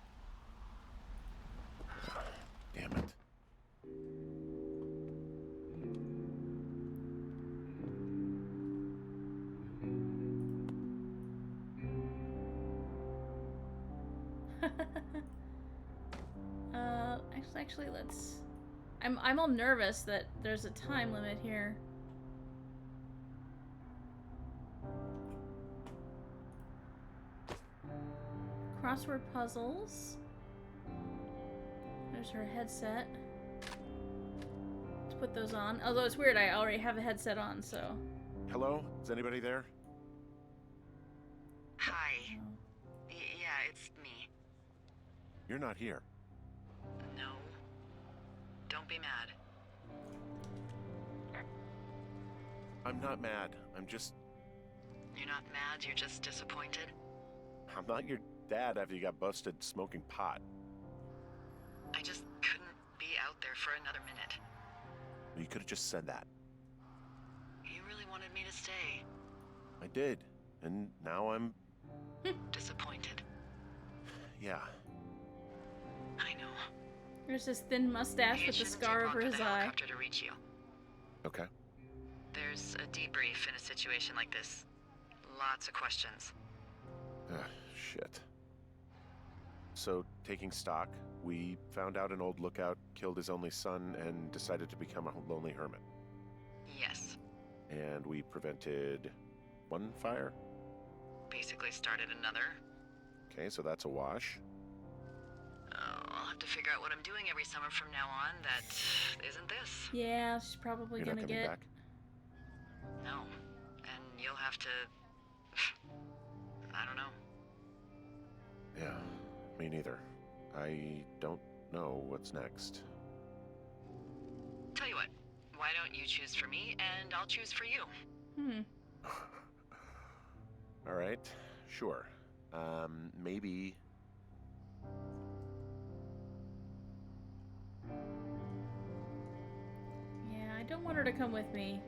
Damn it. Actually, let's... I'm all nervous that there's a time limit here. Crossword puzzles. There's her headset. Let's put those on. Although it's weird, I already have a headset on, so... Hello? Is anybody there? Hi. Yeah, it's me. You're not here. No. Don't be mad. I'm not mad. I'm just... You're not mad, you're just disappointed? I'm not your dad after you got busted smoking pot. I just couldn't be out there for another minute. You could have just said that. You really wanted me to stay. I did. And now I'm... Disappointed. Yeah. I know. There's this thin mustache with the scar over his eye. Helicopter to reach you. Okay. There's a debrief in a situation like this. Lots of questions. Shit. So, taking stock, we found out an old lookout killed his only son and decided to become a lonely hermit. Yes. And we prevented one fire? Basically started another. Okay, so that's a wash. Oh, I'll have to figure out what I'm doing every summer from now on that isn't this. Yeah, she's probably You're gonna not coming get... back? No. And you'll have to... I don't know. Yeah, me neither. I don't know what's next. Tell you what, why don't you choose for me and I'll choose for you? All right, sure. Maybe... Yeah, I don't want her to come with me.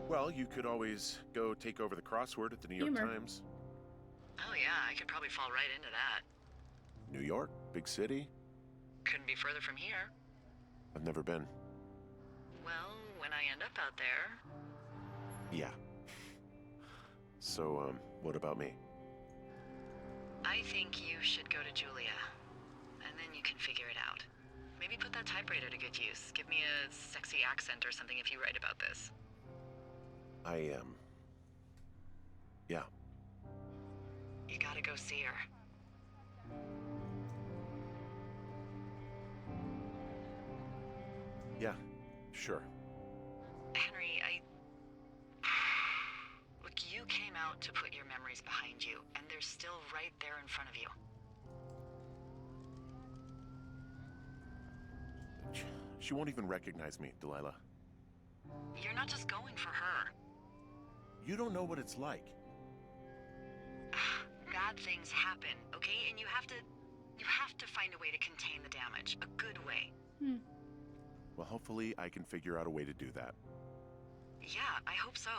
Well, you could always go take over the crossword at the New York Humor. Times. Oh yeah, I could probably fall right into that. New York, big city. Couldn't be further from here. I've never been. Well, when I end up out there... Yeah. So, what about me? I think you should go to Julia. And then you can figure it out. Maybe put that typewriter to good use. Give me a sexy accent or something if you write about this. Yeah. You gotta go see her. Yeah, sure. Henry, Look, you came out to put your memories behind you, and they're still right there in front of you. She won't even recognize me, Delilah. You're not just going for her. You don't know what it's like. Bad things happen, okay? And you have to find a way to contain the damage. A good way. Well, hopefully I can figure out a way to do that. Yeah, I hope so.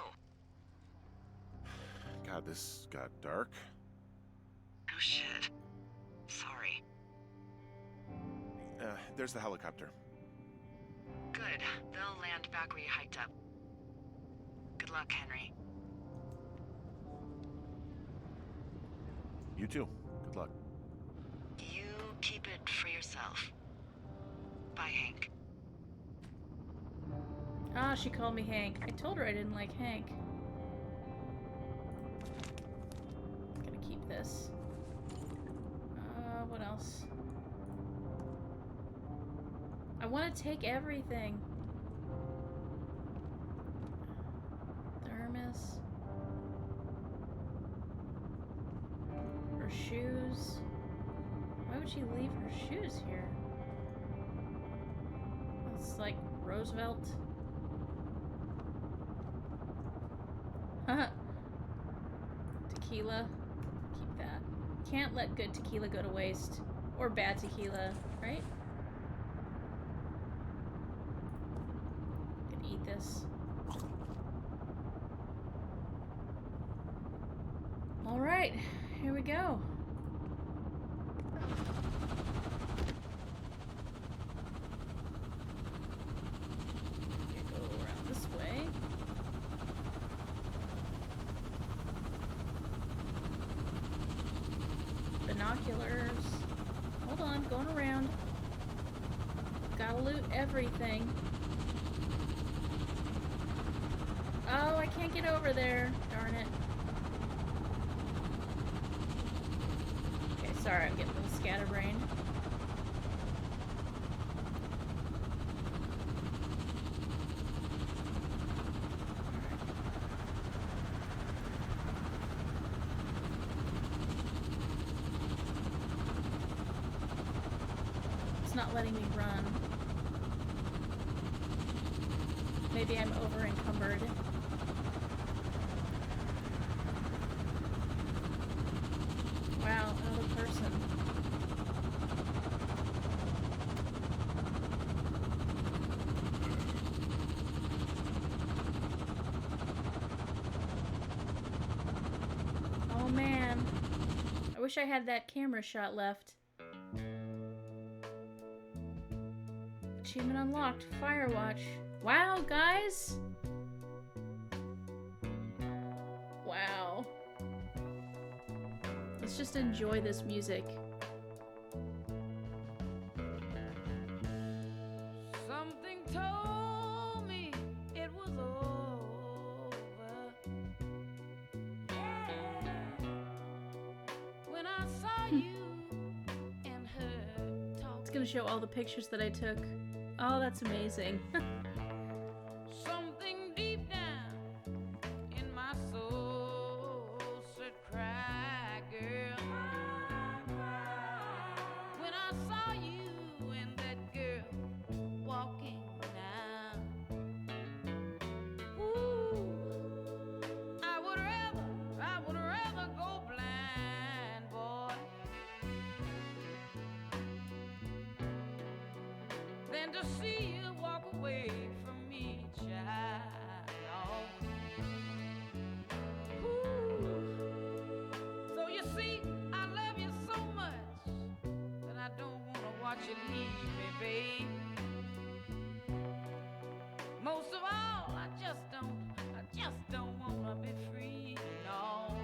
God, this got dark. Oh shit. Sorry. There's the helicopter. Good. They'll land back where you hiked up. Good luck, Henry. You too. Good luck. You keep it for yourself. Bye, Hank. Ah, she called me Hank. I told her I didn't like Hank. I'm gonna keep this. What else? I want to take everything. Thermos. Her shoes. Why would she leave her shoes here? It's like Roosevelt. Tequila. Keep that. Can't let good tequila go to waste. Or bad tequila, right? Gonna eat this. Alright, here we go. Go around this way. Binoculars. Hold on, going around. Gotta loot everything. Oh, I can't get over there. Darn it. Okay, sorry, I'm getting a little scatterbrained. Not letting me run. Maybe I'm over encumbered. Wow, another person. Oh man. I wish I had that camera shot left. Achievement unlocked. Firewatch. Wow, guys! Wow. Let's just enjoy this music. Something told me it was over. Yeah. gonna show all the pictures that I took. Oh, that's amazing. Something deep down in my soul said, cry, girl. When I saw you and that girl walking down, ooh, I would rather go blind, boy, than to see you walk away from me, child. Ooh. So you see, I love you so much that I don't want to watch you leave me, babe. Most of all, I just don't want to be free, no.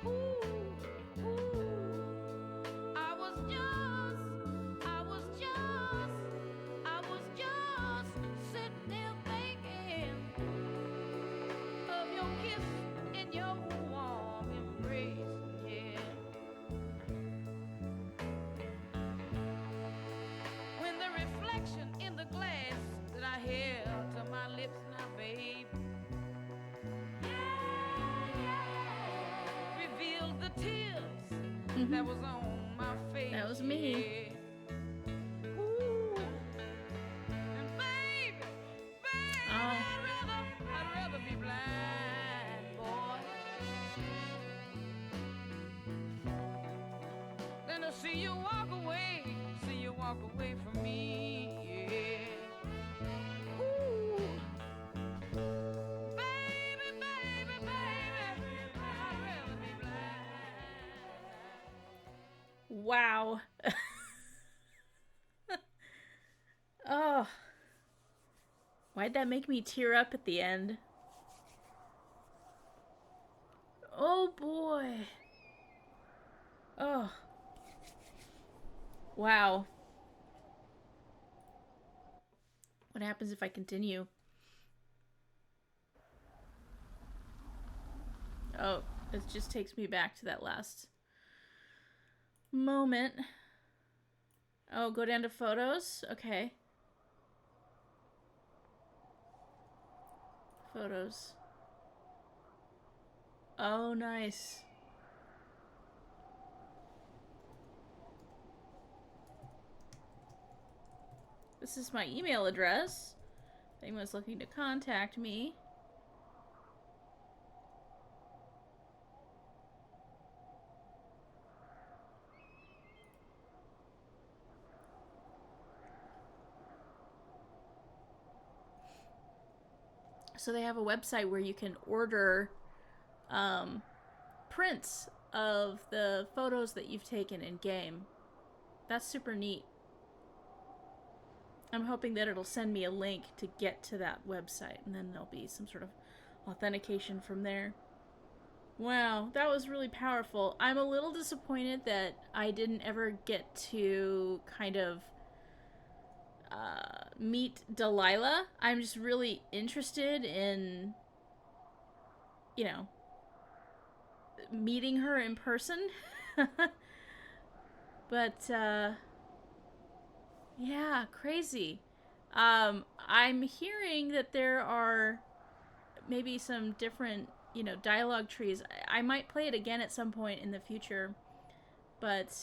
Ooh, ooh. I was just sitting there thinking of your kiss and your warm embrace, yeah. When the reflection in the glass that I held to my lips now, babe, revealed the tears that was on my face. That was me. Yeah. Ooh. And baby, Oh. I'd rather be blind, boy, than to see you walk away from me, yeah. Ooh. Baby, I'd rather be blind. Wow. Oh. Why'd that make me tear up at the end? Oh boy. Oh. Wow. What happens if I continue? Oh, it just takes me back to that last moment. Oh, go down to photos? Okay. Photos. Oh, nice. This is my email address. If anyone's looking to contact me. So they have a website where you can order prints of the photos that you've taken in game. That's super neat. I'm hoping that it'll send me a link to get to that website, and then there'll be some sort of authentication from there. Wow, that was really powerful. I'm a little disappointed that I didn't ever get to kind of meet Delilah. I'm just really interested in, you know, meeting her in person. But, yeah, crazy. I'm hearing that there are maybe some different, you know, dialogue trees. I might play it again at some point in the future. But,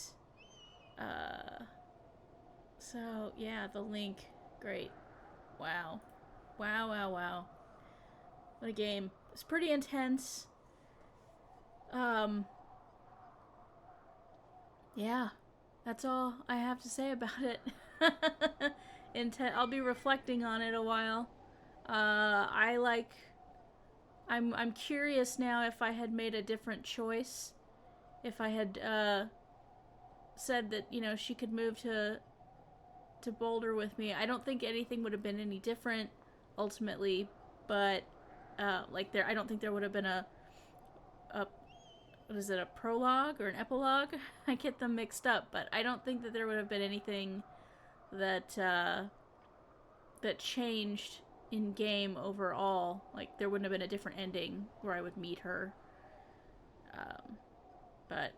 so, yeah, the link. Great. Wow. Wow, wow, wow. What a game. It's pretty intense. Yeah. That's all I have to say about it. I'll be reflecting on it a while. I'm curious now if I had made a different choice. If I had, said that, you know, she could move to Boulder with me. I don't think anything would have been any different, ultimately, but, I don't think there would have been a what is it, a prologue or an epilogue? I get them mixed up, but I don't think that there would have been anything that that changed in game overall. Like, there wouldn't have been a different ending where I would meet her. But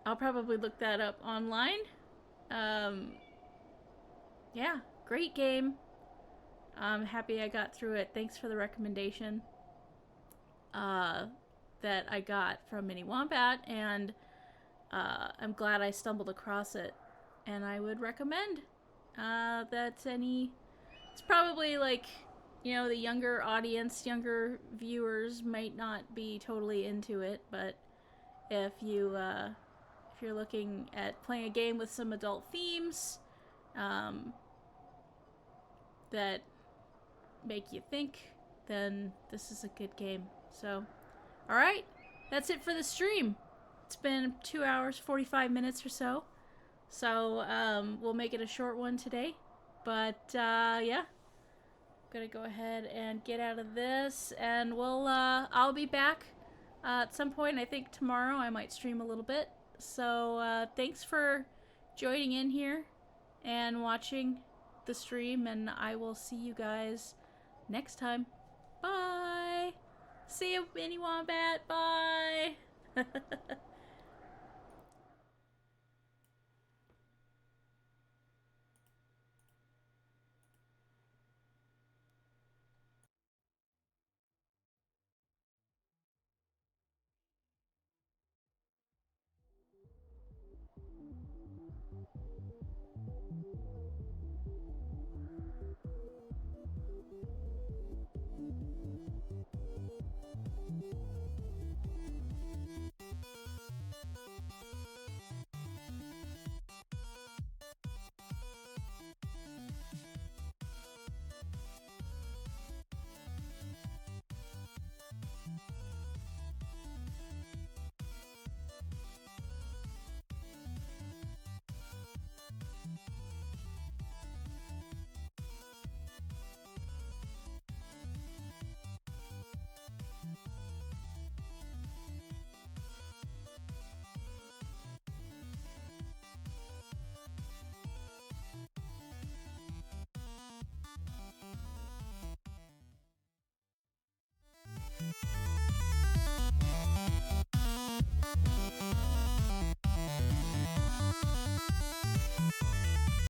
I'll probably look that up online. Yeah, great game. I'm happy I got through it. Thanks for the recommendation that I got from Mini Wombat, and I'm glad I stumbled across it. And I would recommend that any. It's probably like, you know, the younger audience, younger viewers might not be totally into it, but if you're looking at playing a game with some adult themes um, that make you think, then this is a good game. So, all right, that's it for the stream. It's been 2 hours 45 minutes or so. So we'll make it a short one today. But yeah, I'm gonna go ahead and get out of this, and I'll be back at some point. I think tomorrow I might stream a little bit. So thanks for joining in here and watching the stream, and I will see you guys next time. Bye. See you, Mini Wombat. Bye.